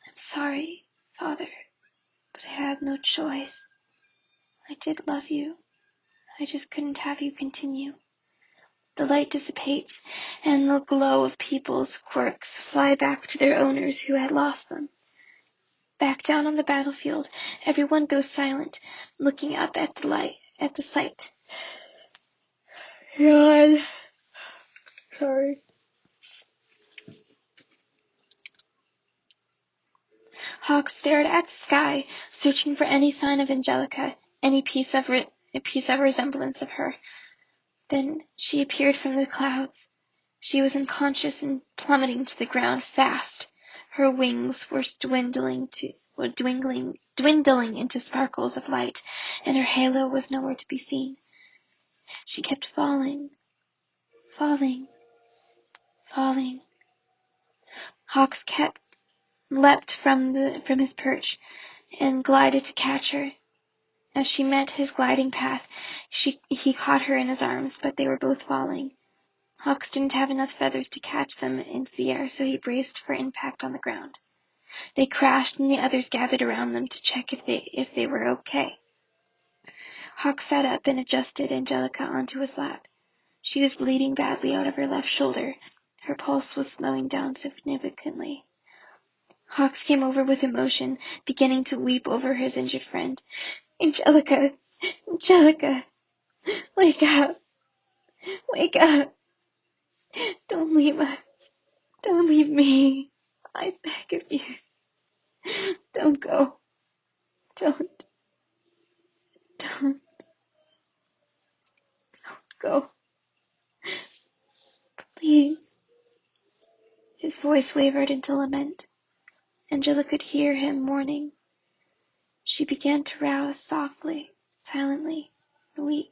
I'm sorry, Father, but I had no choice. I did love you. I just couldn't have you continue. The light dissipates, and the glow of people's quirks fly back to their owners who had lost them. Back down on the battlefield, everyone goes silent, looking up at the sight. God. Sorry. Hawk stared at the sky, searching for any sign of Angelica, any piece of resemblance of her. Then she appeared from the clouds. She was unconscious and plummeting to the ground fast. Her wings were dwindling into sparkles of light, and her halo was nowhere to be seen. She kept falling, falling, falling. Hawks leapt from his perch and glided to catch her. As she met his gliding path, he caught her in his arms, but they were both falling. Hawks didn't have enough feathers to catch them into the air, so he braced for impact on the ground. They crashed, and the others gathered around them to check if they were okay. Hawk sat up and adjusted Angelica onto his lap. She was bleeding badly out of her left shoulder. Her pulse was slowing down significantly. Hawks came over with emotion, beginning to weep over his injured friend. Angelica! Angelica! Wake up! Wake up! Don't leave us! Don't leave me! I beg of you! Don't go! Don't go! Please! His voice wavered into lament. Angela could hear him mourning. She began to rouse softly, silently, and weak.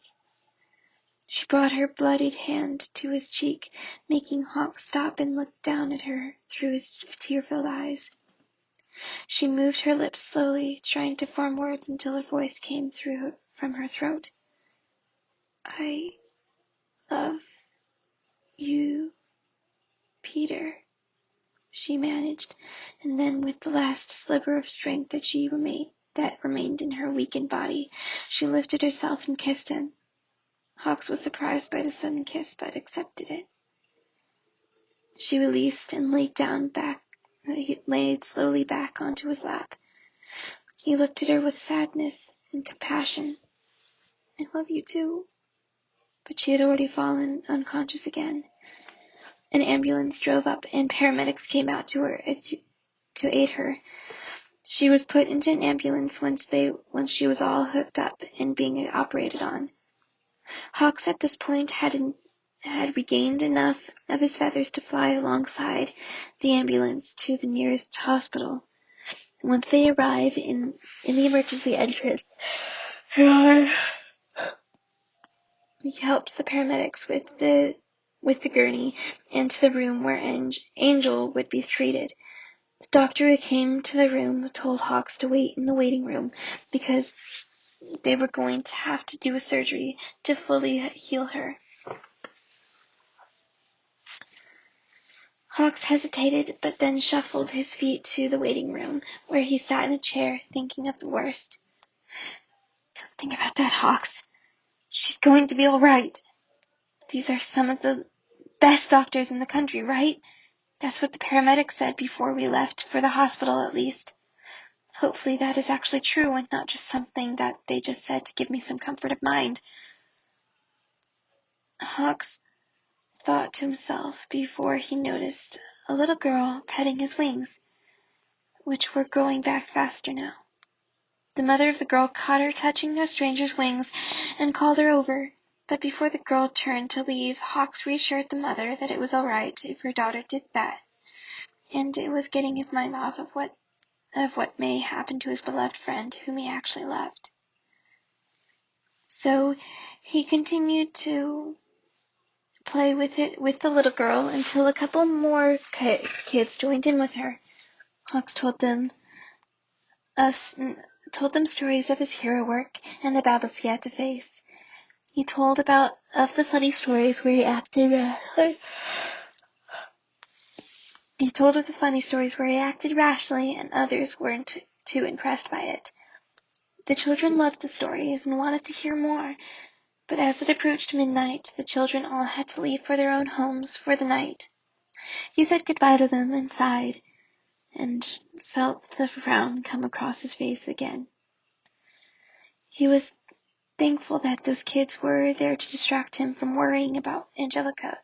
She brought her bloodied hand to his cheek, making Hawk stop and look down at her through his tear-filled eyes. She moved her lips slowly, trying to form words until her voice came through from her throat. I love you, Peter, she managed, and then with the last sliver of strength that remained in her weakened body, she lifted herself and kissed him. Hawks was surprised by the sudden kiss, but accepted it. She released and laid slowly back onto his lap. He looked at her with sadness and compassion. I love you too. But she had already fallen unconscious again. An ambulance drove up and paramedics came out to her to aid her. She was put into an ambulance once she was all hooked up and being operated on. Hawks at this point had regained enough of his feathers to fly alongside the ambulance to the nearest hospital. Once they arrive in the emergency entrance, he helps the paramedics with the gurney into the room where Angel would be treated. The doctor who came to the room told Hawks to wait in the waiting room because they were going to have to do a surgery to fully heal her. Hawks hesitated, but then shuffled his feet to the waiting room, where he sat in a chair, thinking of the worst. Don't think about that, Hawks. She's going to be all right. These are some of the best doctors in the country, right? That's what the paramedics said before we left for the hospital, at least. Hopefully that is actually true and not just something that they just said to give me some comfort of mind. Hawks thought to himself before he noticed a little girl petting his wings, which were growing back faster now. The mother of the girl caught her touching a stranger's wings and called her over, but before the girl turned to leave, Hawks reassured the mother that it was all right if her daughter did that, and it was getting his mind off of what may happen to his beloved friend whom he actually loved. So he continued to play with the little girl until a couple more kids joined in with her. Hawks told them stories of his hero work and the battles he had to face. He told of the funny stories where he acted rashly and others weren't too impressed by it. The children loved the stories and wanted to hear more, but as it approached midnight, the children all had to leave for their own homes for the night. He said goodbye to them and sighed, and felt the frown come across his face again. He was thankful that those kids were there to distract him from worrying about Angelica,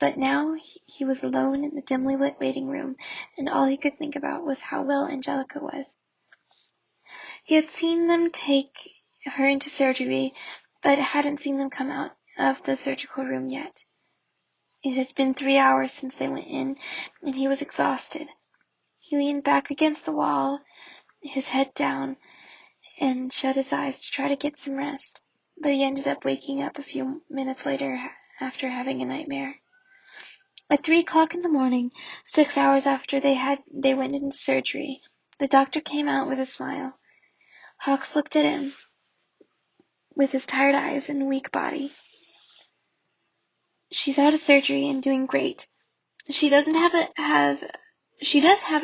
but now he was alone in the dimly lit waiting room, and all he could think about was how well Angelica was. He had seen them take her into surgery, but hadn't seen them come out of the surgical room yet. It had been 3 hours since they went in, and he was exhausted. He leaned back against the wall, his head down, and shut his eyes to try to get some rest, but he ended up waking up a few minutes later after having a nightmare. At 3 o'clock in the morning, 6 hours after they went into surgery, the doctor came out with a smile. Hawks looked at him with his tired eyes and weak body. She's out of surgery and doing great. She does have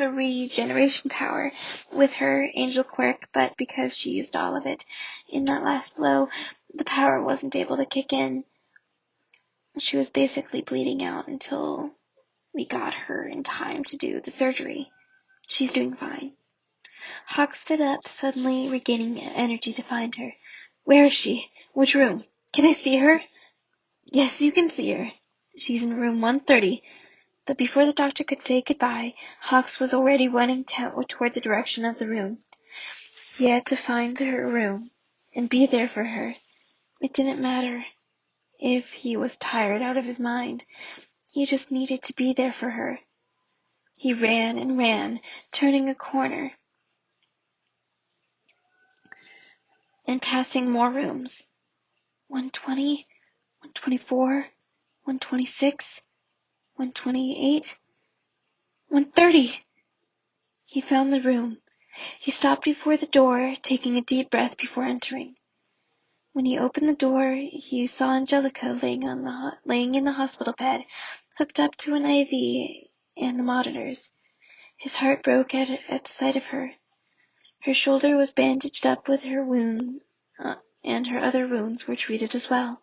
a regeneration power with her angel quirk, but because she used all of it in that last blow, the power wasn't able to kick in. She was basically bleeding out until we got her in time to do the surgery. She's doing fine. Hawk stood up, suddenly regaining energy to find her. Where is she? Which room? Can I see her? Yes, you can see her. She's in room 130. But before the doctor could say goodbye, Hawks was already running toward the direction of the room. He had to find her room and be there for her. It didn't matter if he was tired out of his mind. He just needed to be there for her. He ran and ran, turning a corner and passing more rooms. 120, 124, 126, 128, 130. He found the room. He stopped before the door, taking a deep breath before entering. When he opened the door, he saw Angelica laying in the hospital bed, hooked up to an IV and the monitors. His heart broke at the sight of her. Her shoulder was bandaged up with her wounds, and her other wounds were treated as well.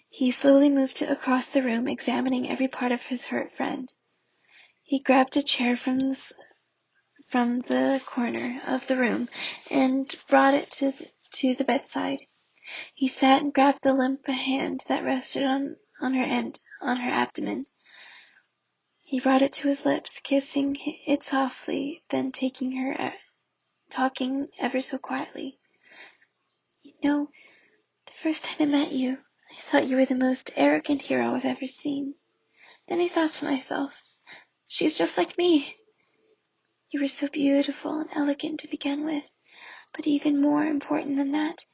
He slowly moved across the room, examining every part of his hurt friend. He grabbed a chair from the corner of the room and brought it to the bedside. He sat and grabbed the limp hand that rested on her abdomen. He brought it to his lips, kissing it softly, then talking ever so quietly. You know, the first time I met you, I thought you were the most arrogant hero I've ever seen. Then I thought to myself, she's just like me. You were so beautiful and elegant to begin with, but even more important than that,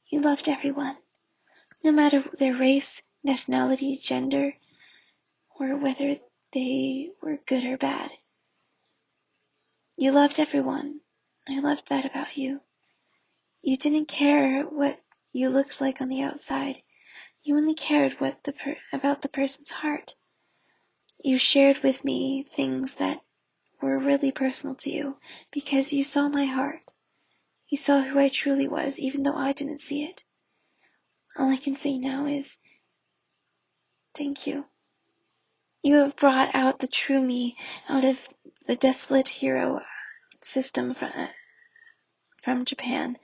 you loved everyone, no matter their race, nationality, gender, or whether they were good or bad. You loved everyone. I loved that about you. You didn't care what you looked like on the outside. You only cared about the person's heart. You shared with me things that were really personal to you because you saw my heart. You saw who I truly was, even though I didn't see it. All I can say now is, thank you. You have brought out the true me out of the desolate hero system from Japan.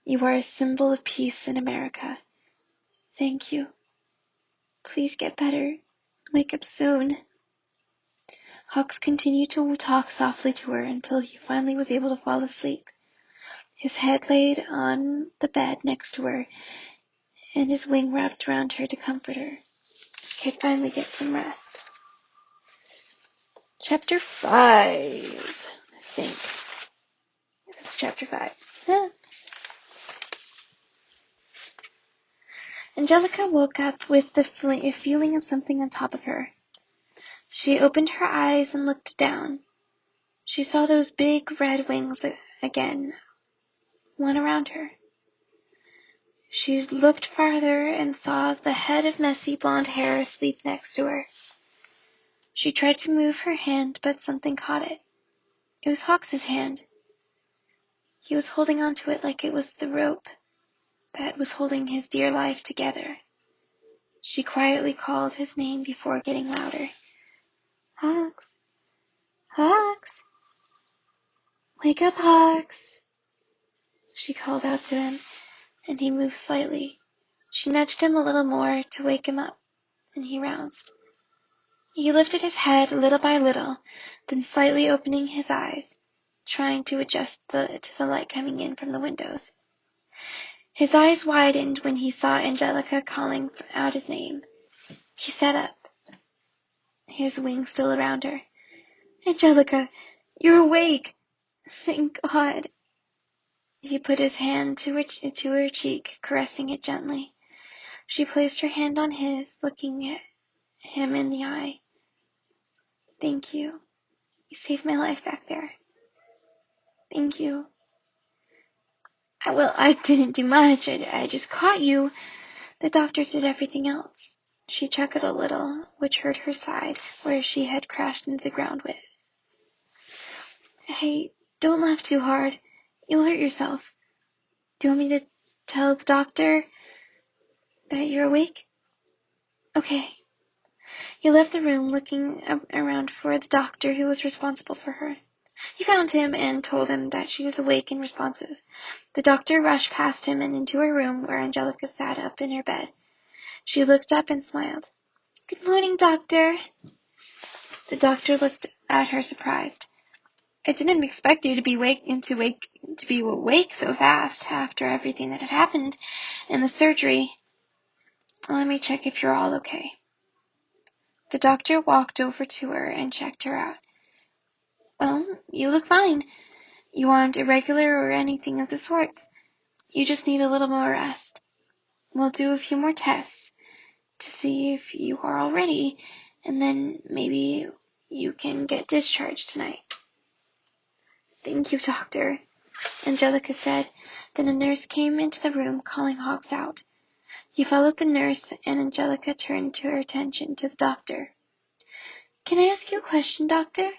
You are a symbol of peace in America. Thank you. Please get better. Wake up soon. Hawks continued to talk softly to her until he finally was able to fall asleep. His head laid on the bed next to her, and his wing wrapped around her to comfort her. He could finally get some rest. Chapter 5, I think. This is chapter 5. Angelica woke up with the feeling of something on top of her. She opened her eyes and looked down. She saw those big red wings again, one around her. She looked farther and saw the head of messy blonde hair asleep next to her. She tried to move her hand, but something caught it. It was Hawks's hand. He was holding onto it like it was the rope that was holding his dear life together. She quietly called his name before getting louder. Hawks! Hawks! Wake up, Hawks! She called out to him, and he moved slightly. She nudged him a little more to wake him up, and he roused. He lifted his head little by little, then slightly opening his eyes, trying to adjust to the light coming in from the windows. His eyes widened when he saw Angelica calling out his name. He sat up, his wings still around her. Angelica, you're awake! Thank God. He put his hand to her cheek, caressing it gently. She placed her hand on his, looking at him in the eye. Thank you. You saved my life back there. Thank you. I didn't do much. I just caught you. The doctors did everything else. She chuckled a little, which hurt her side, where she had crashed into the ground with. Hey, don't laugh too hard. You'll hurt yourself. Do you want me to tell the doctor that you're awake? Okay. He left the room, looking around for the doctor who was responsible for her. He found him and told him that she was awake and responsive. The doctor rushed past him and into her room where Angelica sat up in her bed. She looked up and smiled. Good morning, doctor. The doctor looked at her surprised. I didn't expect you to be awake so fast after everything that had happened and the surgery. Let me check if you're all okay. The doctor walked over to her and checked her out. Well, you look fine. You aren't irregular or anything of the sorts. You just need a little more rest. We'll do a few more tests to see if you are all ready, and then maybe you can get discharged tonight." "Thank you, doctor," Angelica said. Then a nurse came into the room, calling Hawks out. He followed the nurse, and Angelica turned her attention to the doctor. "Can I ask you a question, doctor?"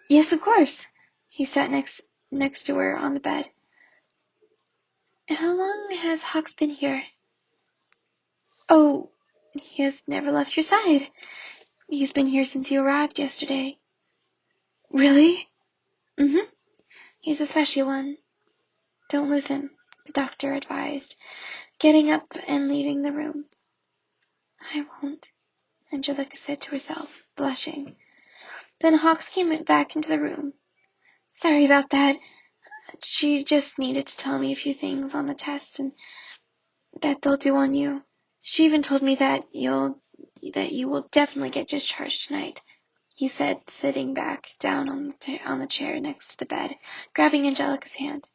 "Yes, of course." He sat next to her on the bed. "How long has Hawks been here?" "Oh, he has never left your side. He's been here since you arrived yesterday." "Really?" "Mm-hmm. He's a special one. Don't lose him," the doctor advised, getting up and leaving the room. "I won't," Angelica said to herself, blushing. Then Hawks came back into the room. "Sorry about that. She just needed to tell me a few things on the test and that they'll do on you. She even told me that you will definitely get discharged tonight," he said, sitting back down on the chair next to the bed, grabbing Angelica's hand.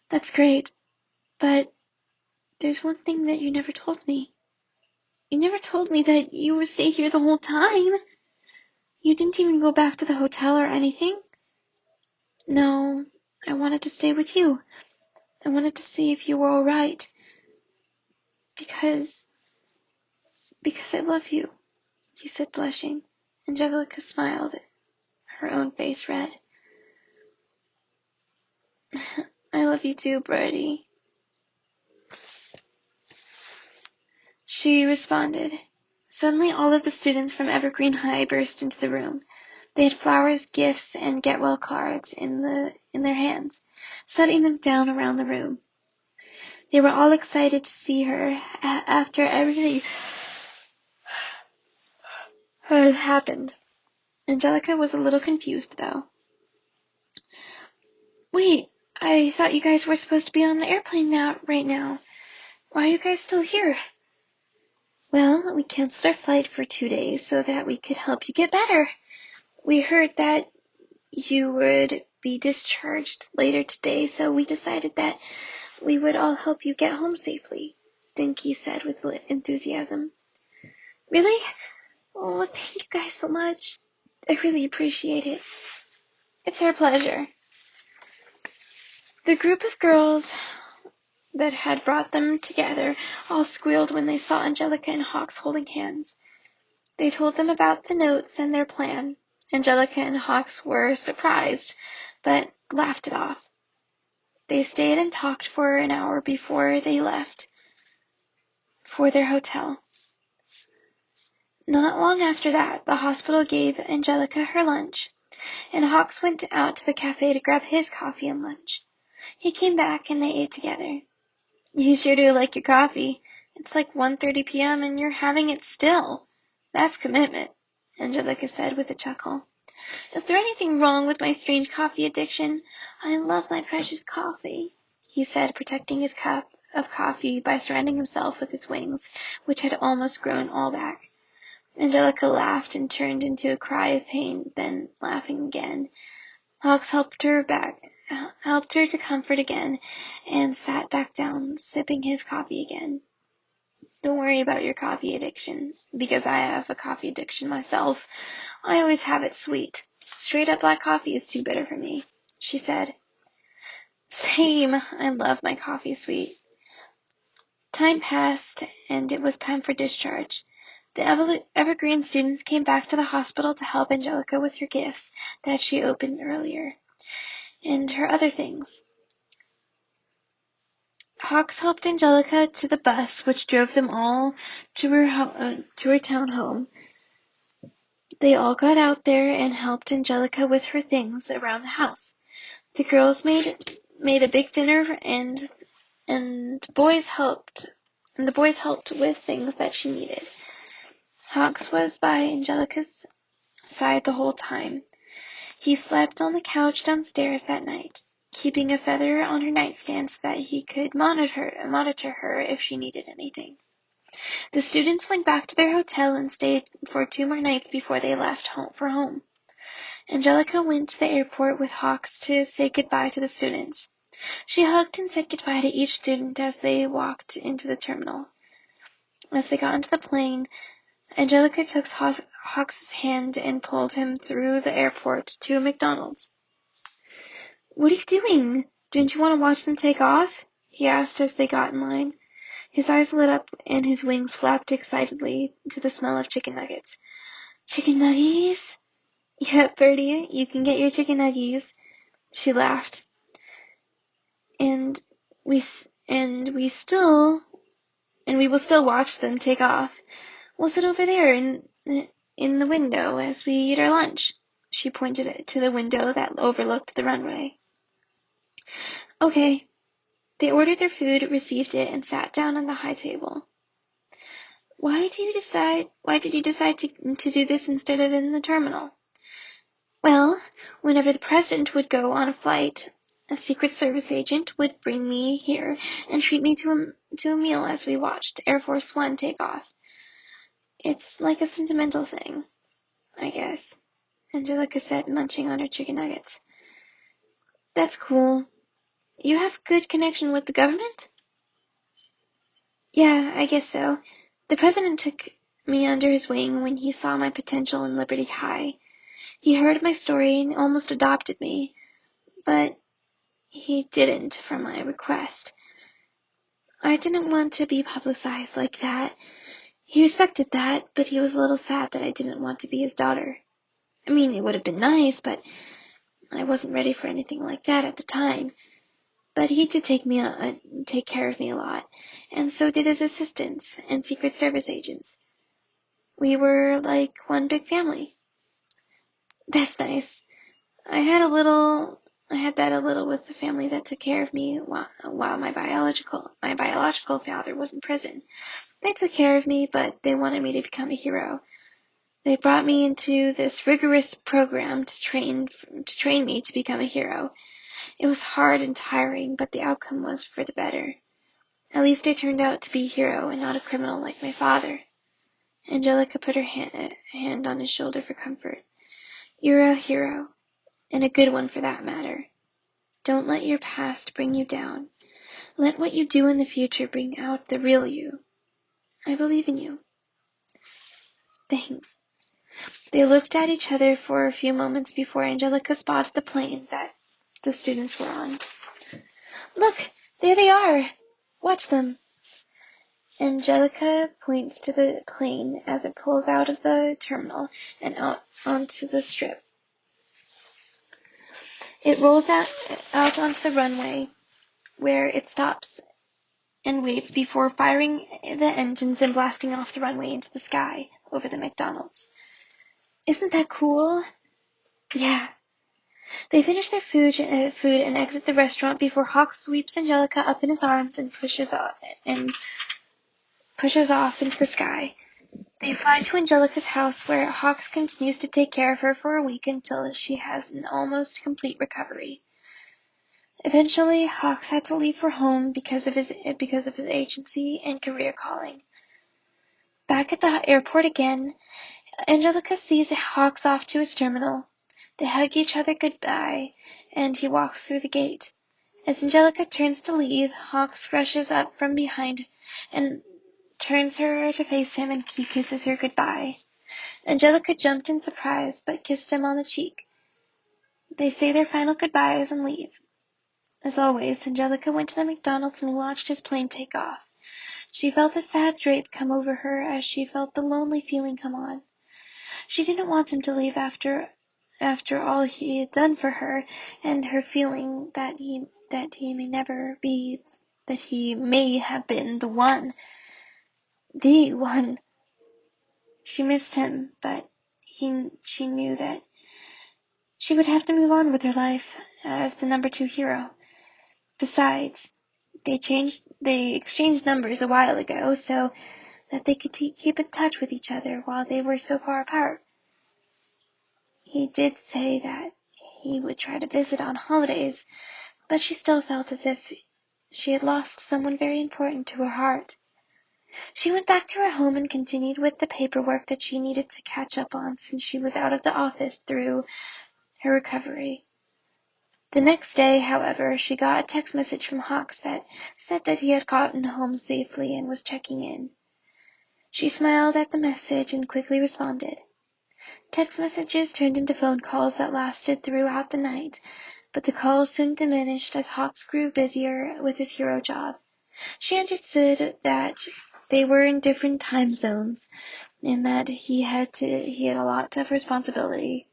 "That's great, but there's one thing that you never told me. You never told me that you would stay here the whole time. You didn't even go back to the hotel or anything." "No, I wanted to stay with you. I wanted to see if you were all right. Because I love you," he said, blushing. Angelica smiled, her own face red. "I love you too, Birdie," she responded. Suddenly all of the students from Evergreen High burst into the room. They had flowers, gifts, and get-well cards in their hands, setting them down around the room. They were all excited to see her after everything had happened. Angelica was a little confused, though. "Wait, I thought you guys were supposed to be on the airplane right now. Why are you guys still here?" "Well, we canceled our flight for 2 days so that we could help you get better. We heard that you would be discharged later today, so we decided that we would all help you get home safely," Dinky said with enthusiasm. "Really? Oh, thank you guys so much. I really appreciate it." "It's our pleasure." The group of girls that had brought them together all squealed when they saw Angelica and Hawks holding hands. They told them about the notes and their plan. Angelica and Hawks were surprised, but laughed it off. They stayed and talked for an hour before they left for their hotel. Not long after that, the hospital gave Angelica her lunch, and Hawks went out to the cafe to grab his coffee and lunch. He came back and they ate together. "You sure do like your coffee. It's like 1:30 p.m. and you're having it still. That's commitment," Angelica said with a chuckle. "Is there anything wrong with my strange coffee addiction? I love my precious coffee," he said, protecting his cup of coffee by surrounding himself with his wings, which had almost grown all back. Angelica laughed and turned into a cry of pain, then laughing again. Hawks helped her to comfort again, and sat back down, sipping his coffee again. "Don't worry about your coffee addiction, because I have a coffee addiction myself. I always have it sweet. Straight up black coffee is too bitter for me," she said. "Same. I love my coffee sweet." Time passed, and it was time for discharge. The Evergreen students came back to the hospital to help Angelica with her gifts that she opened earlier, and her other things. Hawks helped Angelica to the bus, which drove them all to her town home. They all got out there and helped Angelica with her things around the house. The girls made a big dinner, and the boys helped with things that she needed. Hawks was by Angelica's side the whole time. He slept on the couch downstairs that night, keeping a feather on her nightstand so that he could monitor her if she needed anything. The students went back to their hotel and stayed for 2 more nights before they left home. Angelica went to the airport with Hawks to say goodbye to the students. She hugged and said goodbye to each student as they walked into the terminal. As they got into the plane, Angelica took Hawk's hand and pulled him through the airport to a McDonald's. "What are you doing? Don't you want to watch them take off?" he asked as they got in line. His eyes lit up and his wings flapped excitedly to the smell of chicken nuggets. "Chicken nuggies?" "Yep, Bertie, you can get your chicken nuggies," she laughed. And we will still watch them take off. We'll sit over there in the window as we eat our lunch." She pointed to the window that overlooked the runway. Okay. They ordered their food, received it, and sat down on the high table. Why did you decide to do this instead of in the terminal?" "Well, whenever the president would go on a flight, a Secret Service agent would bring me here and treat me to a meal as we watched Air Force One take off. It's like a sentimental thing, I guess," Angelica said, munching on her chicken nuggets. "That's cool. You have good connection with the government?" "Yeah, I guess so. The president took me under his wing when he saw my potential in Liberty High. He heard my story and almost adopted me, but he didn't for my request. I didn't want to be publicized like that. He respected that, but he was a little sad that I didn't want to be his daughter. I mean, it would have been nice, but I wasn't ready for anything like that at the time. But he did take care of me a lot, and so did his assistants and Secret Service agents. We were like one big family." "That's nice. I had that a little with the family that took care of me while my biological father was in prison. They took care of me, but they wanted me to become a hero. They brought me into this rigorous program to train me to become a hero. It was hard and tiring, but the outcome was for the better. At least I turned out to be a hero and not a criminal like my father." Angelica put her hand on his shoulder for comfort. "You're a hero, and a good one for that matter. Don't let your past bring you down. Let what you do in the future bring out the real you. I believe in you." "Thanks." They looked at each other for a few moments before Angelica spotted the plane that the students were on. "Look, there they are. Watch them." Angelica points to the plane as it pulls out of the terminal and out onto the strip. It rolls out onto the runway, where it stops and waits before firing the engines and blasting off the runway into the sky over the McDonald's. "Isn't that cool?" "Yeah." They finish their food and exit the restaurant before Hawk sweeps Angelica up in his arms and pushes off into the sky. They fly to Angelica's house, where Hawks continues to take care of her for a week until she has an almost complete recovery. Eventually, Hawks had to leave for home because of his agency and career calling. Back at the airport again, Angelica sees Hawks off to his terminal. They hug each other goodbye, and he walks through the gate. As Angelica turns to leave, Hawks rushes up from behind and turns her to face him, and he kisses her goodbye. Angelica jumped in surprise, but kissed him on the cheek. They say their final goodbyes and leave. As always, Angelica went to the McDonald's and watched his plane take off. She felt a sad drape come over her as she felt the lonely feeling come on. She didn't want him to leave after all he had done for her, and her feeling that he may have been the one. She missed him, but she knew that she would have to move on with her life as the number 2 hero. Besides, they exchanged numbers a while ago so that they could keep in touch with each other while they were so far apart. He did say that he would try to visit on holidays, but she still felt as if she had lost someone very important to her heart. She went back to her home and continued with the paperwork that she needed to catch up on since she was out of the office through her recovery. The next day, however, she got a text message from Hawks that said that he had gotten home safely and was checking in. She smiled at the message and quickly responded. Text messages turned into phone calls that lasted throughout the night, but the calls soon diminished as Hawks grew busier with his hero job. She understood that they were in different time zones and that he had a lot of responsibility.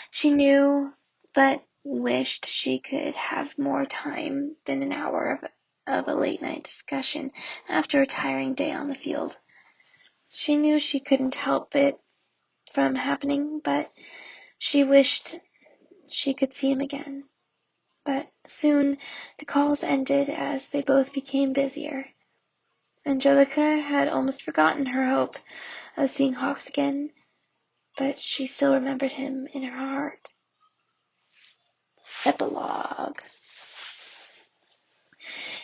She knew, but wished she could have more time than an hour of a late-night discussion after a tiring day on the field. She knew she couldn't help it from happening, but she wished she could see him again. But soon the calls ended as they both became busier. Angelica had almost forgotten her hope of seeing Hawks again, but she still remembered him in her heart. Epilogue.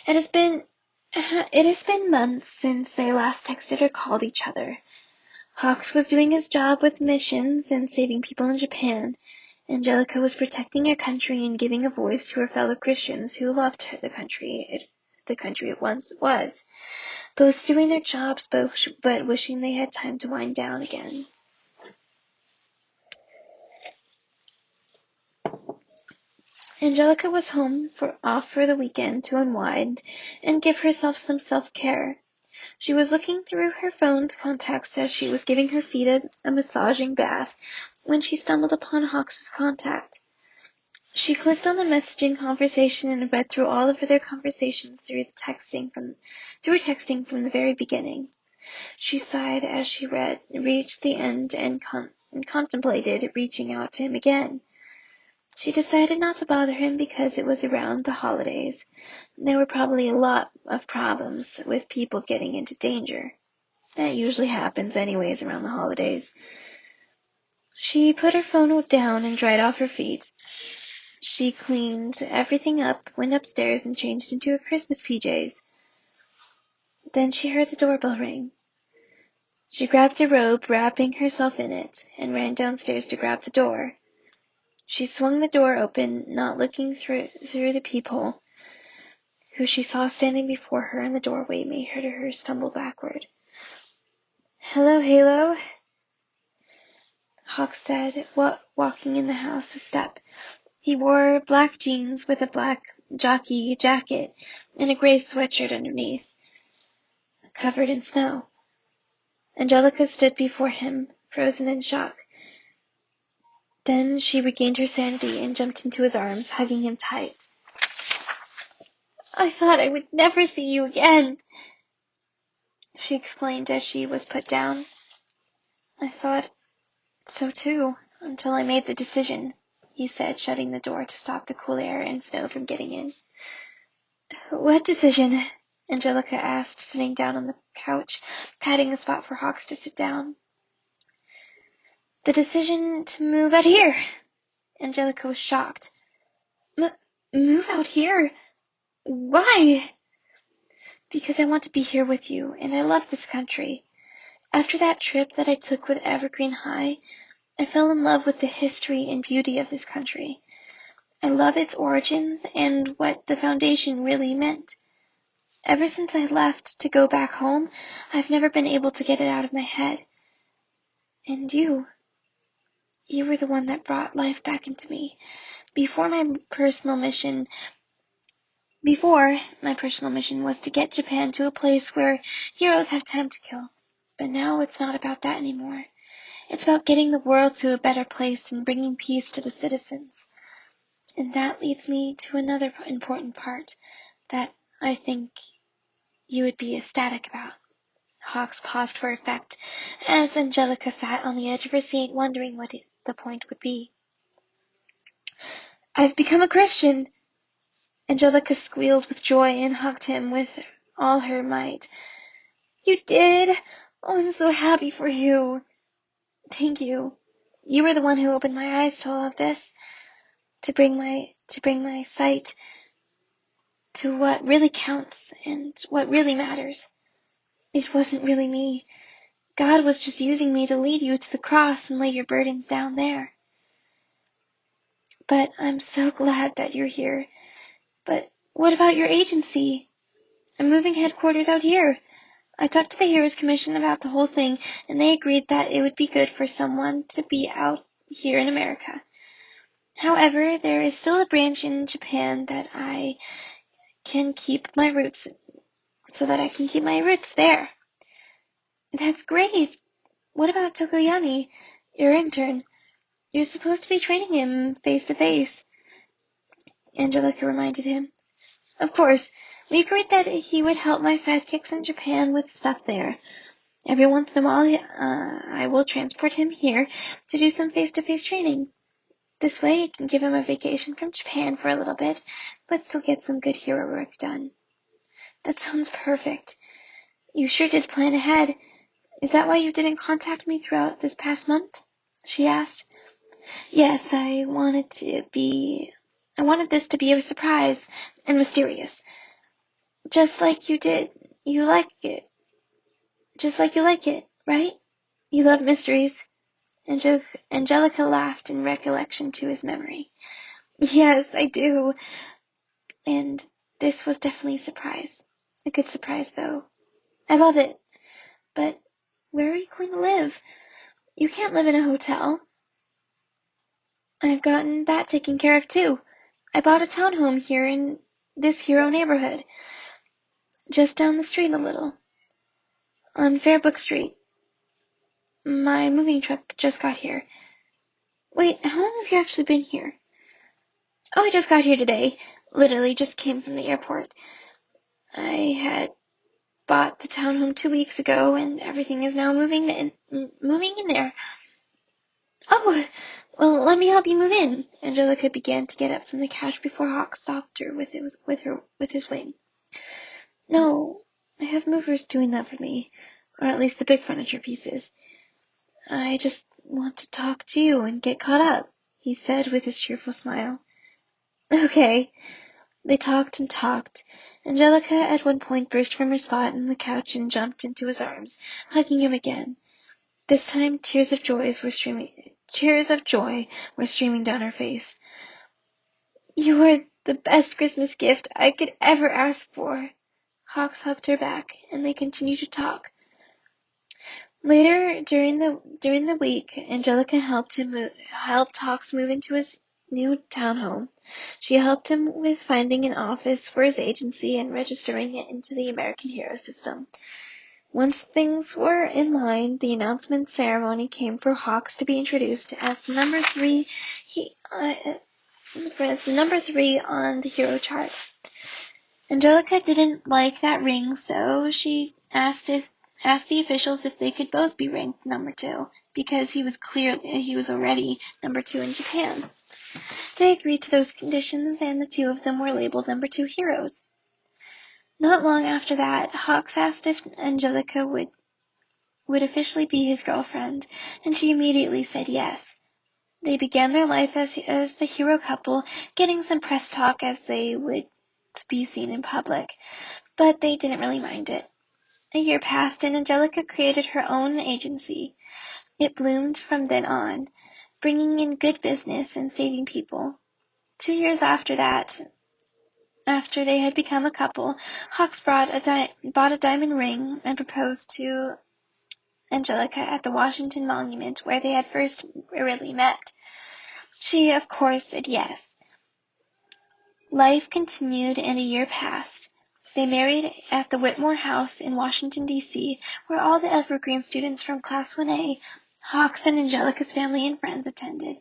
It has been months since they last texted or called each other. Hawks was doing his job with missions and saving people in Japan. Angelica was protecting her country and giving a voice to her fellow Christians who loved the country it once was. Both doing their jobs, but wishing they had time to wind down again. Angelica was off for the weekend to unwind and give herself some self-care. She was looking through her phone's contacts as she was giving her feet a massaging bath when she stumbled upon Hawks' contact. She clicked on the messaging conversation and read through all of their conversations through texting from the very beginning. She sighed as she reached the end and contemplated reaching out to him again. She decided not to bother him because it was around the holidays. There were probably a lot of problems with people getting into danger. That usually happens anyways around the holidays. She put her phone down and dried off her feet. She cleaned everything up, went upstairs, and changed into her Christmas PJs. Then she heard the doorbell ring. She grabbed a robe, wrapping herself in it, and ran downstairs to grab the door. She swung the door open, not looking through the peephole. Who she saw standing before her in the doorway made her stumble backward. "Hello, Halo," Hawks said, walking in the house a step. He wore black jeans with a black jockey jacket and a gray sweatshirt underneath, covered in snow. Angelica stood before him, frozen in shock. Then she regained her sanity and jumped into his arms, hugging him tight. "I thought I would never see you again," she exclaimed as she was put down. "I thought so too, until I made the decision," he said, shutting the door to stop the cool air and snow from getting in. "What decision?" Angelica asked, sitting down on the couch, patting a spot for Hawks to sit down. "The decision to move out here." Angelica was shocked. Move out here? Why?" "Because I want to be here with you, and I love this country. After that trip that I took with Evergreen High, I fell in love with the history and beauty of this country. I love its origins and what the foundation really meant. Ever since I left to go back home, I've never been able to get it out of my head. And you were the one that brought life back into me. Before, my personal mission was to get Japan to a place where heroes have time to kill. But now it's not about that anymore. It's about getting the world to a better place and bringing peace to the citizens. And that leads me to another important part that I think you would be ecstatic about." Hawks paused for effect, as Angelica sat on the edge of her seat, wondering what the point would be. "I've become a Christian!" Angelica squealed with joy and hugged him with all her might. "You did? Oh, I'm so happy for you." "Thank you. You were the one who opened my eyes to all of this, to bring my sight to what really counts and what really matters. It wasn't really me. God was just using me to lead you to the cross and lay your burdens down there." But I'm so glad that you're here. But what about your agency? I'm moving headquarters out here. I talked to the Heroes Commission about the whole thing, and they agreed that it would be good for someone to be out here in America. However, there is still a branch in Japan that I can keep my roots, so that I can keep my roots there. That's great. What about Tokoyami, your intern? You're supposed to be training him face to face, Angelica reminded him. Of course, we agreed that he would help my sidekicks in Japan with stuff there. Every once in a while, I will transport him here to do some face-to-face training. This way, I can give him a vacation from Japan for a little bit, but still get some good hero work done. That sounds perfect. You sure did plan ahead. Is that why you didn't contact me throughout this past month? She asked. Yes, I wanted this to be a surprise and mysterious. Just like you did. You like it. Just like you like it, right? You love mysteries. Angelica laughed in recollection to his memory. Yes, I do. And this was definitely a surprise. A good surprise, though. I love it. But where are you going to live? You can't live in a hotel. I've gotten that taken care of, too. I bought a townhome here in this hero neighborhood. Just down the street a little. On Fairbrook Street. My moving truck just got here. Wait, how long have you actually been here? Oh, I just got here today. Literally just came from the airport. I had bought the townhome 2 weeks ago, and everything is now moving in there. Oh, well, let me help you move in. Angelica began to get up from the couch before Hawk stopped her with his wing. No, I have movers doing that for me, or at least the big furniture pieces. I just want to talk to you and get caught up, he said with his cheerful smile. Okay. They talked and talked. Angelica at one point burst from her spot on the couch and jumped into his arms, hugging him again. This time tears of joy were streaming down her face. You are the best Christmas gift I could ever ask for. Hawks hugged her back, and they continued to talk. Later, during the week, Angelica helped Hawks move into his new townhome. She helped him with finding an office for his agency and registering it into the American Hero system. Once things were in line, the announcement ceremony came for Hawks to be introduced as the number 3 on the hero chart. Angelica didn't like that ring, so she asked the officials if they could both be ranked number 2, because he was already number 2 in Japan. They agreed to those conditions, and the two of them were labeled number 2 heroes. Not long after that, Hawks asked if Angelica would officially be his girlfriend, and she immediately said yes. They began their life as the hero couple, getting some press talk as they would be seen in public, but they didn't really mind it. A year passed, and Angelica created her own agency. It bloomed from then on, bringing in good business and saving people. 2 years after that, after they had become a couple, Hawks bought a diamond ring and proposed to Angelica at the Washington Monument, where they had first really met. She, of course, said yes. Life continued, and a year passed. They married at the Whitmore House in Washington, D.C., where all the Evergreen students from Class 1A, Hawks and Angelica's family and friends attended.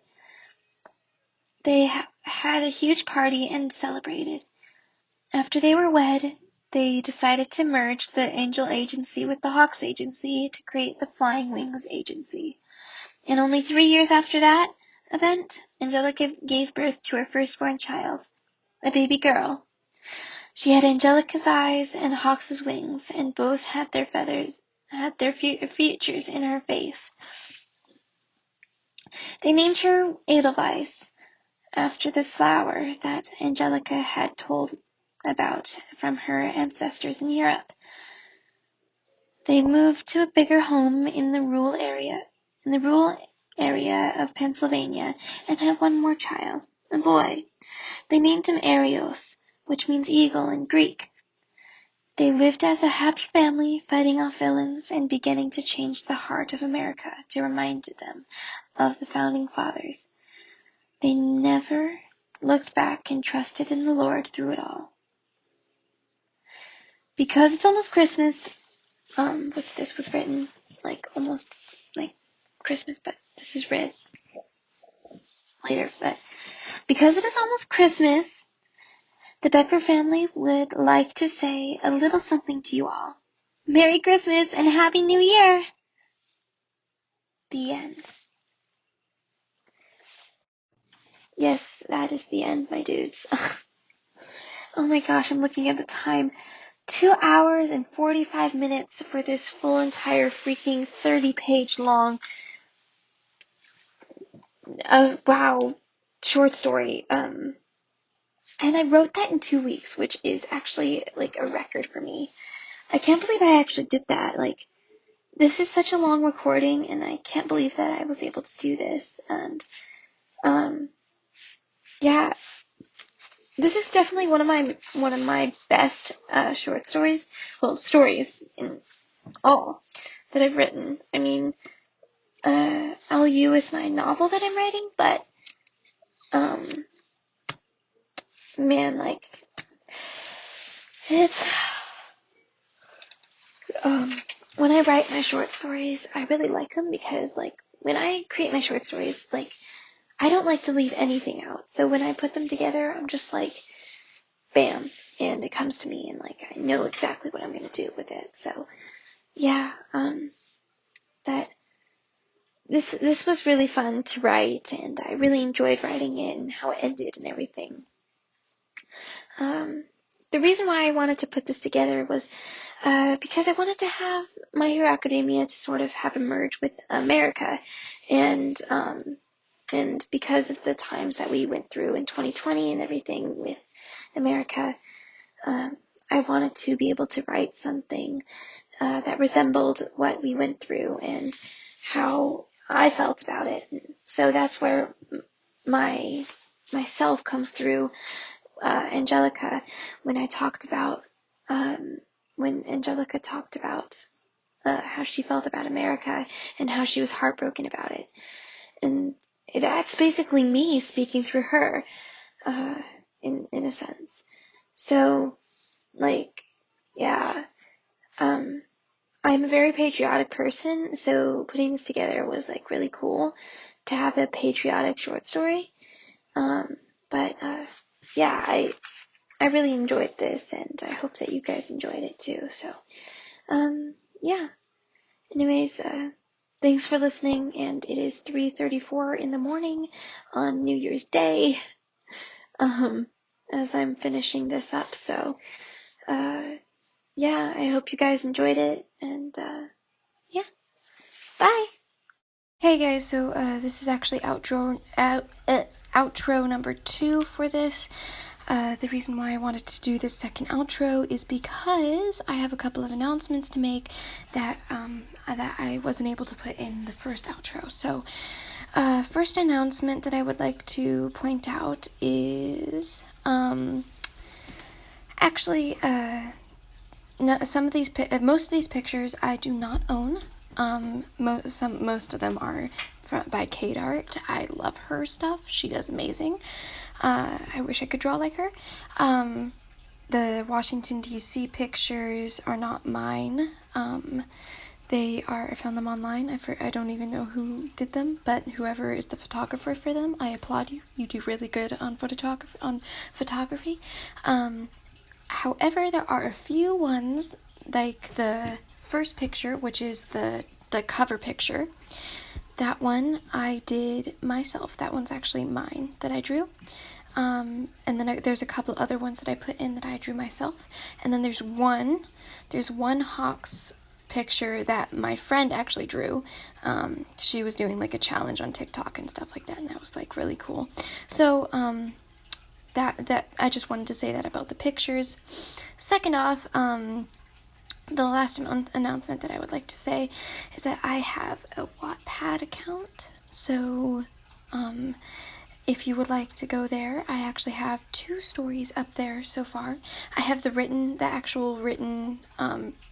They had a huge party and celebrated. After they were wed, they decided to merge the Angel Agency with the Hawks Agency to create the Flying Wings Agency. And only 3 years after that event, Angelica gave birth to her firstborn child, a baby girl. She had Angelica's eyes and Hawks's wings, and both had their features in her face. They named her Edelweiss, after the flower that Angelica had told about from her ancestors in Europe. They moved to a bigger home in the rural area of Pennsylvania, and had one more child, a boy. They named him Arios, which means eagle in Greek. They lived as a happy family, fighting off villains and beginning to change the heart of America to remind them of the founding fathers. They never looked back and trusted in the Lord through it all. Because it's almost Christmas, which this was written almost Christmas, but this is read later. But because it is almost Christmas, the Becker family would like to say a little something to you all. Merry Christmas and Happy New Year! The end. Yes, that is the end, my dudes. Oh my gosh, I'm looking at the time. 2 hours and 45 minutes for this full entire freaking 30-page long, wow, short story. And I wrote that in 2 weeks, which is actually a record for me. I can't believe I actually did that. This is such a long recording, and I can't believe that I was able to do this. And yeah, this is definitely one of my best short stories. Well, stories in all that I've written. I mean, LU is my novel that I'm writing, but man, it's when I write my short stories, I really like them because when I create my short stories, I don't like to leave anything out. So when I put them together, I'm just bam, and it comes to me, and I know exactly what I'm going to do with it. So yeah, that this was really fun to write, and I really enjoyed writing it and how it ended and everything. The reason why I wanted to put this together was because I wanted to have My Hero Academia to sort of have a merge with America, and because of the times that we went through in 2020 and everything with America, I wanted to be able to write something that resembled what we went through and how I felt about it. So that's where myself comes through. Angelica, when Angelica talked about how she felt about America and how she was heartbroken about it. And that's basically me speaking through her, in a sense. So, yeah, I'm a very patriotic person, so putting this together was really cool to have a patriotic short story. But yeah, I really enjoyed this, and I hope that you guys enjoyed it too. So, yeah. Anyways, thanks for listening, and it is 3:34 in the morning on New Year's Day, as I'm finishing this up. So, yeah, I hope you guys enjoyed it, and yeah, bye. Hey guys, so this is actually outro number 2 for this. The reason why I wanted to do this second outro is because I have a couple of announcements to make that I wasn't able to put in the first outro. So, first announcement that I would like to point out is actually most of these pictures I do not own. Most of them are by Kate Art. I love her stuff. She does amazing. I wish I could draw like her. The Washington, D.C. pictures are not mine. I found them online. I don't even know who did them, but whoever is the photographer for them, I applaud you. You do really good on photography. However, there are a few ones, like the first picture, which is the cover picture. That one I did myself. That one's actually mine that I drew. And then there's a couple other ones that I put in that I drew myself. And then there's one Hawks picture that my friend actually drew. She was doing a challenge on TikTok and stuff like that, and that was really cool. So that I just wanted to say that about the pictures. Second off, the last announcement that I would like to say is that I have a Wattpad account. So if you would like to go there, I actually have 2 stories up there so far. I have the actual written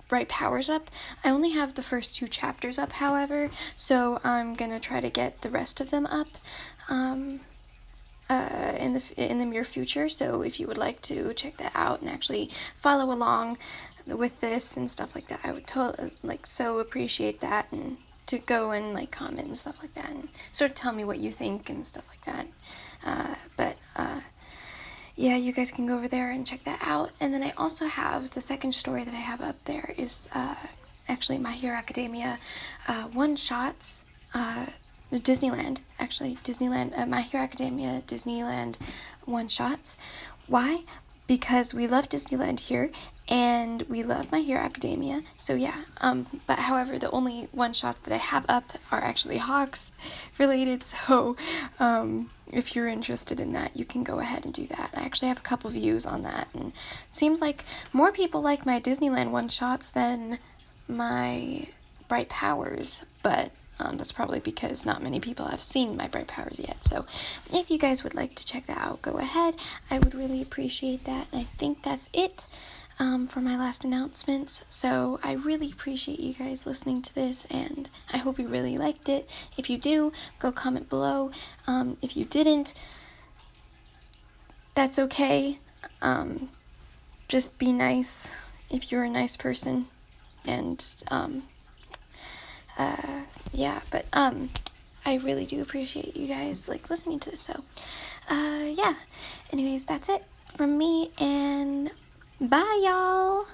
Bright Powers up. I only have the first 2 chapters up, however, so I'm gonna try to get the rest of them up in the near future. So if you would like to check that out and actually follow along with this and stuff like that, I would so appreciate that, and to go and like comment and stuff like that, and sort of tell me what you think and stuff like that. Yeah, you guys can go over there and check that out. And then I also have the second story that I have up there is actually My Hero Academia one-shots. Disneyland, actually, My Hero Academia Disneyland one-shots. Why? Because we love Disneyland here, and we love My Hero Academia, so yeah. But however, the only one-shots that I have up are actually Hawks related, so if you're interested in that, you can go ahead and do that. I actually have a couple views on that, and it seems like more people like my Disneyland one-shots than my Bright Powers, but that's probably because not many people have seen my Bright Powers yet. So if you guys would like to check that out, go ahead. I would really appreciate that. And I think that's it for my last announcements. So I really appreciate you guys listening to this, and I hope you really liked it. If you do, go comment below. If you didn't, that's okay. Just be nice if you're a nice person. And yeah, but I really do appreciate you guys like listening to this. So yeah, anyways, that's it from me, and bye y'all.